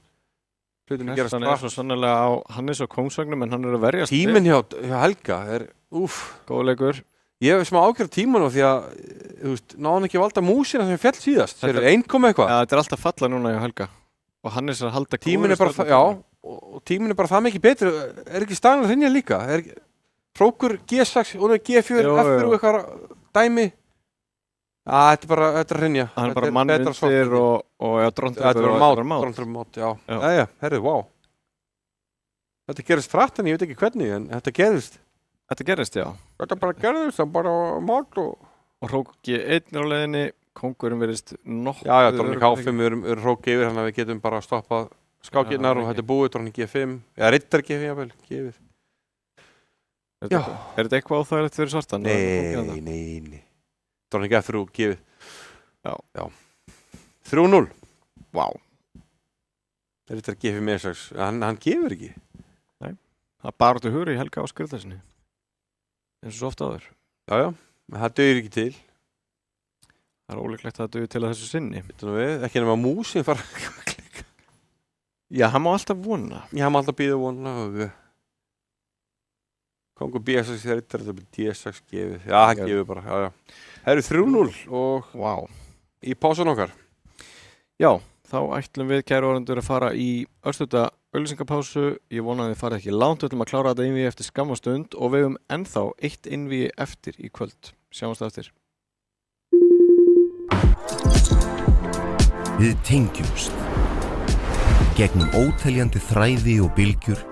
Pressan er svo sannlega á Hannes og Kongsvagnum en hann er að verjast. Tíminn hjá Helga er, góð leikur. Ég hef smá ákjörð tímanum því að, þú veist, náðu hann ekki valda músina sem fjall síðast. Þeir eru 1 eitthvað. Já, þetta er alltaf falla núna hjá Helga. Og Hannes er að halda tíminn er bara, já, og tíminn er bara það mikið betri. Er ekki staðan að hrynja líka? Hrókur G6, og G4, F4 og eitthvað dæmi. Þetta er bara, þetta er að hrynja. Hann er bara mann undir og já, dróntur mát, já. Jæja, herrið, vá. Þetta gerist hratt en ég veit ekki hvernig, en þetta gerist. Þetta gerist, já. Þetta bara gerist, það bara mát og... Og hrókur G1 á leiðinni, kóngurinn verðist nokkuð... Já, drónning H5 eru hrók yfir, þannig að við getum bara stoppað skákirnar og þetta er búið, drónning G5, eða riddar G5, jável, gefið. Já. Er þetta eitthvað óþægilegt fyrir svartan? Nei. Drónning F3 gefið. Já. 3-0. Vá. Riddar G5 með 6, hann gefur ekki. Nei, það bara áttu hugur í Helga á skriðlæsinni. Eins og svo ofta áður. Já, það dögir ekki til. Það er ólíklegt að það dögir til að þessu sinni. Ekki nema músin fara að klika. Já, hann má alltaf vona. Já, hann má alltaf býða vona og... Kongur B6 þegar þetta er D6 gefið. Já, það gefið bara, já. Það eru 3-0 og í pásun okkar. Já, þá ætlum við kæru áhorfendur að fara í örstutta auglýsingapásu. Ég vona að þið farið ekki langt, við ætlum að klára þetta innvíi eftir skamma stund og við höfum ennþá eitt innvíi eftir í kvöld. Sjáumst eftir. Við tengjumst. Gegnum óteljandi þræði og bylgjur.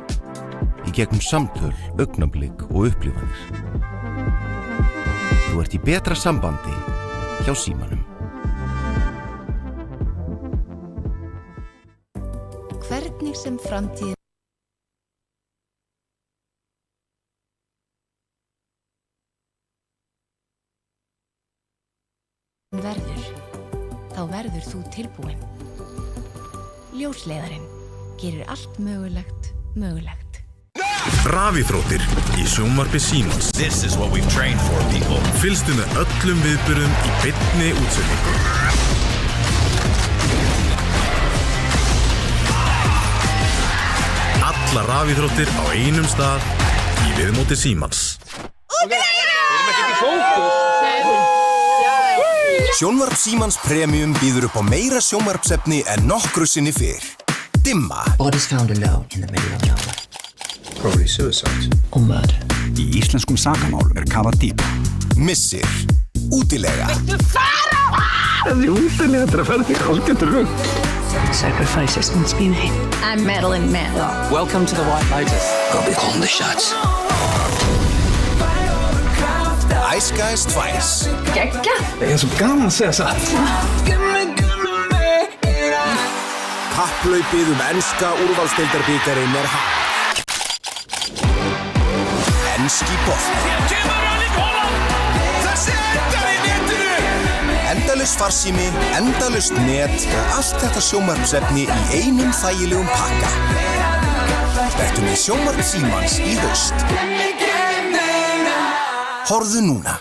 Í gegnum samtöl, augnablik og upplifanir. Þú ert í betra sambandi hjá Símanum. Hvernig sem framtíðin verður, þá verður þú tilbúin. Ljósleiðarinn gerir allt mögulegt mögulegt. Rafíþróttir í sjónvarpi Símans. This is what we've trained for, people. Fylgstu með öllum viðburðum í beinni útsendingu. Alla rafíþróttir á einum stað í viðmóti Símans. Sjónvarp Símans Premium býður upp á meira sjónvarpsefni en nokkru sinni fyrr. Dimma. Bodies found alone in the middle of nowhere. Probably suicide. Or murder. Í íslenskum sakamál kafað dýp. Missir. Útilega. Þessi útilega þetta að fara þig algjörður rugg. Sacrifices must be made. I'm Madeline Mann. Welcome to the White Lotus. I'll be calling the shots. Ice Guys 2. Gekka. Það er svo gaman að segja satt. Kapphlaupið enska úrvalsdeildarbikarinn hafið. Enski bolti. Endalaus farsími, endalaust net og allt þetta sjónvarpsefni í einum þægilegum pakka. Vertu með sjónvarp Símans í haust. Horfðu núna.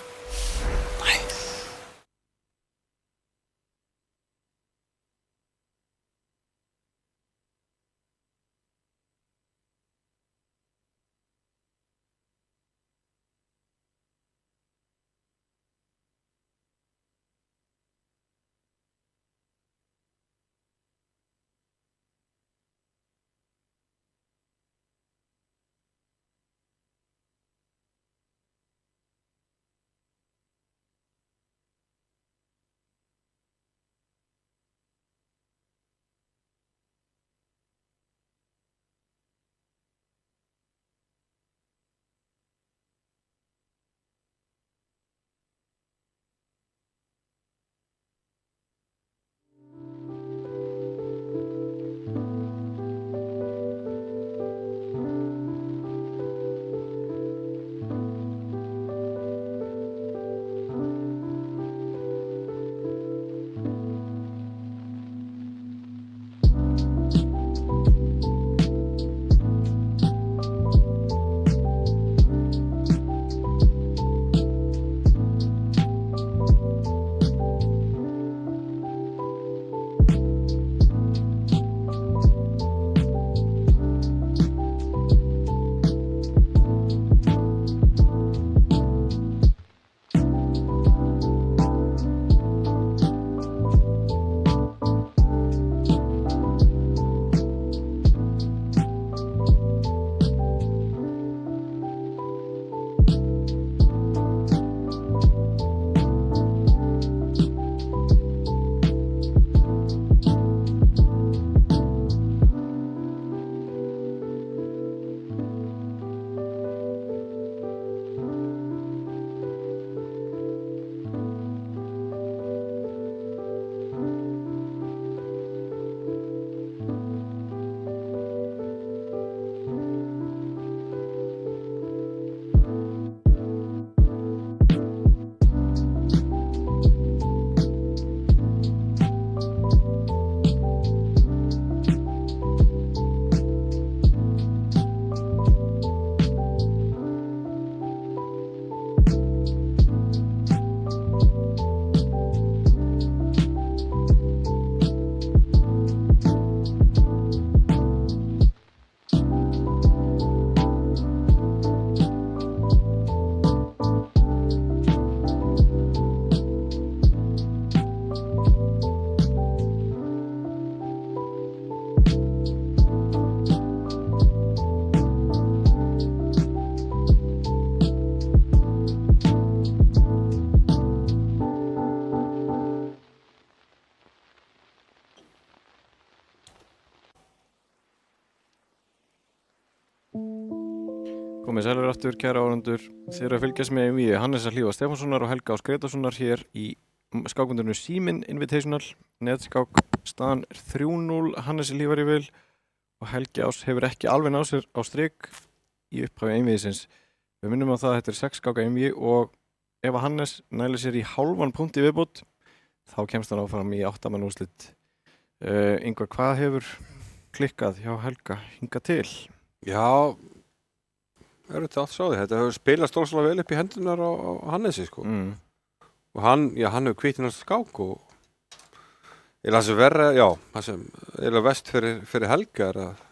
Komið sælir aftur, kæra áhorfendur. Þið eru að fylgjast með við Hannesar Hlífar Stefánssonar og Helga Ás Gretarssonar hér í skákmótinu Síminn Invitational. Netskák staðan er 3-0, Hannes Hlífar í vil og Helgi Ás hefur ekki alveg náð sér á strik í upphafi einvíðisins. Við minnum á það að þetta er 6 skáka einvíð og ef að Hannes nælir sér í hálfan punkt í viðbót þá kemst hann áfram í 8 manna úrslit. Ingvar, hvað hefur klikkað hjá Helga hingað til? Já, þetta allt sáði. Þetta hefur spilað stórslega vel upp í hendunar á Hannesi, sko. Og hann hefur kvítið næstu skák og það sem verra, það sem er vest fyrir Helga er að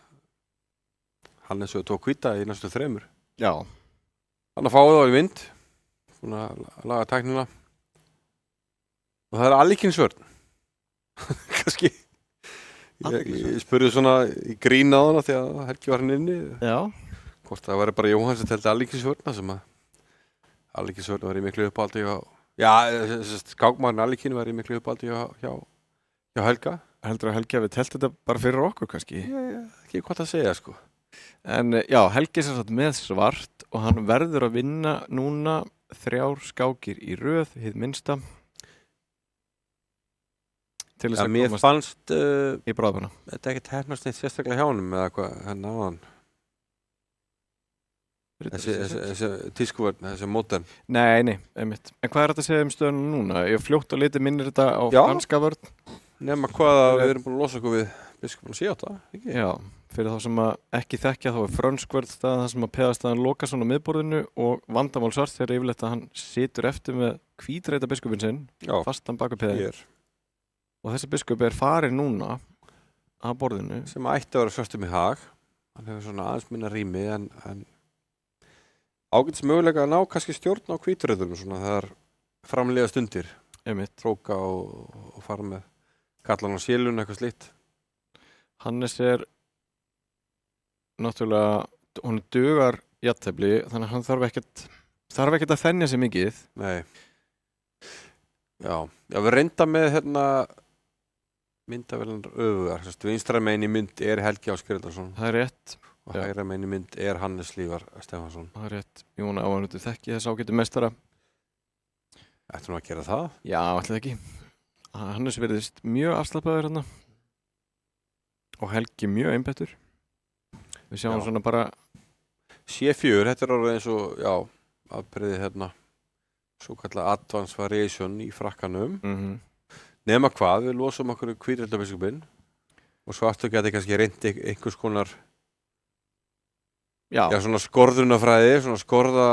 Hannes hefur tók kvíta í næstu 3. Já. Hann að fáið á í vind, búin að laga tæknina og það er alíkinsvörn. Kannski. Ég spurði svona í grín á hana þegar Helgi var hann inni. Já. Hvort það væri bara Jóhann sem teldi alíkinsvörna sem að alíkinsvörna var í miklu uppáldi skákmaðurinn alíkin var í miklu uppáldi hjá Helga. Heldur að Helgi hafi telt þetta bara fyrir okkur kannski? Ekki hvað að segja, sko. En já, Helgi er satt með svart og hann verður að vinna núna 3 skákir í röð, hið minnsta. Til þess að mér fannst í bráðbana. Þetta ekki hefnast neitt sérstaklega hjá honum eða hvað hann áðan. Þessi tískuvörn, þessi móten. Nei, einmitt. En hvað er þetta að segja stöðunum núna? Ég fljótt og liti minnir þetta á franska vörn. Nema hvað að við erum búin að losa okkur við biskupin C8, ekki? Já, fyrir þá sem ekki þekkja þá er frönsk vörn staðan þar sem að peðastaðan loka svona miðborðinu og vandamál svart þegar yfirleitt að hann situr eftir með hvítreita biskupin sinn, fastan baka peðin. Og þessi biskup er farin núna að borðinu. Sem ætti að vera svörstum í hag. Hann hefur svona aðeins minna rými en ágætis möguleika að ná kannski stjórn á hvíturreitunum svona þegar framlega stundir. Tróka og fara með kallan á sélun eitthvað slíkt. Hannes er náttúrulega, hún dugar jafntefli þannig að hann þarf ekkert að þenja sig mikið. Nei. Já, við reynda með myndavélar öfugar. Vinstra megin í mynd er Helgi Ás Gretarsson. Það er rétt. Og hægra megin í mynd er Hannes Hlífar Stefánsson. Það er rétt. Ég vona áhorfendur þekki þess ágætu meistara. Ættu nú að gera það? Já, ætli ekki. Hannes virðist mjög afslappaður hérna. Og Helgi mjög einbettur. Við sjáum svona bara C4, þetta er orðið eins og, afbrigði svo kallað advanced variation í frakkanum. Nema hvað, við losum okkur hvítreitabiskupinn og svartu geti kannski reynt einhvers konar svona skorðunafræði, svona skorða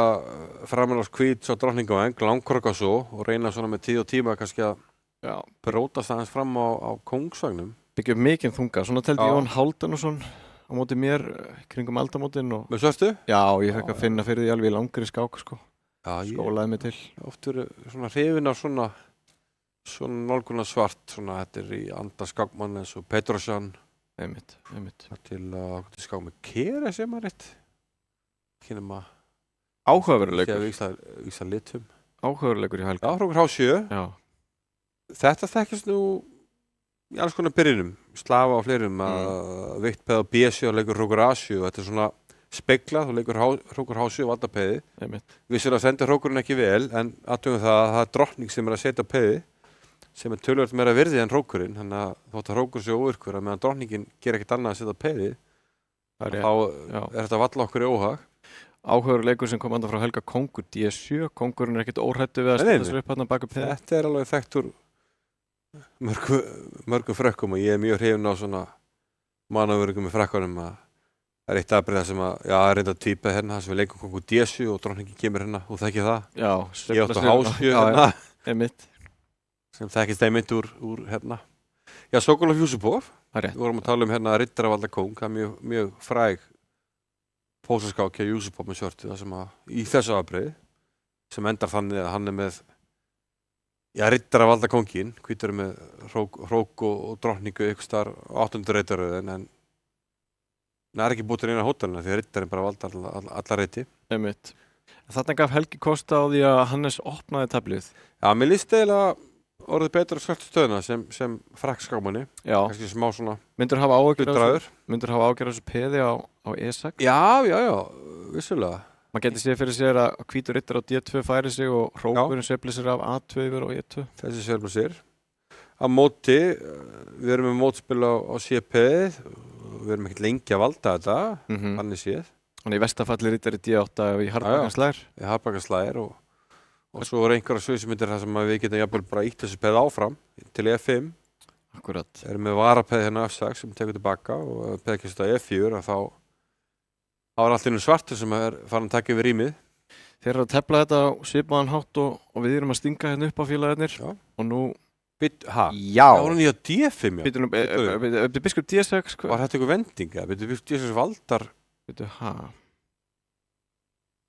framan á hvíts á drottningaveng, langkorka svo og reyna svona með tíð og tíma kannski að brótast aðeins fram á kóngsvagnum. Byggja upp mikinn þunga, svona teldi Jón Hálfdanarson á móti mér kringum aldamótin og... Með svörstu? Já, ég fekk að finna fyrir því alveg í langri skák, sko. Skólaði mig til. Oft eru svona hrifin af svona nálgunar svart, svona þetta er í anda skákmann eins og Petrosjan. Einmitt. Til skák með Kere sem er rétt. Kynum að... Áhugaveruleikur. Vísa litum. Áhugaveruleikur í Helga. Hrókur H7. Já. Þetta þekkist nú í alls konar byrjunum. Slafa á fleirum að veikt peð á B7 og leikur Hrókur A7 og þetta er svona speglað og leikur Hrókur H7 valda peði. Vissulega sendir Hrókurinn ekki vel en aðtöfum það er drottning sem er að setja peði sem er töluvert meira virði en Hrókurinn, þannig að þótt að Hrókur sé óvirkur að meðan drottningin ger ekkert annað að setja peði þá er þetta valla okkur í óhag. Áhugaveruleikur sem kom andan frá Helga Kóngur D7, Kóngurinn er ekkert óhrættur við að setja þessu upp hann baka peði. Þetta er alveg þekkt úr mörgum frökkum og ég er mjög hrifinn á svona mannavörgum með frakkanum að það er eitt aðbrið sem er reynda týpa hérna sem við leikum Kóngur D7 og drottningin kemur hérna og þekki það. Já, ég átt á H7 hérna. Einmitt. Sem þekkist einmitt úr hérna. Já, Sokolov Yusupov. Við vorum að tala hérna Riddaravalda Kóng, það er mjög fræg pósaskák hjá Yusupov með svörtu, það sem í þessu aðbrið sem endar þannig að hann er með Riddaravalda Kóngin, hvítur með hrók og drottningu ykkur starf 8. reitaröðin en það er ekki búið til eina hótelina því að Riddarinn bara valda alla reiti. Einmitt. Þarna gaf Helgi kosta á því að Hannes opnaði tablið. Já, mér líst eiginlega orðið betur á svörtu stöðuna sem frakkskámanni. Já. Kannski smá svona Myndir hafa ágjörð þessu peði á E6? Já, vissulega. Maður getur séð fyrir sér að hvítur riddari á D2 færi sig og hrókurinn sveiflir sér af A2 yfir og E2. Þessi sveiflar sér. Á móti, við erum með mótspil á CP, við erum ekkert lengi að valda þetta, þannig séð. Þannig í vestafalli riddari D8 í harðbakanslægir. Í harðbakanslægir og svo eru einhverja sviðsmyndir þar sem við getum jafnvel bara ítt þessu peð áfram til E5. Akkurat. Við erum með varapeð hérna F6 sem tekur tilbaka og peð kemst á E4 og þá er allt innum svartur sem er farin að taka yfir rýmið. Þeir eru að tefla þetta á svipaðan hátt og við erum að stinga hérna upp á félagarnir og nú... Já, var hann í að D5? Býtu biskup D6? Var þetta eitthvað vending? Býtu biskup D6 valdar? Býtu,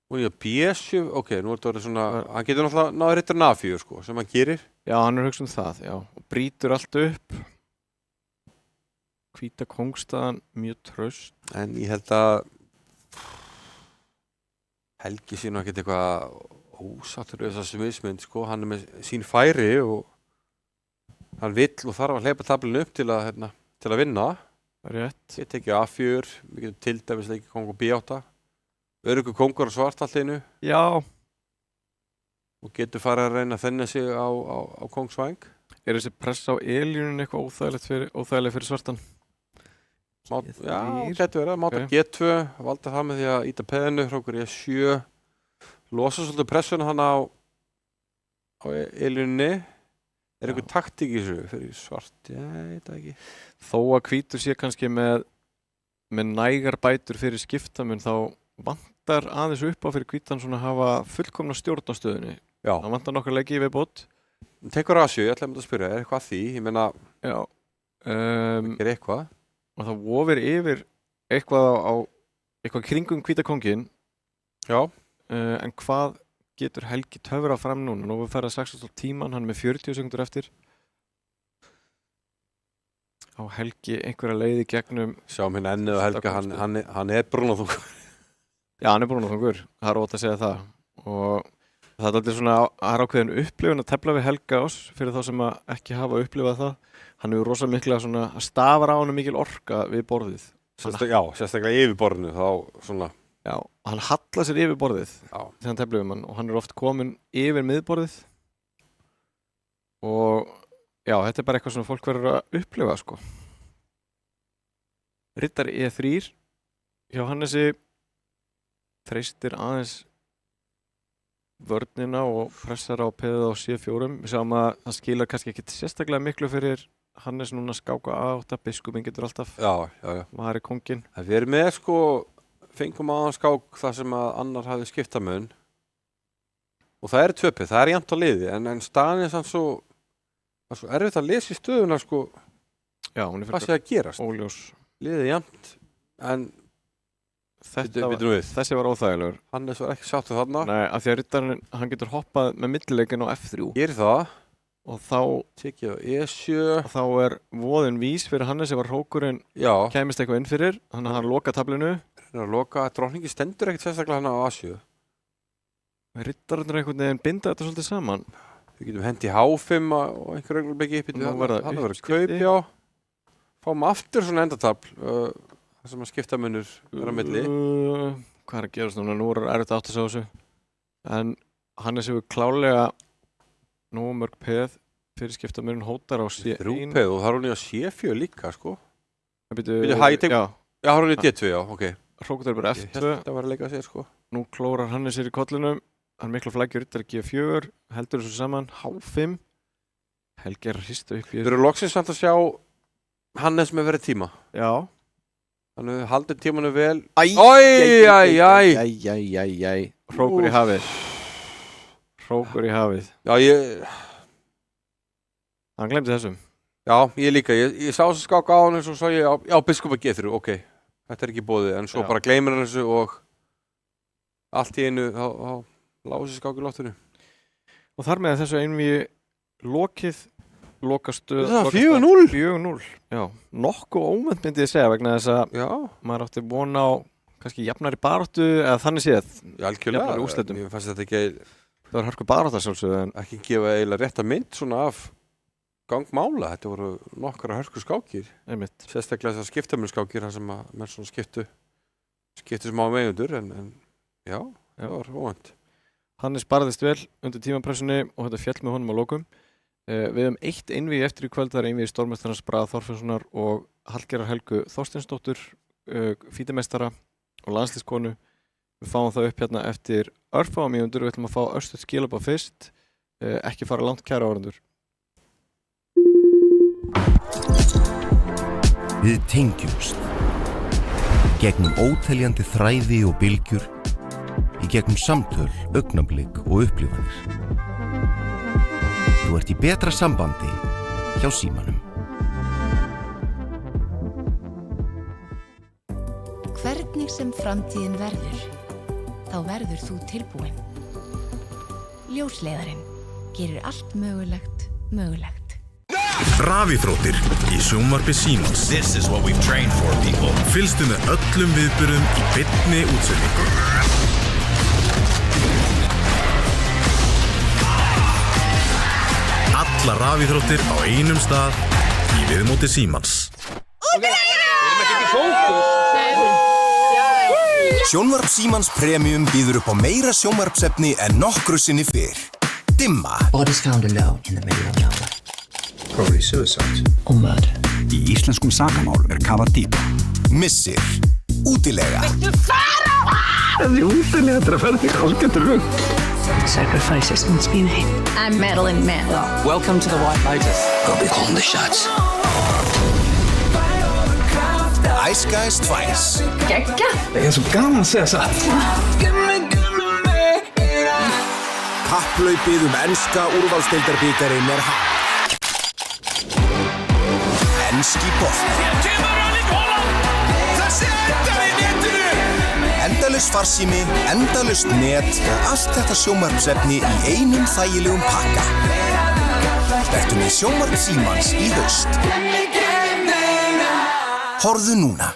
Og í að B7, ok, nú er þetta svona... Hann getur náttúrulega náður rittarinn A4, sko, sem hann gerir. Já, hann er hugsað það, já. Og brýtur allt upp. Hvíta kóngstaðan, mjög traust. En ég held að... Helgi sé nú ekkert eitthvað ósáttur við þessa smiðsmynd, sko. Hann er með sín færi og hann vill og þarf að hleypa tablinu upp til að vinna. Rétt. Ég tekið A4, við getum til dæmis leikið kóng og B8. Öruggur kóngur á svartallinu. Já. Og getur farið að reyna að þenna sig á kóngsvæng. Er þessi press á E-línunni eitthvað óþægilegt fyrir svartan? Já, getur verið. Máta G2, valda það með því að íta peðinu, hrókur E7. Losa svolítið pressuna hann á E-línunni. Er einhver taktík í þessu fyrir svart? Ég veit ekki. Þó að hvítur sé kannski með nægar bætur fyrir skiptamun þá vantar aðeins upp á fyrir hvítan svona að hafa fullkomna stjórn á stöðunni. Já. Það vantar nokkra leiki í viðbót. Tekur A7, ég ætlaði að spyrja, er eitthvað að því? Ég meina, já. Er eitthvað? Og það vofir yfir eitthvað kringum hvíta kónginn. Já. En hvað getur Helgi töfrað fram núna? Nú við ferðað 16 tíman, hann er með 40 sekundur eftir. Á Helgi einhverja leiði gegnum... Sjáum hérna ennið og Helga, hann er brúnaþungur. Já, hann er brúnaþungur, það er ótt að segja það. Og það er alltaf svona, það er ákveðin upplifun að tefla við Helga ás fyrir þá sem ekki hafa upplifað það. Hann hefur rosa mikla svona, að stafar á hann mikil orka við borðið. Sérstaklega yfir borðinu, þá svona... Já, hann hallar sér yfir borðið þegar hann teflir við mann og hann er oft komin yfir miðborðið. Og já, þetta er bara eitthvað sem fólk verður að upplifa, sko. Riddari E3 hjá Hannesi treystir aðeins vörnina og pressar á peðið á C4. Við sjáum að það skilar kannski ekki sérstaklega miklu fyrir Hannes núna skáka A8, biskupinn getur alltaf varið kónginn. Við erum með, sko, fengum aðan skák þar sem að annar hafði skiptamun og það er tvöpið, það er jafnt á liði en staðan er samt svo erfitt að lesa í stöðuna, sko. Já, hún er hvað sé að gerast. Óljós. Liðið jafnt, en þessi var óþægilegur. Hannes var ekki sáttur þarna. Nei, af því að riddarinn, hann getur hoppað með millileikin á F3. Gerir það. Og þá tekið á E7. Og þá er voðin vís fyrir Hannes ef að hrókurinn kæmist eitthvað inn fyrir. Þannig að hann loka tablinu. Hann er að loka, drókningi stendur ekkert sérstaklega hann á A7. Riddarinn er einhvern veginn binda þetta svolítið saman. Við getum hendi H5 og einhver reglubegi upp í því. Það verður kaup, já. Fáum aftur svona endatabl. Það sem að skiptamunur er á milli. Hvað er að gerast núna? Nú er erfitt að átta sig á þessu. En Hannes hefur klálega nú mörg peð fyrir skiptamunum hótar á C1. Þrjúpeð og það er hún í að C4 líka, sko. Já, það er hún í D2, já, ok. Hrókur er bara F2. Það var að leika sér, sko. Nú klórar Hannes sér í kollinum. Hann mikla flækjur riddari G4. Heldur þessu saman. H5. Helgi er að hrista upp í þessu. Við erum loksins samt að sjá Hannes með verið tíma. Já. Þannig við haldum tímanu vel. Hrókur í hafið. Hrókur í hafið. Já, hann glemdi þessum. Já, ég líka. Ég sá þessu skáka á hann og svo sá ég á biskupa G3. Ok, þetta er ekki bóðið. En svo bara gleymir hann þessu og allt í einu þá lá þessi skák í loftinu. Og þar með þessu einvíi lokið. Lokastöð. Það er 4-0. 4-0. Já, nokkuð óvænt myndi ég segja vegna þess að maður átti von á kannski jafnari baráttu eða þannig séð. Já, algjörlega. Jafnari úrslitum. Ég fannst þetta ekki... Það var hörku barátta sjálfsögðu en... Ekki gefa eiginlega rétta mynd svona af gangmála. Þetta voru nokkra hörku skákir. Einmitt. Sérstaklega þessar skiptamunnskákir þar sem að menn svona skiptu smá megundur en já, það var óvænt. Hannes barðist vel undir tímapressunni og þetta fjall með honum á lokum. Við höfum 1 einvígi eftir í kvöld, það er einvígi stórmeistarans Braga Þorfinnssonar og Hallgerðar Helgu Þorsteinsdóttur, fítimestara og landsliðskonu. Við fáum það upp hérna eftir örfáa mínútur og við ætlum að fá örstuð skilabóð fyrst. Ekki fara langt, kæra áhorfendur. Við tengjumst gegnum óteljandi þræði og bylgjur, í gegnum samtöl, augnablik og upplifanir. Þú ert í betra sambandi hjá Símanum. Hvernig sem framtíðin verður, þá verður þú tilbúin. Ljósleiðarinn gerir allt mögulegt mögulegt. Rafíþróttir í sjónvarpi Símans. This is what we've trained for, people. Fylgstu með öllum viðburðum í beinni útsendingu. Alla rafíþróttir á einum stað í viðmóti Símans. Sjónvarp Símans Premium býður upp á meira sjónvarpsefni en nokkru sinni fyrr. Dimma. Bodies found alone in the middle of nowhere. Probably suicide. Or murder. Í íslenskum sakamál kafað dýpra. Missir. Útilega. Þessi útilega þetta að þig algjörður rugg. Sacrifices must be made. I'm Madeline Mann. Welcome to the White Lotus. I'll be calling the shots. Ice Guys 2. Gegga. Það er svo gaman að segja satt. Kapphlaupið enska úrvalsdeildarbikarinn hafið. Enski bolti. Endalaus farsími, endalaust net og allt þetta sjónvarpsefni í einum þægilegum pakka. Vertu með sjónvarp Símans í haust. Horfðu núna.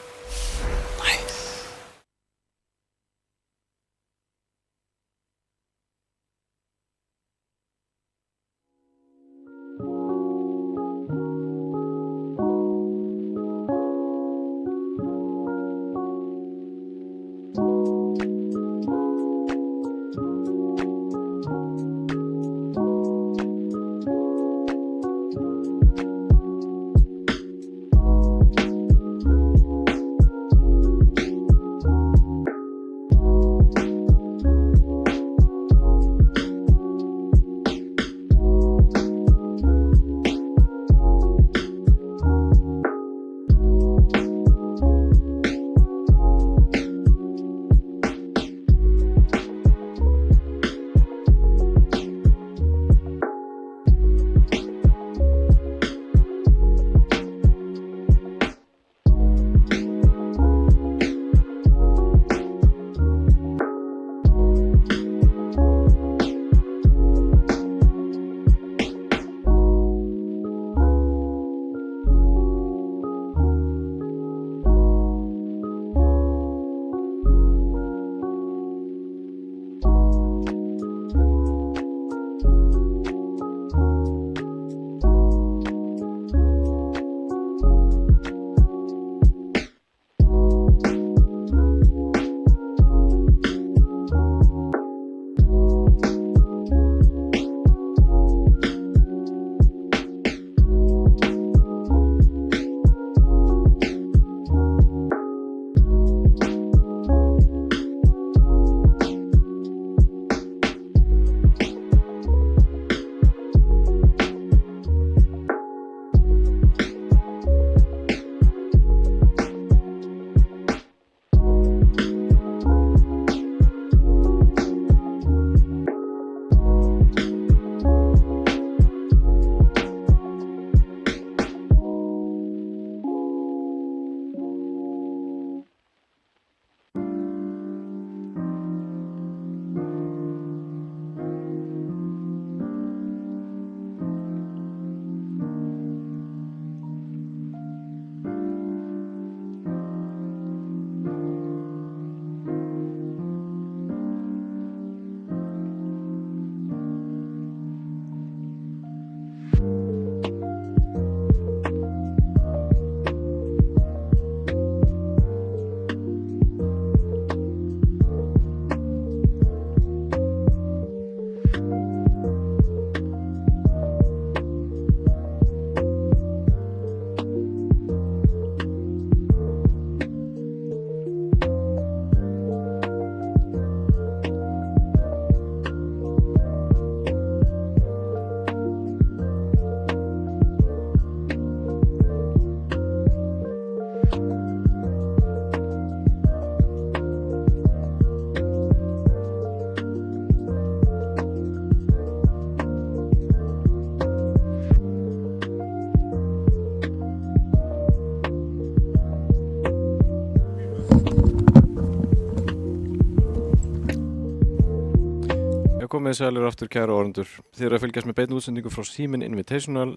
komið sælir aftur kæru áhorfendur. Þið eru að fylgjast með beinni útsendingu frá Síminn Invitational,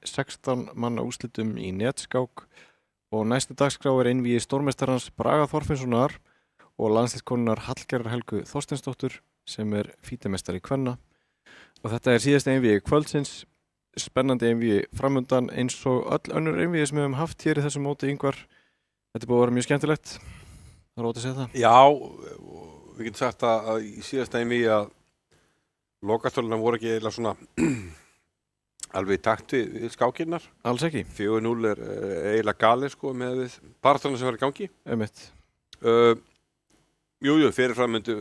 16 manna úrslitum í netskák og næsti dagskrá einvígi stórmeistarans Braga Þorfinnssonar og landsliðskonunnar Hallgerðar Helgu Þorsteinsdóttur sem fítameistari kvenna. Og þetta síðasta einvígi kvöldsins, spennandi einvígi framundan eins og öll önnur einvígi sem við höfum haft hér í þessu móti, Ingvar. Þetta búið að vera mjög skemmtilegt. Það er ótt að segja það. Já, við getum sagt að í síðasta einvígi að lokastóluna voru ekki eiginlega svona alveg í takt við skákinnar. Alls ekki. 4-0 eiginlega galið sko með við barátuna sem var í gangi. Einmitt. Fyrirfram myndu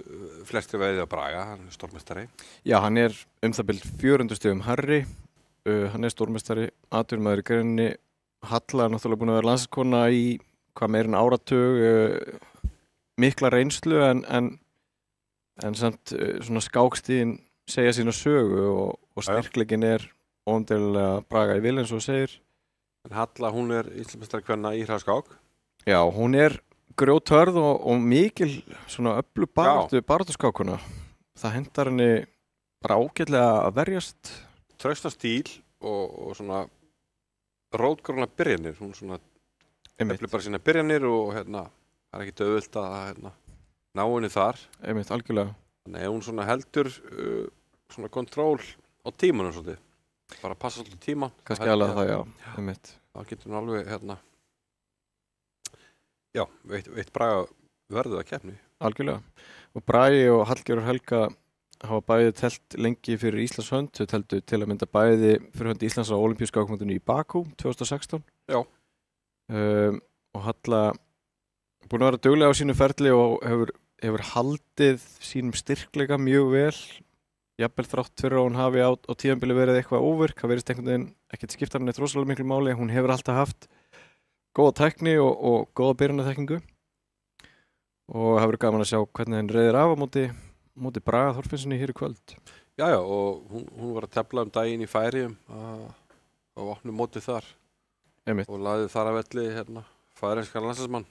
flestir veiði að Braga, hann stórmeistari. Já, hann það bil 400 stigum hærri. Hann stórmeistari, atvinnumaður í greininni. Halla náttúrulega búin að vera landsliðskona í hvað meir en áratug, mikla reynslu en samt svona skákstíðin segja sína sögu og styrkleikin óumdeilanlega Braga í vil eins og segir. En Halla, hún Íslandsmeistari kvenna í hraðskák. Já, hún grjóthörð og mikil svona öflug baráttuskákuna. Það hentar henni bara ágætlega að verjast. Traustan stíl og svona rótgróna byrjanir. Hún svona eflir bara sína byrjanir og það ekkert auðvelt að ná henni þar. Einmitt, algjörlega. Þannig hún svona heldur svona kontról á tímanum svolítið. Bara passa svolítið tíman. Kannski alveg það, já. Einmitt. Þá getur hún alveg veitt Braga verðið að keppni. Algjörlega. Og Bragi og Hallgerður Helga hafa bæði telt lengi fyrir Íslands hönd. Þau teltu til að mynda bæði fyrir hönd Íslands á Ólympíuskákmótinu í Bakú 2016. Já. Og Halla búin að vera duglega á sínu ferli og hefur haldið sínum styrkleika mjög vel. Jafnvel þrátt fyrir að hún hafi á tímabili verið eitthvað óvirk. Það verðist einhvern veginn ekkert skipta henni rosalega miklu máli. Hún hefur alltaf haft góða tækni og góða byrjunarþekkingu. Og það verður gaman að sjá hvernig henni reiðir af á móti Braga Þorfinnssoni hér í kvöld. Já, og hún var að tefla daginn í Færeyjum á opnu móti þar. Einmitt. Og lagði þar að velli færeynskan landsliðsmann.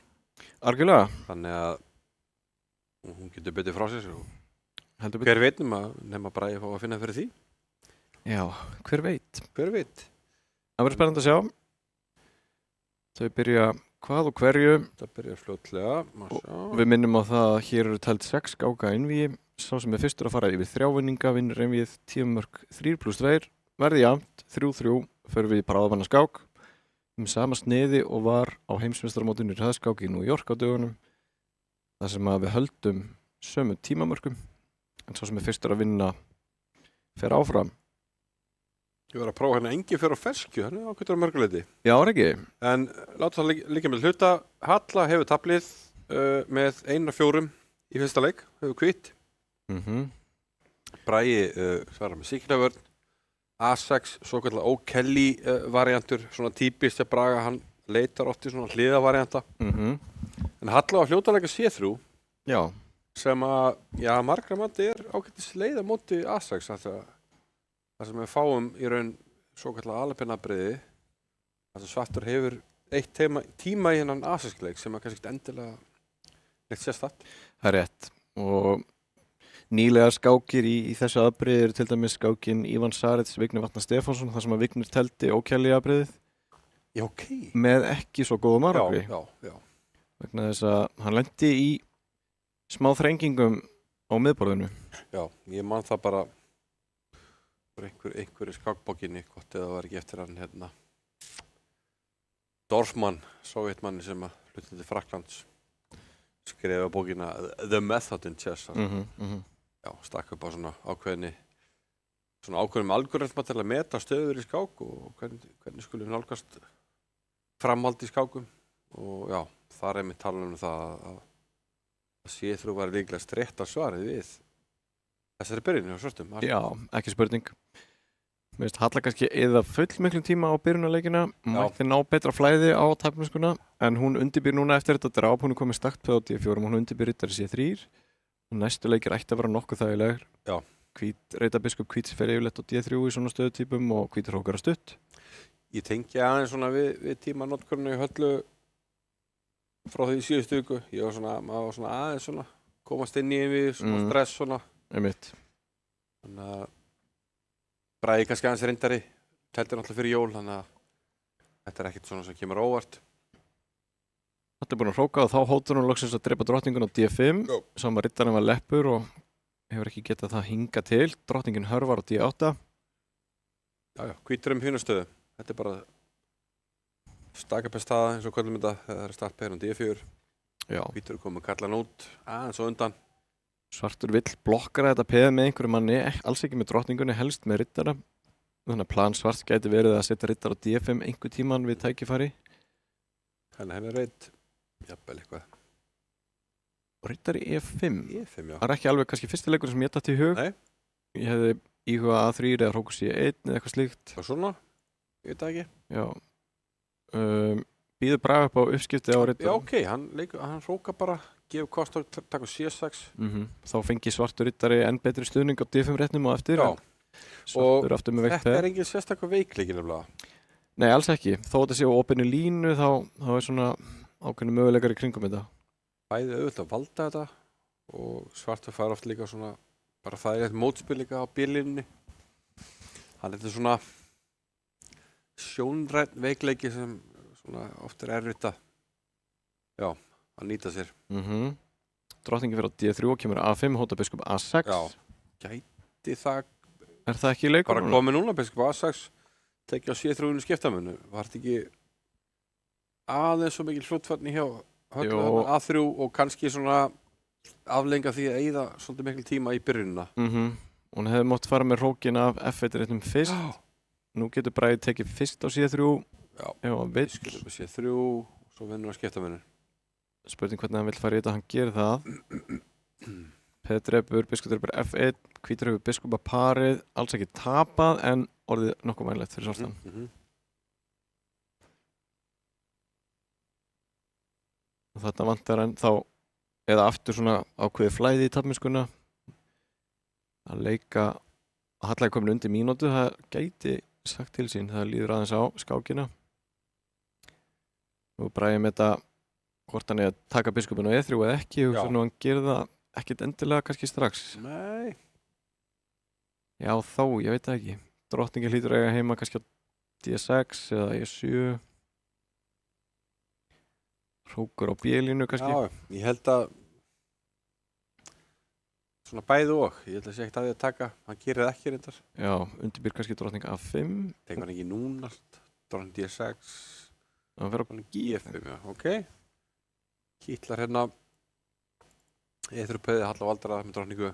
Algjörlega. Þannig að hún getur betið frá sér og hver veit nema Bragi fá að finna fyrir því. Já, hver veit. Hver veit. Það verður spennandi að sjá. Þau byrja hvað og hverju. Það byrja fljótlega. Við minnum á það að hér eru tælt 6 skáka einvígi. Sá sem fyrstur að fara yfir 3 vinninga vinnur einvígið tímamörk 3+2. Verði jafnt 3-3 fyrir við bráðabanna skák. Sama sniði og var á heimsmeistaramótinu í hraðskák í New York á dögunum. Það sem að við höldum sömu tímamörkum. En sá sem fyrstur að vinna fer áfram. Ég var að prófa engi fyrir á ferskju, hann ákveður á mörguleiti. Já, ekki. En láta það líka með hluta. Halla hefur taplið með 1-4 í fyrsta leik, hefur kvitt. Bragi svarar með síknavörn. A6, svo kallar O'Kelly variantur, svona típist að Braga, hann leitar oft í svona hliðavarianta. En Halla á fljótalega C3. Já. Sem að, margra mati ágættis leið á móti A6. Það sem við fáum í raun svo kallar alapinnabriði. Það sem Svartur hefur eitt tíma í hennan A6-leik sem að kannski endilega neitt sérstætt. Það rétt. Og nýlega skákir í þessu aðbriði eru til dæmis skákin Ívan Sarets, Vignir Vatnar Stefánsson, þar sem að Vignir telti O'Kelly aðbriðið. Já, ok. Með ekki svo góðum árangri. Já. Vegna þess að hann lenti í smá þrengingum á miðborðinu. Já, ég man það bara einhverju skákbókinni, gott eða var ekki eftir hann Dorfmann, sovjetmanni sem að hluti til Frakklands, skrifa bókina The Method in Chess. Já, stakk upp á svona ákveðnum algoritma til að meta stöður í skák og hvernig skulum nálgast framhald í skákum. Og já, þar einmitt tala um það að C3 var líklega rétta svarið við þessari byrjunni á Svörtum. Já, ekki spurning. Mér finnst Halla kannski eða fullmiklum tíma á byrjunarleikina, mætti ná betra flæði á tækniskuna, en hún undirbýr núna eftir þetta dráp, hún komið stakt á D4 og hún undirbýr riddari C3 og næstu leikir ætti að vera nokkuð þægilegur. Já. Reytabiskup Hvíts fer yfirleitt á D3 í svona stöðutípum og Hvítur hókar að stutt. Ég tengi aðeins svona við tímanotkurnu í Höllu frá því í síðustu viku. Maður var svona aðeins svona komast inn í við, svona stress svona. Einmitt. Þannig að Bragi kannski aðeins reyndari, teldi náttúrulega fyrir jól, þannig að þetta ekkert svona sem kemur óvart. Þetta búin að hróka og þá hóttur hún loksins að drepa drottningun á D5. Sama riddarinn var leppur og hefur ekki getað það hinga til. Drottningin hörvar á D8. Já, hvítur fínastöðu. Þetta bara stakapestaða eins og kvöldum þetta þegar það startpeðin á D4. Já. Hvítur komið kallan út, aðeins og undan. Svartur vill blokkara þetta peð með einhverju manni, alls ekki með drottningunni, helst með riddara. Þannig að plan svart gæti verið að setja riddar á D5 einhver tíman við tækifæri. Henni reynd, jafnvel eitthvað. Og riddar í E5. E5, já. Það er ekki alveg kannski fyrsti leikur sem ég datt í hug. Nei. Ég hefði íhugað A3 eða hrókur C1 eða eitthvað slíkt. Og svona, ég veit það ekki. Já. Býður Braga upp á uppskipti á riddar. Já, ok, hann hróka bara, gefur kost á að taka C6. Þá fengi svartur riddari enn betri stuðning á D5 réttnum og eftir. Já. Svartur aftur með veikt Þetta peð. engin sérstaklega veikleiki nefnilega. Nei, alls ekki. Þó þetta sé á opinni línu þá er svona ákveðni möguleikar í kringum þetta. Bæði auðvitað að valda þetta og svartur fær oft líka svona bara það eitt mótspil líka á bílinni. Hann þetta svona sjónræn veikleiki sem svona oft erfitt að nýta sér. Drottningin fyrir á D3 og kemur A5, hóta biskup A6. Já, gæti það. Er það ekki í leikur? Bara komið núna, biskup A6, tekið á C3 skiptamönu. Var þetta ekki aðeins svo mikil hlutfærni hjá Höllu A3 og kannski svona aflenga því að eyða svolítið mikil tíma í byrjunina. Hún hefði mátt fara með hrókin af F1 réttum fyrst. Nú getur Bragi tekið fyrst á C3. Já, vill. Skilur við C3 og svo vinnur að skiptamönu. Spurning hvernig hann vill fara í þetta, hann gerir það. Peð drepur, biskup drepur F1, hvítur hefur biskupa parið, alls ekki tapað en orðið nokkuð vænlegt fyrir svartan. Og þetta vantar hann þá, eða aftur svona ákveði flæði í tapminnskuna, að leika, að hallægi komin undir mínútu, það gæti sagt til sín, það líður aðeins á skákina. Og Bragi með þetta, hvort hann er að taka biskupin á E3 eða ekki, og svona hann gerir það ekkert endilega kannski strax. Nei. Já þó, ég veit það ekki. Drottningin hlýtur að eiga heima kannski á D6 eða E7. Hrókur á B-línu kannski. Já, ég held að svona bæði og. Ég held að sé ekkert að því að taka. Hann gerir það ekki reyndar. Já, undirbýr kannski drottning A5. Tekur hann ekki núna. Drottning D6. Það fer á G5, já, ok. Kýtlar hérna E3-peði, Halla Valdara með drottningu.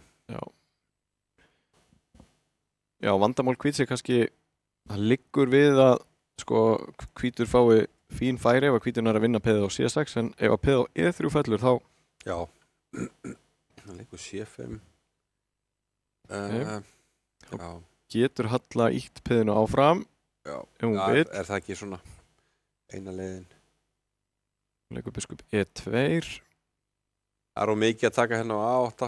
Já, vandamál hvíts er kannski, það liggur við að sko hvítur fái fín færi ef að hvíturinn er að vinna peðið á C6, en ef að peðið á E3 fellur þá... Já, það liggur C5. Já. Getur Halla ítt peðinu áfram. Já, er það ekki svona eina leiðin? Liggur biskup E2. Það er mikið að taka hérna á A8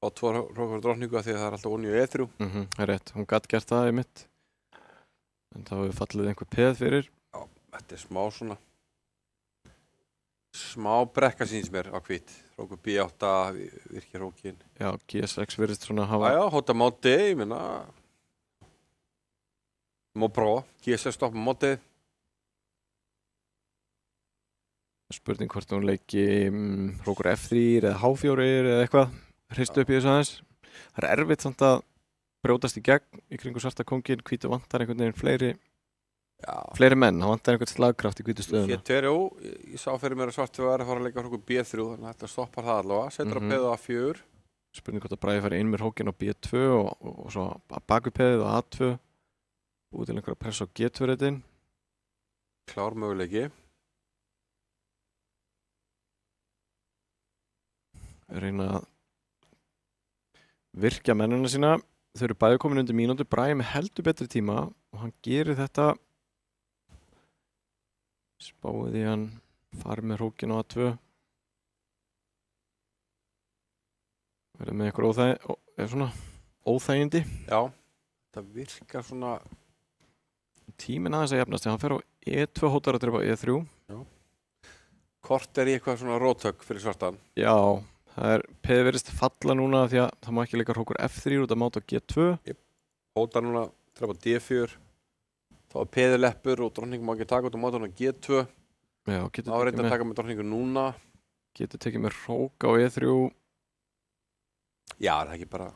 og 2 hrókur drottningu því að það er alltaf onni á E3. Það er rétt, hún gat gert það í mitt. En þá hefur fallið einhver peð fyrir. Já, þetta er smá svona smá brekka síns mér á hvít. Hrókur B8 virkir hrókin. Já, G6 virðist svona hafa... Já, hóta móti, ég minna. Má prófa, G6 stoppa mótið. Spurning hvort hún leiki hrókur F3 eða H4 eða eitthvað. Hristu upp í þessu aðeins. Það er erfitt samt að brjótast í gegn í kringu svarta kóngin. Hvítu vantar einhvern veginn fleiri menn. Það vantar einhvern slagkraft í hvítu stöðuna. Ég sá fyrir mér að svartu var að fara að leika hrókur B3, þannig að þetta stoppar það allavega. Setur að peða A4. Spurning hvort að Bragi fari inn með hrókin á B2 og svo baku peðið á A2. Búið til einhverja press á G2-réttin. Klár möguleiki. Reyna að virkja mennina sína. Þau eru bæði komin undir mínútu. Bragi með heldur betri tíma og hann gerir þetta. Spáði því hann farið með hrókin á A2. Verður með einhver óþægindi. Já, það virkar svona... Tíminn aðeins að jafnast. Hann fer á E2, hótar að drepa E3. Já. Kort er í eitthvað svona rótök fyrir svartan. Já. Það peði verðist falla núna því að það má ekki leika hrókur F3 út af máta G2. Hóta núna, trepa D4. Þá peði leppur og drottning má ekki taka út af máta núna G2. Já, þá reynda að taka með drottningu núna. Getur tekið með hrók á E3. Já, það ekki bara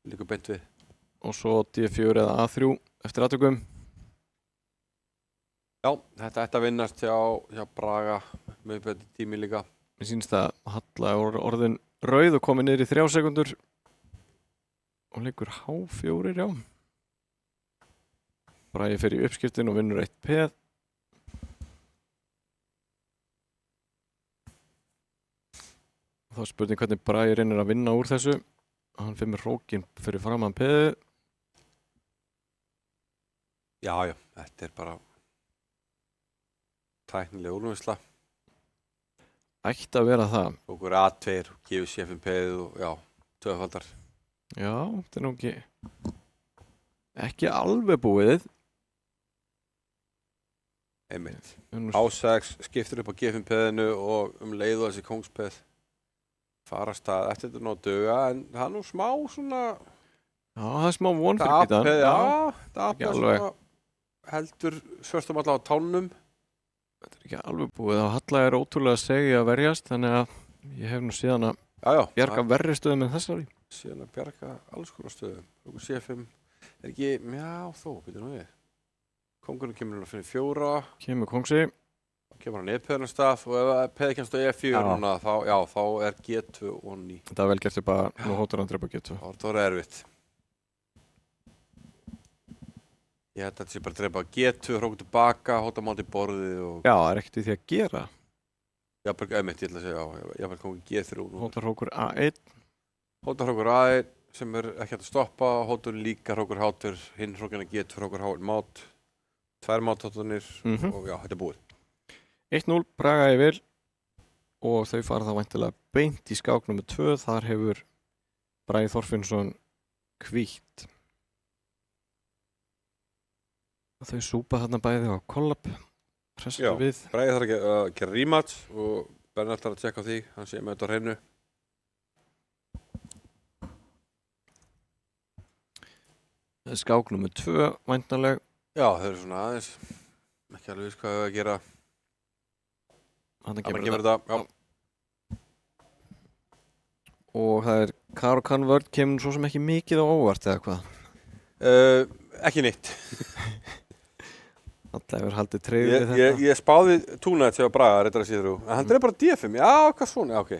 líka beint við. Og svo D4 eða A3 eftir aðtökum. Já, þetta ætti að vinnast hjá Braga með betri tími líka. Mér sýnst að Halla orðin rauð og komið niður í 3 sekundur. Og leikur H4, já. Bragi fer í uppskiptin og vinnur 1 peð. Þá er spurning hvernig Bragi reynir að vinna úr þessu. Hann fer með hrókin fyrir framan peði. Já, þetta bara tæknileg úrvinnsla. Ætti að vera það. Okkur A2, gefur séfum peðið og já, tvöfaldar. Já, þetta nú ekki alveg búið. Einmitt. A6 skiptir upp á gefum peðinu og leið og þessi kóngspeð fara stað eftir þetta ná döga, en það er nú smá svona... Já, það er smá von fyrir Gítan. Það er svona heldur svörstum allavega á tánum. Þetta er ekki alveg búið. Halla er ótrúlega segi að verjast, þannig að ég hef nú síðan að bjarga verri stöðum en þessari. Síðan að bjarga alls konar stöðum. Okkur C5 er ekki, já þó, býtum nú við. Kongurinn kemur hérna fyrir 4. Kemur kongsi. Kemur hann E-peðnastaf og ef peði kemst á E4 núna, þá er G2 og 9. Þetta er vel gert bara, nú hóttur hann drepa G2. Það var erfitt. Ég held að þetta sé bara að drepa G2, hróku tilbaka, hóta máti borðið og... Já, það er ekkert í því að gera. Já, bara einmitt, ég ætla að segja, já, bara komið G3 nú. Hóta hrókur A1. Hóta hrókur A1 sem er ekki hægt að stoppa, hótur líka hrókur H2, hinn hrókina G2, hrókur H1 mát, 2 máthóttanir og já, þetta er búið. 1-0 Braga yfir og þau fara þá væntanlega beint í skák nr. 2. Þar hefur Bragi Þorfinnsson hvítt. Þau súpa þarna bæði á kollab. Já, Bragi þarf ekki að gera rematch og Bernhard þarf að tjekka á því, hann sé með þetta á hreinu. Skák nr. 2 væntanlega. Já, þau eru svona aðeins, ekki alveg viss hvað þau að gera. Hann kemur þetta, já. Og það er Caro-Kann vörn, kemur svo sem ekki mikið á óvart eða hvað? Ekki neitt. Alltaf hefur haldið treyfið þetta. Ég spáði túnætt sem var Braga, reyndar að síður úr. En hann dreif bara D5, já, hvað svona, já, ok.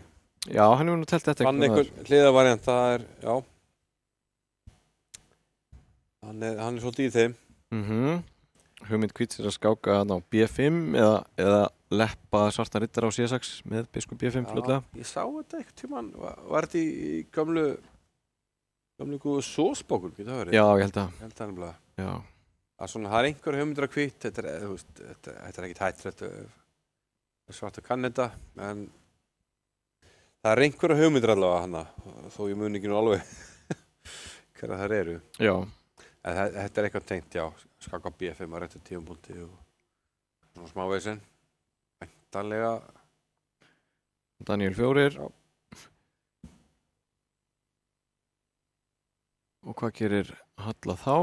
Já, hann hefur nú telt þetta eitthvað. Hann einhver hliðavariant, það er, já. Hann er svolítið í þeim. Hugmynd Hvíts er að skáka hann á B5 eða leppa svarta riddara á C6 með biskup B5 fljótlega. Ég sá þetta eitthvað tímann, var þetta í gamlu góðu sósbókun, getur það verið? Já, ég held að. Ég held það nefnilega. Já. Það er einhver hugmyndir að Hvítt, þetta er ekkert hætt, þetta er svart að kann þetta, en það er einhver hugmyndir allavega hana, þó ég muni ekki nú alveg hverja þær eru. Já. En þetta er eitthvað tengt, já, skaka B5 á réttu tímapunkti og svona smáveginn. Væntanlega. Daniel 4. Já. Og hvað gerir Halla þá?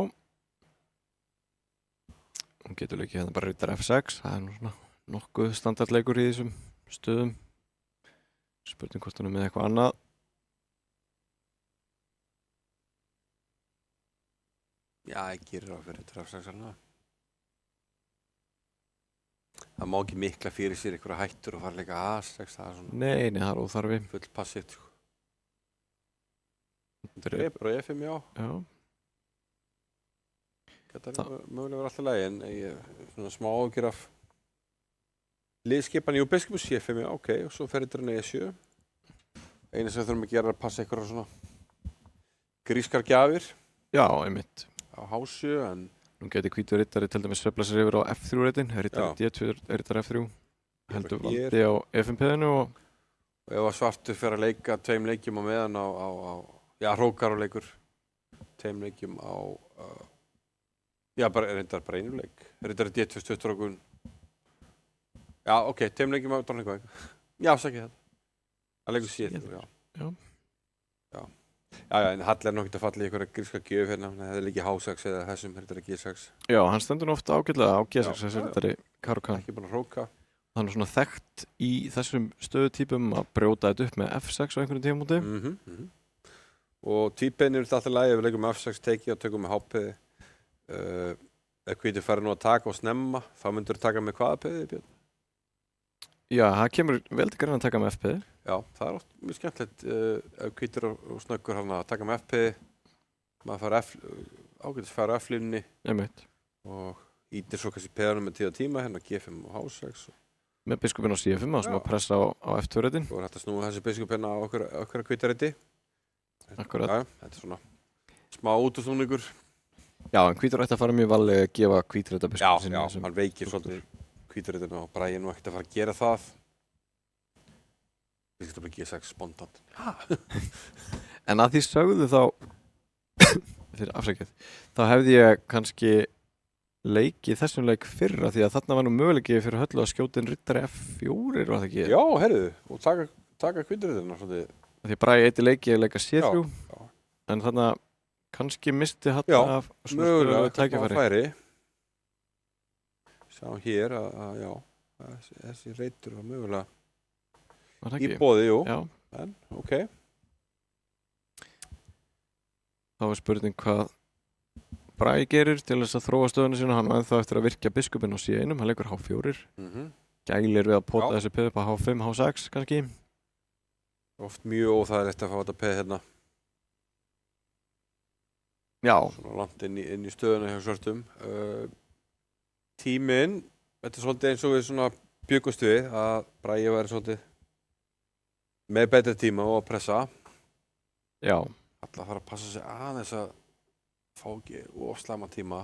Hún getur leikið hérna bara riddar F6. Það er nú svona nokkuð standardleikur í þessum stöðum. Spurning hvort hann er með eitthvað annað. Já, ég gerir það fyrir trafsaksarna. Það má ekki mikla fyrir sér einhverja hættur og fara að leika A6, það er svona... Nei, það er óþarfi. Full passivt, sko. Drepur og E5, já. Já. Þetta er mögulega verið alltaf lagi, en ég er svona smá ágjur af liðskipan. Jú, biskupur C5, já, ok, og svo fer þetta E7. Einu sem við þurfum að gera er að passa einhverja svona grískar gjafir. Já, einmitt. Á H7, en... Nú geti hvítur riddari til dæmis sveifla sér yfir á F3-reitin. Riddari D2 er riddari F3. Heldur valdi á F5-peðinu og... Og ef svartur fer að leika 2 leikjum á meðan á já, hrókar og leikur 2 leikjum á... já, reyndar bara einu leik. Riddari D2 stutturókun. Já, ok, 2 leikjum á dronningavæng. Já, sækja þetta. Það leikur C3, já. Já, en Hall er nokkið að falla í einhverja gríska gjöf hérna, það hefði líkið H6 eða þessum rittari G6. Já, hann stendur nú ofta ágætlega á G6, þessi rittari Caro-Kann. Ekki búin að hróka. Hann er svona þekkt í þessum stöðutípum að brjóta þetta upp með F6 á einhverjum tímamóti. Og típinn er alltaf lægi ef við leikum með F6 teiki og tökum með HP. Ef hvítur færi nú að taka og snemma, þá myndur þú taka með hvaða peði, Björn? Já, það kemur vel til greina að taka með F-peði. Já, það er oft mjög skemmtilegt ef hvítur og snöggur hann að taka með F-peði. Maður fara fara F-línunni og ítir svo kannski peðanum með 10 tíma, hérna G5 og H6. Með biskupinn á C5 og sem að pressa á F2-reitin. Og þetta snúið þessi biskupinn á okkar hvítareiti. Akkurat. Já, þetta er svona smá útúrsnúningur. Já, en hvítur ætti að fara mjög valið að gefa hvítreita biskupinn sinni. Já, hann veikir svolítið hvítareitinu og Bragi nú ekkert að fara að gera það. Við getum ekki G6 spontant. En að því sögðu þá, fyrir afsækjað, þá hefði ég kannski leikið þessum leik fyrra því að þarna var nú möguleiki fyrir Höllu að skjóta inn rittari F4, var það ekki? Já, heyrðu, og taka hvítareitina svolítið. Því Bragi eitt leiki að leika C3, en þarna kannski misti Höllu af mögulega tækifæri. Sjáum hér að já, þessi reitur var mögulega í boði, jú. Já. En, ok. Þá er spurning hvað Bragi gerir til þess að þróa stöðuna sína. Hann var ennþá eftir að virkja biskupinn á C1, hann leikur H4. Gælir við að pota þessi peð upp á H5, H6 kannski. Oft mjög óþægilegt að fá þetta peð hérna. Já. Svona langt inn í stöðuna hjá svörtum. Tíminn, þetta er svolítið eins og við svona bjuggumst við að Bragi væri svolítið með betri tíma og að pressa. Já. Alltaf þarf að passa sig aðeins að fá ekki ofslæma tíma.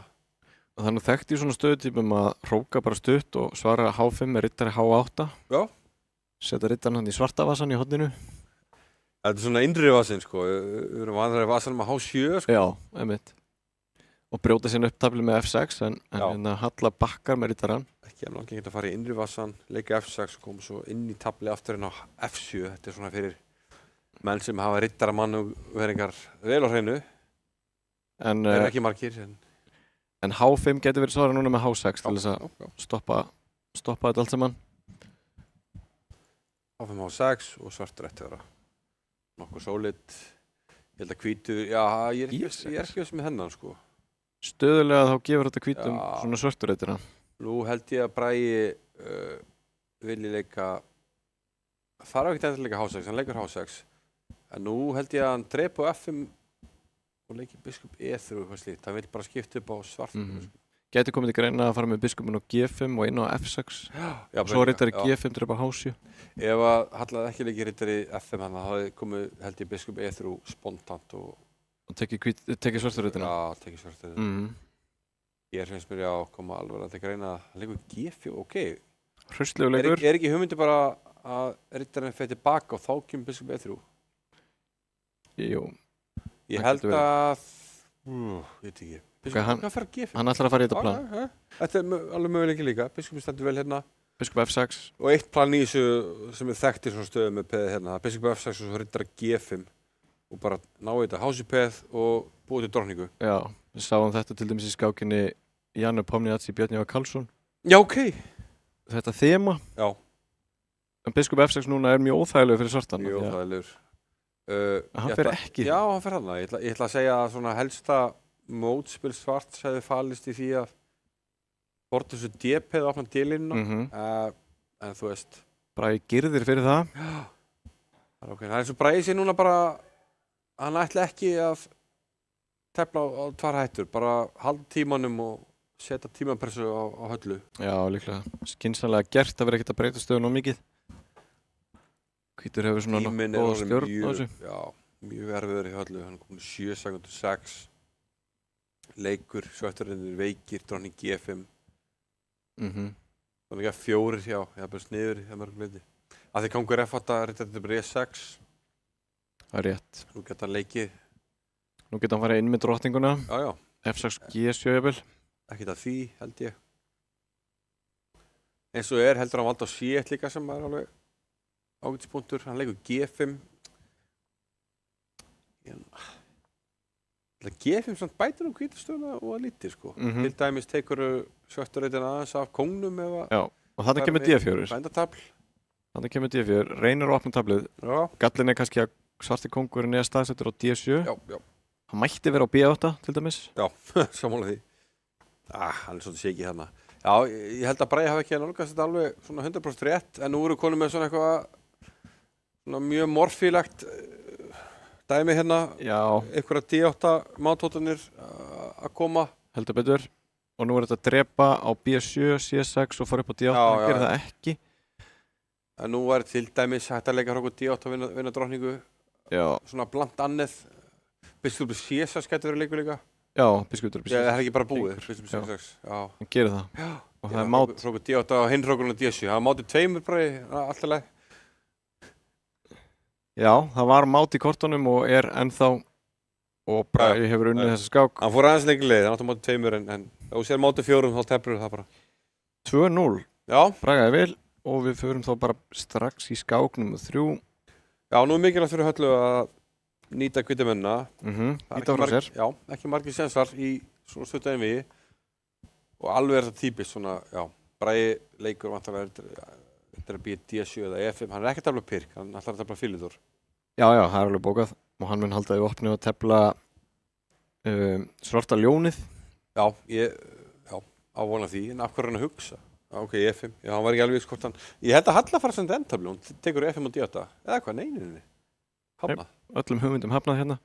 Og þannig þekkt í svona stöðutípum að hróka bara stutt og svara H5 með rittari H8. Já. Setja rittaran hann í svarta vasan í horninu. Þetta er svona innri vasin, sko. Við erum vanlega í vasan með H7, sko. Já, einmitt. Og brjóta sín upptafli með F6 en hérna Halla bakkar með rittaran. Ekki að náttúrulega geta að fara í innri vasan, leika F6 og koma svo inn í tabli aftur inn á F7. Þetta er svona fyrir menn sem hafa rittaramanuveringar vel á hreinu. Það er ekki margir. En H5 getur verið svara núna með H6 til þess að stoppa þetta allt saman. H5, H6 og svartur ætti að vera nokkuð sólid. Ég held að hvítur, já, ég er ekki veist með hennan, sko. Stöðulega þá gefur þetta hvítum svona svörtureitina. Nú held ég að Bragi vilji leika, þarf ekki að leika H6, hann leikur H6. En nú held ég að hann drepa á F5 og leiki biskup E3 og eitthvað slíkt. Hann vil bara skipta upp á svartum. Gæti komið til greina að fara með biskupinn á G5 og inn á F6. Já, svo rittari G5 drepa H7. Ef að Halla ekki leiki rittari F5 hann, þá hefði komið held ég biskup E3 spontant og tekið svartureitina? Já, tekið svartureitina. Ég finnst mér að koma alveg að greina að leikur G4, ok. Hraustlegu leikur. Er ekki hugmyndi bara að rittarinn fer tilbaka og þá kemur biskup E3? Jú. Ég held að, ég veit ekki. Biskup fer að G5? Hann ætlar að fara í þetta plan. Þetta er alveg möguleiki líka. Biskupin stendur vel hérna. Biskup F6. Og eitt plan í þessu sem þekkt í svona stöðu með peðið hérna. Biskup F6 og svo rittar G5. Og bara ná í þetta hásipeð og búið til drottningu. Já, við sáum þetta til dæmis í skákinni Janne Pomniatsi, Björn Jóa Karlsson. Já, ok. Þetta þema. Já. En biskup F6 núna er mjög óþægilegur fyrir svartan. Mjög óþægilegur. Hann fer ekki. Já, hann fer þarna. Ég ætla að segja að svona helsta mótspil svarts hefði falist í því að borta þessu D-peð og opna D-línuna. En þú veist. Bragi girðir fyrir það. Já. Það er eins og Bragi sé núna bara hann ætla ekki að tefla á tvær hættur, bara halda tímanum og setja tímapressu á Höllu. Já, líklega. Skynsamlega gert að vera ekkert að breyta stöðun á mikið. Hvítur hefur svona góða stjórn á þessu. Já, mjög erfiður í Höllu. Hann kom 7,6. Leikur, svarturinn veikir, drottning G5. Þannig að 4, já, ég hef bara sniður í mörgum leiti. Að því gangur F8 rittar bara E6. Það er rétt. Nú geta hann leikið. Nú geta hann farið inn með drottninguna. Já, já. F6 G7 jafnvel. Ekkert að því, held ég. Eins og heldur hann valda á C1 líka sem er alveg ágætispunktur. Hann leikur G5. G5 samt bætir hvítastöðuna og að lítið sko. Til dæmis tekur svörturreitin aðeins af kongnum eða Já, og þannig kemur D4. Bændatafl. Þannig kemur D4, reynir að opna tablið. Já. Gallin kannski að svarti kongurinn staðsettur á D7. Já. Hann mætti vera á B8 til dæmis. Já, sammála því. Hann svolítið sé ekki hérna. Já, ég held að Bragi hafi ekki að nálgast þetta alveg svona 100% rétt, en nú eru konum með svona eitthvað svona mjög morfílegt dæmi hérna. Já. Einhverja D8 mátótanir að koma. Heldur betur. Og nú þetta að drepa á B7, C6 og fara upp á D8. Það gerir það ekki. En nú var til dæmis hægt að leika okkur D8 og vinna drottningu. Já. Svona blant annað. Biskupur C6 getur verið leikur líka. Já, biskupur C6. Það er ekki bara búið, biskupur C6. Já. Hann gerir það. Já. Og það er mát. Hrókur D8 og hinn hrókurinn D7. Það er mátið tveimur bara alltaf leið. Já, það var mát í kortunum og ennþá og Bragi hefur unnið þessa skák. Hann fór aðeins lengi leið, hann átti mátið tveimur en ef þú sér mátið fjórum þá teflur það bara. 2-0. Já. Bragaði vel og við förum þá bara strax í skák nr. 3. Já, nú er mikilvægt fyrir Höllu að nýta hvítamennina. Nýta frá sér. Já, ekki margir sensar í svona stuttu en við. Og alveg þetta típist svona, já, Bragi leikur vantarlega þetta að býja D7 eða E5. Hann er ekki að tefla pirk, hann ætlar að tefla filidur. Já, það er alveg bókað og hann mun halda í opni og tefla svarta ljónið. Já, ávona því, en af hverju hann að hugsa? Ok, E5, já, hann var ekki alveg viss hvort hann... Ég held að Halla fara sem endtabli, hún tekur E5 og D8. Eða hvað, neyninni? Hafnað. Öllum hugmyndum hafnað hérna.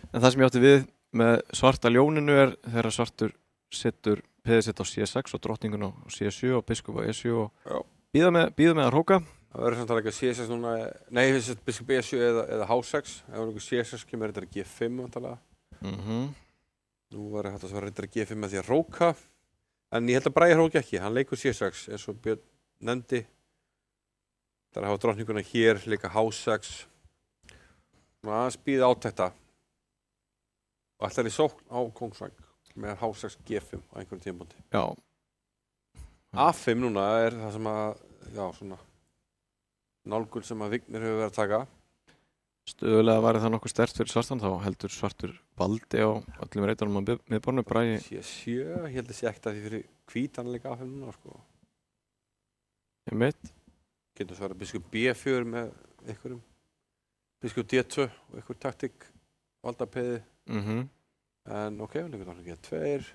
En það sem ég átti við með svarta ljóninu er þegar svartur setur peðið sitt á C6 og drottningun á C7 og biskup á E7 og býða með að hróka. Það verður samt að leika C6 núna, nei, biskup E7 eða H6. Ef það er C6 kemur þetta G5 vantarlega. Nú var þetta að svara G5 með því að hróka. En ég held að Bragi hróki ekki, hann leikur C6 eins og Björn nefndi. Það er að hafa drottninguna hér, líka H6. Svona aðeins býða átækta. Og ætlar í sókn á kongsvæng með H6 G5 á einhverjum tímapunkti. Já. A5 núna er það sem að, já, svona nálgun sem að Vignir hefur verið að taka. Stöðulega var það nokkuð sterkt fyrir svartan, þá heldur svartur baldi á öllum reitunum á miðbornu. Bragi C7, ég held að sé ekkert að því fyrir hvítan leika A5 núna, sko. Ég meit. Getur svarað biskup B4 með einhverjum. Biskup D2 og einhver taktík valdapeði. En ok, við leikum þannig G2.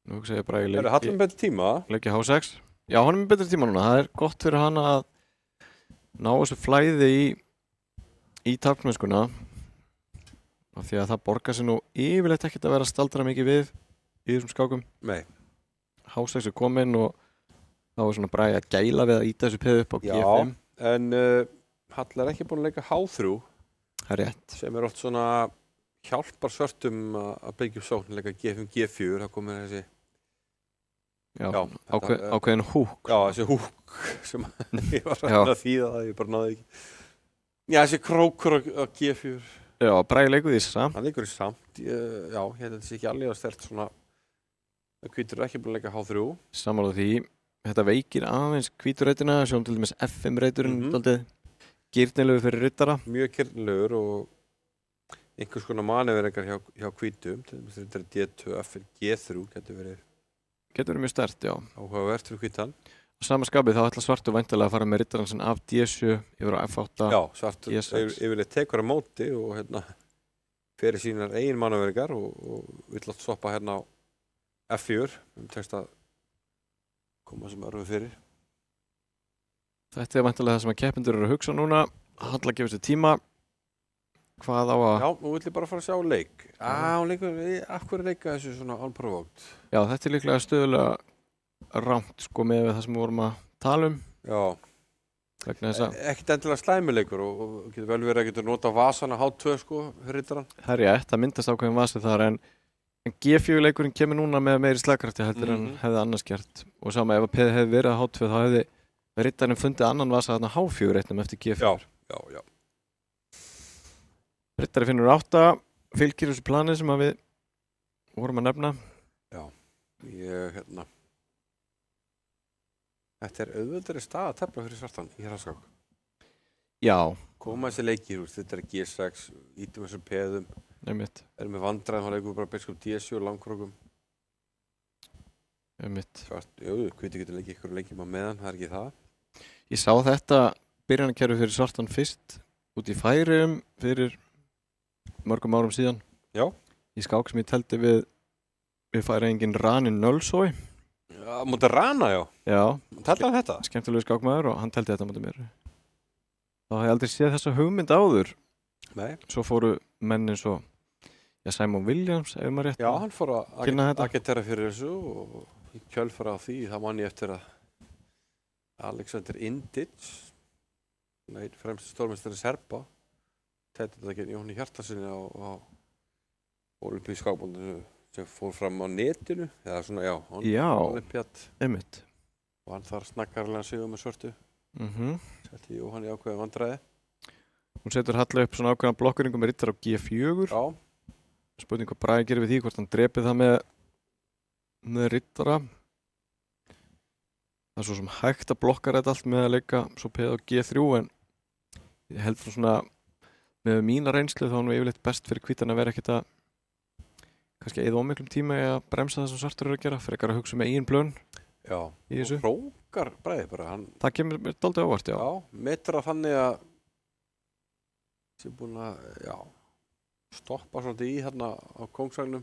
Nú hugsa ég Bragi leiki... Hallum betri tíma. Leiki H6. Já, hann er með betri tíma núna. Það er gott fyrir hann að ná þessu flæði í taflmennskuna. Af því að það borgar sig nú yfirleitt ekkert að vera að staldra mikið við í þessum skákum. Nei. H6 er kominn og þá er svona Bragi að gæla við að íta þessu peð upp á G5. Já, en Hall er ekki búinn að leika H3. Það er rétt. Sem er oft svona hjálpar svörtum að byggja upp sókn, leika G5, G4, það komið þessi... Já, ákveðin húk. Já, þessi húk sem ég var að þýða það, ég bara náði ekki. Já, þessi krókur á G4. Já, Bragi leikur því samt. Hann leikur því samt, já, ég held að þetta sé ekki alveg að stert svona að hvítur er ekki búin að leika H3. Sammála því, þetta veikir aðeins hvíturreitina, sjáum til dæmis F5 reiturinn daldið girnilegur fyrir rittara. Mjög girnilegur og einhvers konar maneveringar hjá hvítum, til dæmis þetta er D2, F1, G3 getur verið mjög sterkt, já. Áhugavert fyrir hvítan. Á sama skapið þá ætla svartur væntanlega að fara með rittarann af D7 yfir á F8. Já, svartur yfirleitt tekur á móti og hérna fyrir sínar eigin maneveringar og vill átt stoppa hérna á F4 tekst að koma sem örfið fyrir. Þetta er væntanlega það sem að keppendur eru að hugsa núna. Halla að gefa sér tíma. Hvað á að... Já, nú vill ég bara fara að sjá leik. Hún leikur, af hverju leika þessu svona unprovoked? Já, þetta er líklega stöðulega rangt sko með það sem við vorum að tala um. Já. Vegna þess að... Ekkert endilega slæmileikur og getur vel verið að getur nota vasana H2 sko, fyrir rittarann. Það er rétt, það myndast ákveðin vasi þar en G4 leikurinn kemur núna með meiri slagkrafti heldur en hefði annars gert. Og sama ef að peði hefði verið að H2 þá hefði rittarinn fundið annan vasa þarna H4 reitnum eftir G4. Já. Rittari finnur 8, fylgir þessu plani sem við vorum að nefna. Já, hérna... Þetta er auðveldari stað að tefla fyrir svartan í hraðskák. Já, koma þessi leikir, þetta er G6, ítum þessum peðum, einmitt, erum með vandræðum, þá leikum við bara biskup D7 og langkrókum. einmitt. Hviti getur leikið ykkur leikjum á meðan, það er ekki það. Ég sá þetta byrjanakerfi fyrir svartan fyrst út í Færeyjum fyrir mörgum árum síðan. Já. Í skák sem ég teldi við Færeyingin Ranin Nölsói. Já, mútið Rana, já. Já. Teldi hann þetta? Skemmtilegu skákmaður og hann teldi þetta mútið mér. Þá hef ég aldrei séð þessa hugmynd áður. Nei. Svo fóru menn eins og Simon Williams, ef maður rétt. Já, hann fór kynna að þetta. agitera fyrir þessu og í kjölfara á því, það man ég eftir að Alexander Indic, einn fremstu stórmeistari Serba, tætti þetta ekki Jóhanni Hjartarsinni á Ólympíu skákmótinu sem fór fram á netinu, eða svona, já, Olympiad. Einmitt. Og hann þar snakkarlega sigur með svörtu. Setti Jóhanni ákveðið vandræði. Hún setur Halla upp svona ákveðan blokkuringu með riddara á G4. Já. Spurning hvað Bragi gerir við því, hvort hann drepið það með riddara. Það er svo sem hægt að blokka þetta allt með að leika svo peð á G3, en ég held svona með mína reynslu þá er nú yfirleitt best fyrir hvítan að vera ekkert að kannski eyða ómiklum tíma í að bremsa það sem svartur eru að gera, frekar að hugsa með eigin plön. Já, í þessu. og hrókar Bragi bara. Það kemur mér dálítið ávart, já. Já, metur að þannig að sem búin að, stoppa svolítið í hérna á Kóngsvagnum,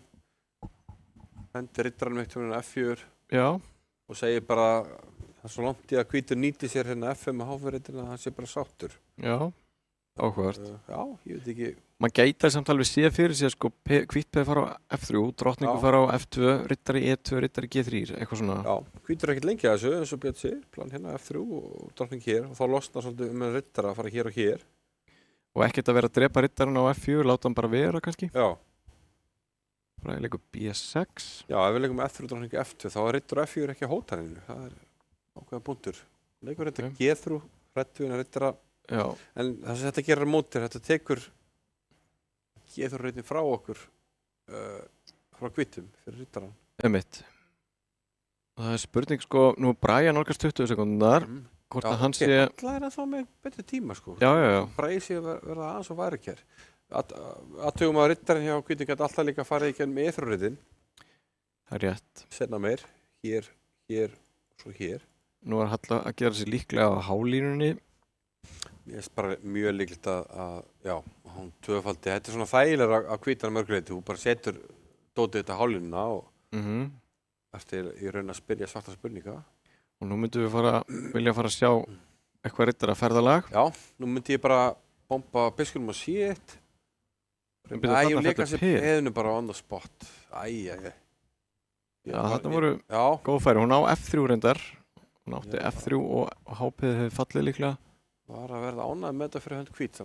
hendir riddaranum eitt hérna F4 og segir bara það er svo langt í að hvítur nýti sér hérna F5 og H4-riddina að hann sé bara sáttur. Já, áhugavert. Já, ég veit ekki. Man gæti samt alveg séð fyrir sig sko hvítpeð fara á F3, drottningu fara á F2, riddari E2, riddari G3, eitthvað svona. Já, hvítur ekkert lengi að þessu eins og Björn segir, plan hérna F3 og drottning hér og þá losnar svolítið með riddara að fara hér og hér. Og ekkert að vera að drepa riddaran á F4, láta hann bara vera kannski. Já. Bara ég leikum B6. Já, ef við leikum F3 og drottning F2 þá er riddur F4 ekki á hótaninu, það er ákveða búndur. Leikur riddar G3, reddvina riddara. Já. En það sem þetta gerir mótir, þetta tekur G3-riddin frá okkur, frá hvítum fyrir riddaran. Einmitt. Það er spurning sko, nú Bragi nálgast 20 sekúndar. Hvort að hann sé... Það er ennþá með betri tíma sko. Já. Bragi sé að verða aðeins og væri kjær. Aðtugum að riddarinn hjá hvítum gæti alltaf líka farið í genn með E3-riddin. Það er rétt. Senna meir, hér, svo hér. Nú er Halla að gera sér líklega á hálínunni. Ég er bara mjög líklegt að hún tvöfaldi. Þetta er svona þægilega að hvítan mörguleiti. Þú bara setur dótið þetta hálínuna og eftir í raun að spyrja svarta spurninga. Og nú myndum við vilja fara að sjá eitthvað riddara ferðalag. Já, nú myndi ég bara bomba biskunum á C1. Ég leika sér peðinu bara on the spot. Já, þetta voru góð færi. Hún á F3 reyndar. Hún átti F3 og H-peð hefði fallið líklega. Var að verða ánægð með þetta fyrir hönd hvít.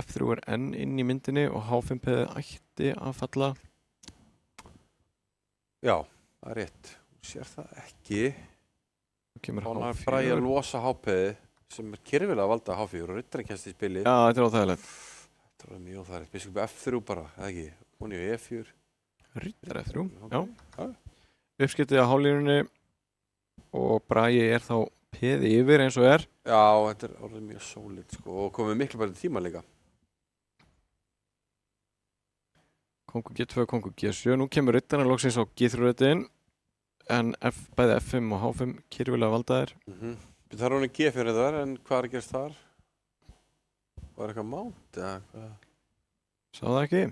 F3 er enn inn í myndinni og H5-peð ætti að falla. Já, það er rétt. Hún sér það ekki. Hún er Bragi að losa H-peði sem er kyrfilega að valda H4 og riddarinn kemst í spili. Já, þetta er óþægilegt. Þetta er mjög óþægilegt. Biskup F3 bara, eða ekki? Hún er E4. Riddar F3, já. Uppskiptið á hálínunni og Bragi er þá peði yfir eins og er. Já, þetta er orðið mjög sólít sko og komið miklu bara tíma líka. Kongur G2, kongur G7. Nú kemur riddarinn loksins á G3-riddin en bæði F5 og H5 kyrfilega valdaðir. Það er honum G4 þar, en hvað er að gerast þar? Var eitthvað mánt eða hvað? Sá það ekki?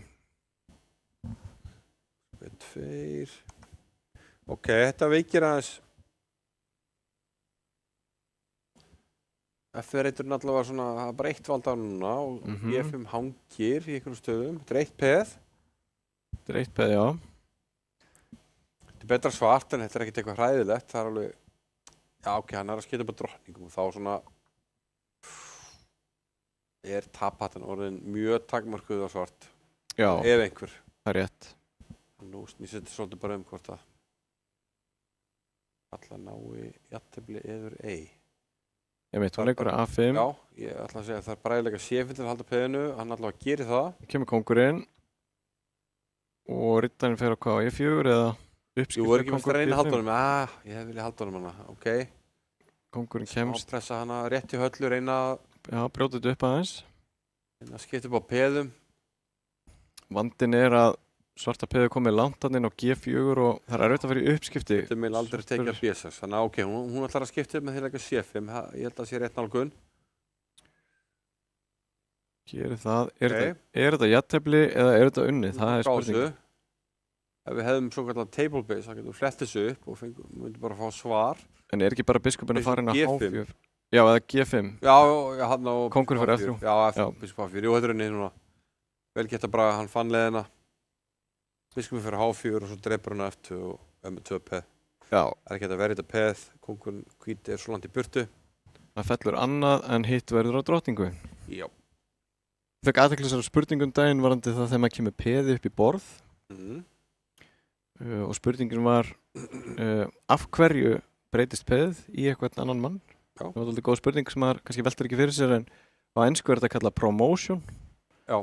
B2. Ok, þetta veikir aðeins. F4-ridurinn allavega svona, það er bara eitt valda núna og G5 hangir í einhverjum stöðum. Þetta er eitt peð. Þetta er eitt peð, já. Þetta er betra svart en þetta er ekkert eitthvað hræðilegt. Það er alveg, já ok, hann er að skita upp á drottningum og þá svona er taphattan orðin mjög takmarkuð á svart. Já. Ef einhver. Það er rétt. Nú snýst svolítið bara hvort að alla nái jafntefli eður ei. Ég veit, hún leikur að A5. Já, ég ætla að segja að það er Bragi C5 til að halda peðinu, hann allavega gerir það. Kemur kongurinn og riddarinn fer á hvað, E4 eða uppskipt. Jú, er ekki mest að reyna að halda honum, ég hef viljað halda honum hana, ok. Kongurinn kemst. Ápressa hana rétt í höllu, reyna að Já, brjóta þetta upp aðeins. Það skiptir upp á peðum. Vandinn að svarta peðu komið langt inn á G4 og það er erfitt að fara í uppskipti. Þetta meil aldrei tekja B6, þannig að ok, hún ætlar að skipta upp með því að leggja C5, ég held að það sé rétt nálgun. Gerir það. Er þetta jafntefli eða er þetta unnið? Það er spurning. Ef við hefðum svo kallar table base, þá getum við flett þessu upp og myndum bara að fá svar. En er ekki bara biskupin að fara inn á H4? Já, eða G5. Já, hann á... Kongur fyrir F3. Já, biskup H4. Jú, þetta er unnið núna. Vel geta bara, hann fann leiðina. Biskupin fyrir H4 og svo dreipur hann F2 og með 2 peð. Já. Það er ekki að verið þetta peð, kongur hvíti er svo langt í burtu. Það fellur annað en hitt verður á drottningu. Já. Fekk aðteklisar spurningum daginn varandi það þegar maður kemur peði upp í borð. Og spurningin var af hverju breytist peðið í eitthvað annan mann? Já. Það var svolítið góð spurning sem maður kannski veltur ekki fyrir sér en á ensku er þetta kallað promotion. Já,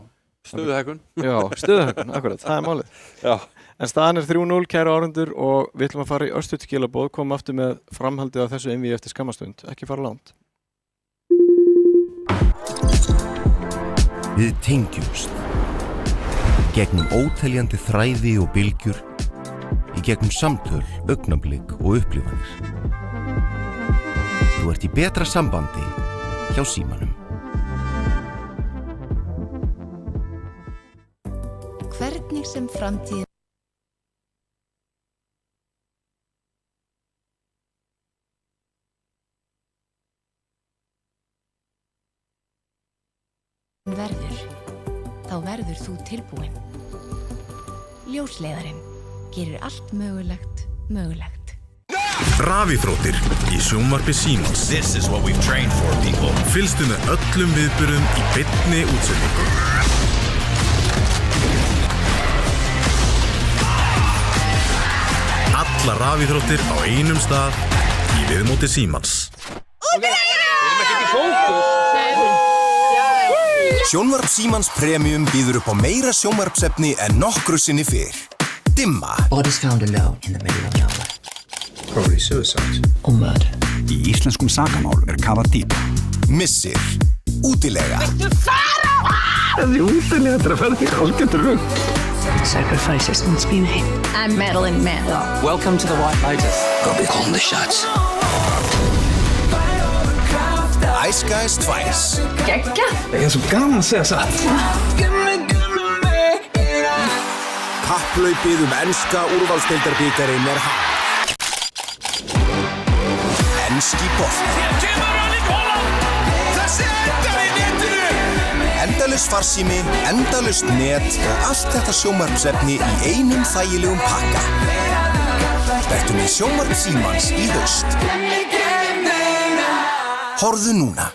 stöðuhækkun. Já, stöðuhækkun, akkurat, það er málið. Já. En staðan er 3-0, kæru áhorfendur, og við ætlum að fara í örstutt skilaboð, koma aftur með framhaldið á þessu einvíi eftir skammastund. Ekki fara langt. Við tengjumst. Gegnum óteljandi þræði og bylgjur, í gegnum samtöl, augnablik og upplifanir. Þú ert í betra sambandi hjá Símanum. Hvernig sem framtíðin verður, þá verður þú tilbúin. Ljósleiðarinn gerir allt mögulegt mögulegt. Rafíþróttir í sjónvarpi Símans. This is what we've trained for, people. Fylgstu með öllum viðburðum í beinni útsendingu. Alla rafíþróttir á einum stað í viðmóti Símans. Sjónvarp Símans Premium býður upp á meira sjónvarpsefni en nokkru sinni fyrr. Dimma. Bodies found alone in the middle of nowhere. Probably suicide. Or murder. Í íslenskum sakamál kafað dýpra. Missir. Útilega. Þessi útilega þetta að þig hálfgetur rugg. Sacrifices must be made. I'm Madeline Mann. Welcome to the White Lotus. I'll be calling the shots. Ice Guys 2. Gegga. Ég svo gaman að segja satt. Kapphlaupið enska úrvalsdeildarbikarinn hafið. Enski bolti. Endalaus farsími, endalaust net og allt þetta sjónvarpsefni í einum þægilegum pakka. Vertu með sjónvarp Símans í haust. Horfðu núna.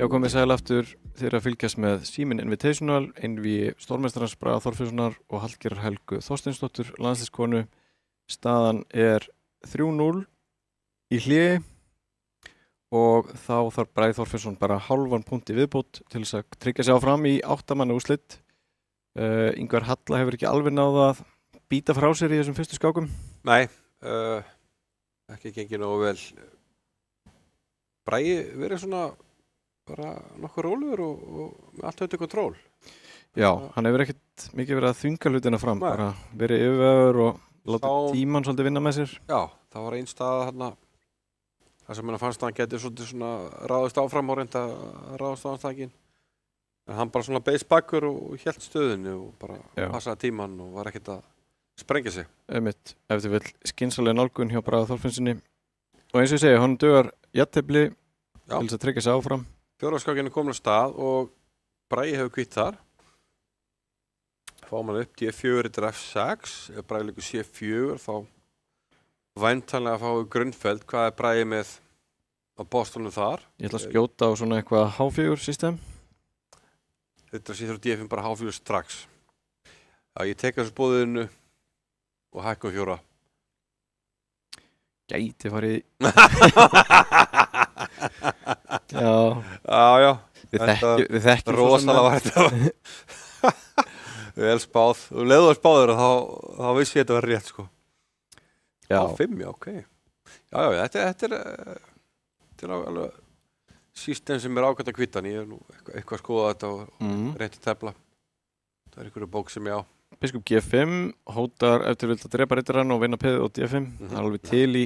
Já, komið sæl aftur þeir að fylgjast með Síminn Invitational, einvígi stórmeistarans Braga Þorfinnssonar og Hallgerðar Helgu Þorsteinsdóttur, landsliðskonu. Staðan er 3-0 í hléi og þá þarf Bragi Þorfinnsson bara hálfan punkt í viðbót til þess að tryggja sig áfram í 8 manna úrslit. Ingvar Halla hefur ekki alveg náð að býta frá sér í þessum fyrstu skákum. Nei, ekki gengið nógu vel. Bragi verið svona bara nokkuð rólegur og með allt undir kontról. Já, hann hefur ekkert mikið verið að þvinga hlutina fram, bara verið yfirvegaður og láta tímann svolítið vinna með sér. Já, það var ein staða þarna þar sem hann fannst að hann geti svolítið svona ráðist áfram og reynda að ráðast á hans takinn. En hann bara svona beis bakkur og hélt stöðinu og bara passaði tímann og var ekkert að sprengja sig. Einmitt, ef þið vil skynsalega nálgun hjá Braga Þorfinnssoni. Og eins og ég segi, hann dugar jafntefli til þess að tryggja sig áfram. Fjórðaskákin er komin á stað og Bragi hefur kvitt þar. Fáum hann upp D4 yfir F6. Ef Bragi leikur C4 þá væntanlega fáum við Grunnfeld. Hvað er Bragi með á bóstólunum þar? Ég ætla að skjóta á svona eitthvað H4 system. Þetta C3 D5 bara H4 strax. Já, ég tek þessu bóðinu og hækkum 4. Gæti farið Já. Við þekkjum rosalega var þetta. Vel spáð. Og leiðu að spáður þá vissi ég þetta var rétt sko. Já. 5, já, ok. Já, þetta er alveg system sem er ágætt að kvittan. Ég hef nú eitthvað að skoða þetta og reynt að tefla. Það er einhverju bók sem ég á. Biskup G5 hótar eftir vilt að drepa riddarann og vinna peðið á D5. Það er alveg til í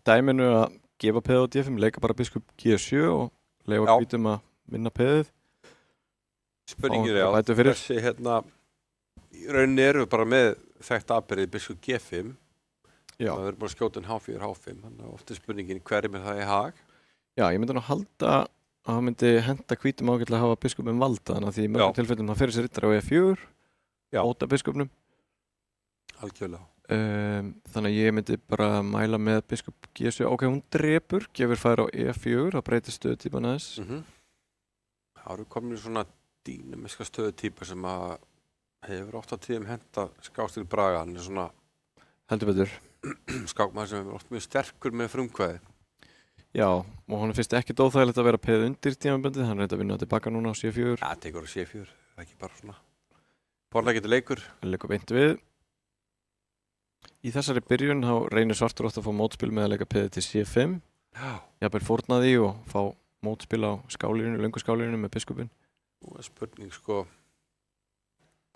dæminu að gefa peðið á D5, leika bara biskup G7 og leifa hvítum að vinna peðið. Spurningin er þessi í rauninni eru bara með þekkt afberið biskup G5. Það verður bara skjótin H4, H5. Þannig að ofta spurningin hverjum er það í hag. Já, ég myndi nú halda að það myndi henda hvítum ágætlega að hafa biskupum valda, þannig að því í mörgum tilfellum það fyrir sér riddara á E4. Óta biskupnum. Algjörlega. Þannig að ég myndi bara mæla með biskup G7. Ok, hún drepur, gefur fær á E4, það breytir stöðutípan aðeins. Það eru komin svona dýnamiska stöðutýpa sem að hefur oft á tíðum henta skákstíl Braga. Hann er svona heldur betur skákmaður sem er oft mjög sterkur með frumkvæði. Já, og hann finnst ekki óþægilegt að vera peð undir tímabundið. Hann reyndi að vinna tilbaka núna á C4. Já, tekur á C4, það er ekki bara svona borðleikiti leikur. Leikur beint við. Í þessari byrjun þá reynir svartur oft að fá mótspil með að leika peðið til C5. Jafnvel fórnaði og fá mótspil á skálinu, löngu skálinu með biskupin. Nú er spurning sko,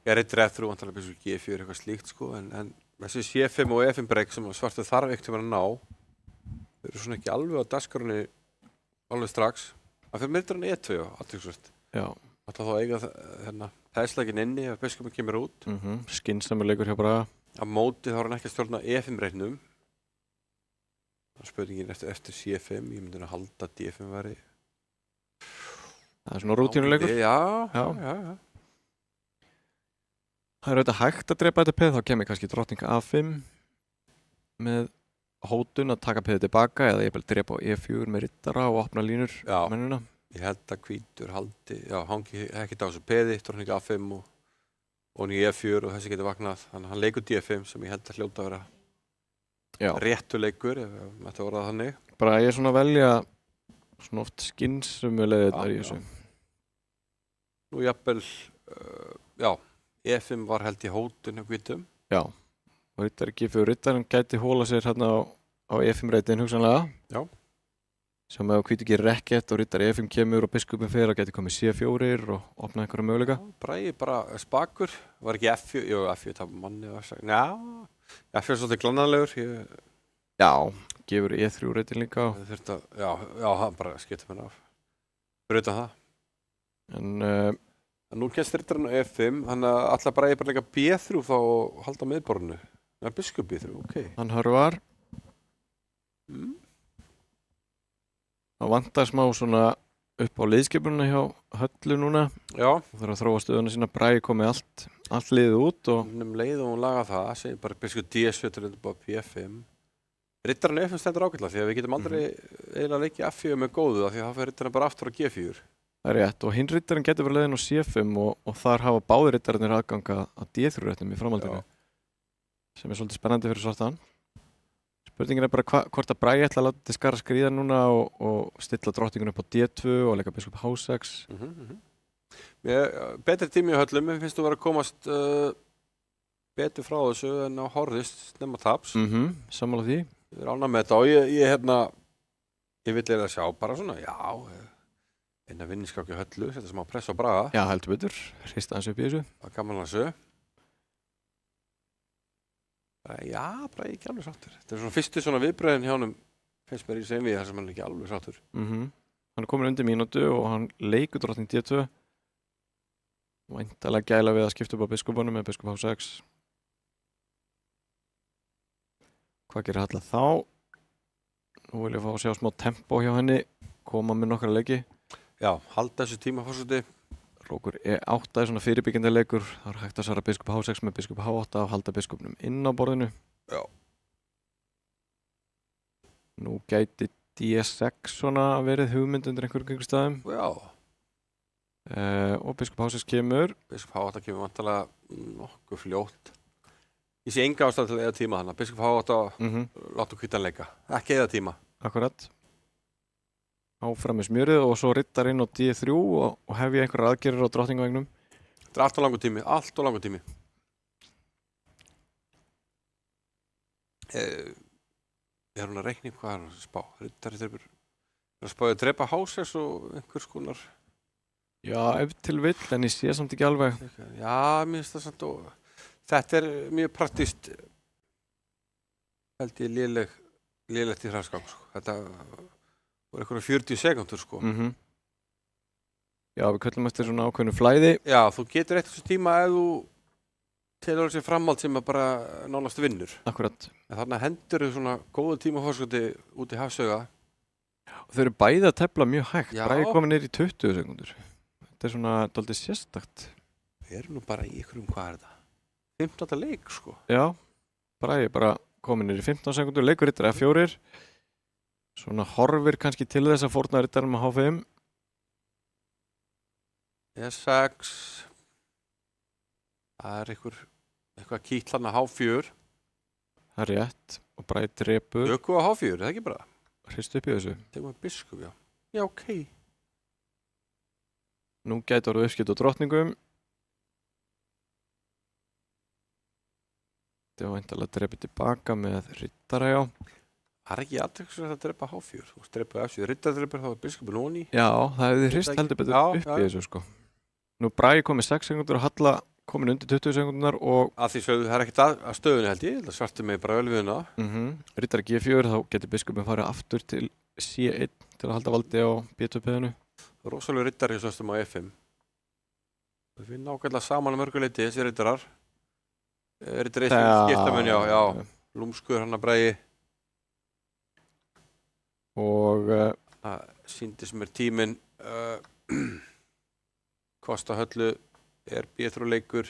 ég er eitthvað eftir vantarlega biskup G4 eitthvað slíkt sko, en þessi C5 og E5 breyk sem svartur þarf ekkert að ná, þau eru svona ekki alveg á dagskránni alveg strax. Það fyrir myrdur hann E2, aðtryggslegt. Já. Það þá eiga þæsleikin inni ef biskupin kemur út. Skynsamur leikur hjá Braga. Á móti þá er hann ekki að stjórna E5 reiknum. Spurningin eftir C5, ég myndi að halda D5 væri. Það er svona rútínuleikur. Já. Það er auðvitað hægt að drepa þetta peð, þá kemur kannski drottning A5 með hótun að taka peðið tilbaka eða ég vil drepa á E4 með riddara og opna línur mennina. Ég held að hvítur haldi, hangi ekkert á þessu peði, drottning A5 og í E4 og þessi getur vaknað. Þannig að hann leikur D5 sem ég held að hljóta að vera réttu leikur, ef þetta voru það þannig. Bara ég er svona að velja svona oft skynsumulegðir þar í þessu. Nú jafnvel, E5 var held í hótun og hvítum. Já, og riddari G4 riddarinn gæti hóla sér hérna á E5 reytin hugsanlega. Já. Sem ef hvítu gerir ekkert og riddari E5 kemur og biskupin fer að geti komið C4 og opna einhverja möguleika. Bragi bara spakur, var ekki F4, jú F4 tapar manni og F4 er svolítið glannalegur. Já, gefur E3 reytin líka. Já, hann bara skiptir mér af. Fyrir utan það. En nú kemst riddarinn á E5, þannig að allar Bragi bara leika B3 þá og halda miðborðinu. Það er biskup B3, ok. Hann hörvar. Það vantar smá svona upp á liðskipunina hjá Höllu núna. Já. Það þarf að þróa stöðuna sína. Bragi komið allt liðið út og leið og hún laga það, segir bara biskup D7 til þetta bara P5. Riddarinn F5 stendur ágætlega því að við getum aldrei eiginlega leikið F4 með góðu því að það fyrir riddarinn bara aftur á G4. Það rétt og hinn rittarinn getur verið leiðin á C5 og þar hafa báðir rittararnir aðganga að D3-réttum í framhaldinu sem svolítið spennandi fyrir svartan. Spurningin bara hvort að Bragi ætla að láta til skara skríða núna og stilla drottningun upp á D2 og leika biskup H6. Betri tími í höllum, mér finnst þú vera að komast betur frá þessu en á horfist snemma taps. Sammála því. Ég ánægð með þetta og ég vill eða sjá bara svona, einn að vinningskáki höllu, setja smá press á Braga. Já, heldur betur, hrista hans upp í þessu. Það gaman hans upp. Já, bara ekki alveg sáttur. Þetta svona fyrstu svona viðbröðin hjá honum finnst mér í sem við þar sem hann ekki alveg sáttur. Hann komin undir mínútu og hann leikur drottning D2. Væntanlega gæla við að skipta upp á biskupunum með biskup H6. Hvað gerir Halla þá? Nú vil ég fá að sjá smá tempo hjá henni, koma með nokkra leiki. Já, halda þessu tíma fórseti. Rókur E8 svona fyrirbyggjandi leikur. Það er hægt að svara biskup H6 með biskup H8 og halda biskupnum inn á borðinu. Já. Nú gæti D6 svona verið hugmynd undir einhverjum staðum. Já. Og biskup H6 kemur. Biskup H8 kemur vantarlega nokkuð fljótt. Ég sé enga ástæðu til að eyða tíma þannig. Biskup H8 láta hvítan leika. Ekki eyða tíma. Akkurat. Áfram með smjörið og svo rittar inn á D3 og hef ég einhverjar aðgerðir á drottningavegnum. Þetta er allt og langur tími. Er hún að reikna hvað er hún að spá? Rittari þurfur að spáði að drepa H6 og einhvers konar. Já, ef til vill, en ég sé samt ekki alveg. Já, mér finnst það samt og þetta er mjög praktist held ég lélegt í hraðskák. Þetta voru einhverja 40 sekúndur sko. Já, við köllum eftir svona ákveðnu flæði. Já, þú getur eitt þessu tíma ef þú telur þessi framhald sem að bara nánast vinnur. Akkurat. En þarna hendur þau svona góðu tíma fórskoti út í hafsauga. Og þau eru bæði að tefla mjög hægt. Já. Bragi komið niður í 20 sekúndur. Þetta er svona dálítið sérstakt. Við erum nú bara í einhverjum, hvað er það? 15. leik sko. Já, Bragi bara komið niður í 15 sekúndur. Leikur rittar F4. Svona horfir kannski til þess að fórna rittarum á H5. E6. Það er eitthvað kýtlan að H4. Það er rétt. Og Bragi drepur. Öku á H4, er það ekki bara? Hristu upp í þessu. Tegum við biskup, já. Já, ok. Nú gæti orðið uppskipt á drottningum. Þetta var væntanlega drepið tilbaka með rittara, já. Það er ekki aðtökksverð að drepa H4. Þú drepa F7. Rittardrapur þá er biskupin onni. Já, það hefði hrist heldur betur upp í þessu sko. Nú Bragi komið 6 sekúndur og Halla komin undir 20 sekúndunar og... Að því sögðu, það er ekkert að stöðunni held ég. Það svartu mig bara vel við hana. Rittar G4, þá getur biskupin farið aftur til C1 til að halda valdi á B2-peðinu. Rosalega rittari svöstum á F5. Við finnum nákvæmlega saman að mörguleiti þessi rittarar. Rittari skiptamenn, já. Lúmskur hann að Bragi. Og það sýndist mér tíminn Kosta höllu er B3 leikur.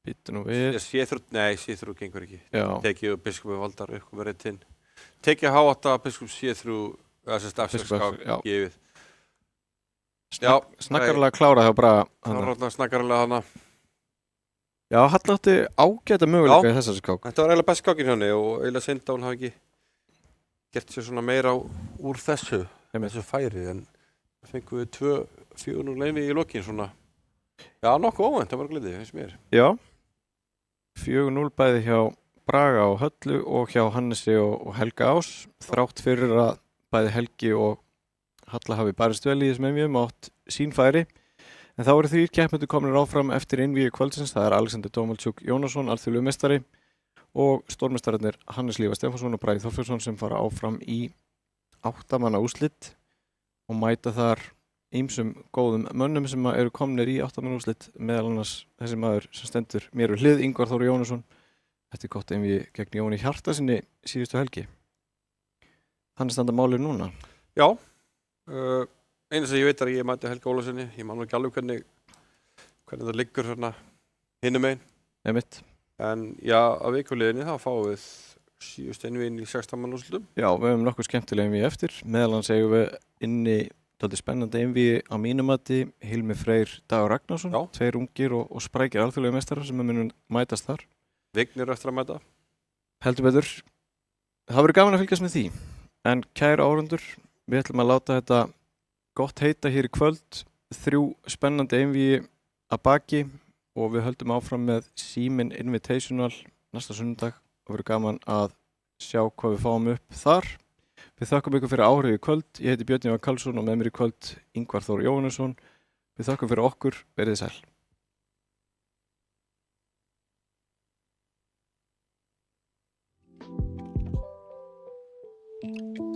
Býttu nú við. C3 gengur ekki. Já. Tekið og biskupi valdar uppkomið réttinn. Tekið H8, biskup C3 eða sérst afsakskák gefið. Snakkarlega klárað hjá Braga. Snakkarlega hana. Já, Halla átti ágæta möguleika í þessari skák. Þetta var eiginlega best skákin hjá henni og eiginlega synd að hún hafi ekki gert sér svona meira úr þessu færi, en fengum við 2-4 leini í lokin svona. Já, nokkuð óvænt, það var gleðið, finnst mér. Já, 4-0 bæði hjá Braga og Höllu og hjá Hannesi og Helga Ás. Þrátt fyrir að bæði Helgi og Halla hafi barist vel í þessum einvíum átt sín færi. En þá eru 3 keppendur komnir áfram eftir einvíu kvöldsins. Það er Alexander Dómaldsjúk Jónasson, alþjóðlegur meistari, og stórmeistararnir Hannes Lífa Stefánsson og Bragi Þorfinsson sem fara áfram í 8 manna úrslit og mæta þar ýmsum góðum mönnum sem eru komnir í 8 manna úrslit, meðal annars þessi maður sem stendur mér við hlið, Ingvar Þór Jónasson. Þetta er gott einvíu gegn Jóni Hjartarsyni síðustu helgi. Þannig standa málið núna. Já, einu sem ég veit er að ég mæti Helga Ólafssoni. Ég man nú ekki alveg hvernig það liggur hérna hinum megin. Einmitt. En já, að vikuleginni þá fáum við síðust einvíinn í 16 manna úrslitum. Já, við höfum nokkuð skemmtilega einvíu eftir. Meðal annars eigum við inni Þetta er spennandi einvígi á mínum mati, Hilmi Freyr Dagur Ragnarsson, Já. 2 ungir og sprækir alþjóðlega meistarar sem munum mætast þar. Vignir eftir að mæta. Heldur betur. Það verður gaman að fylgjast með því. En kæru áhorfendur, við ætlum að láta þetta gott heita hér í kvöld. 3 spennandi einvígi að baki og við höldum áfram með Síminn Invitational næsta sunnudag. Það verður gaman að sjá hvað við fáum upp þar. Við þökkum ykkur fyrir áhrif í kvöld. Ég heiti Björn Jóhann Karlsson og með mér í kvöld Ingvar Þór Jóhannesson. Við þökkum fyrir okkur. Verið sæl. Thank you.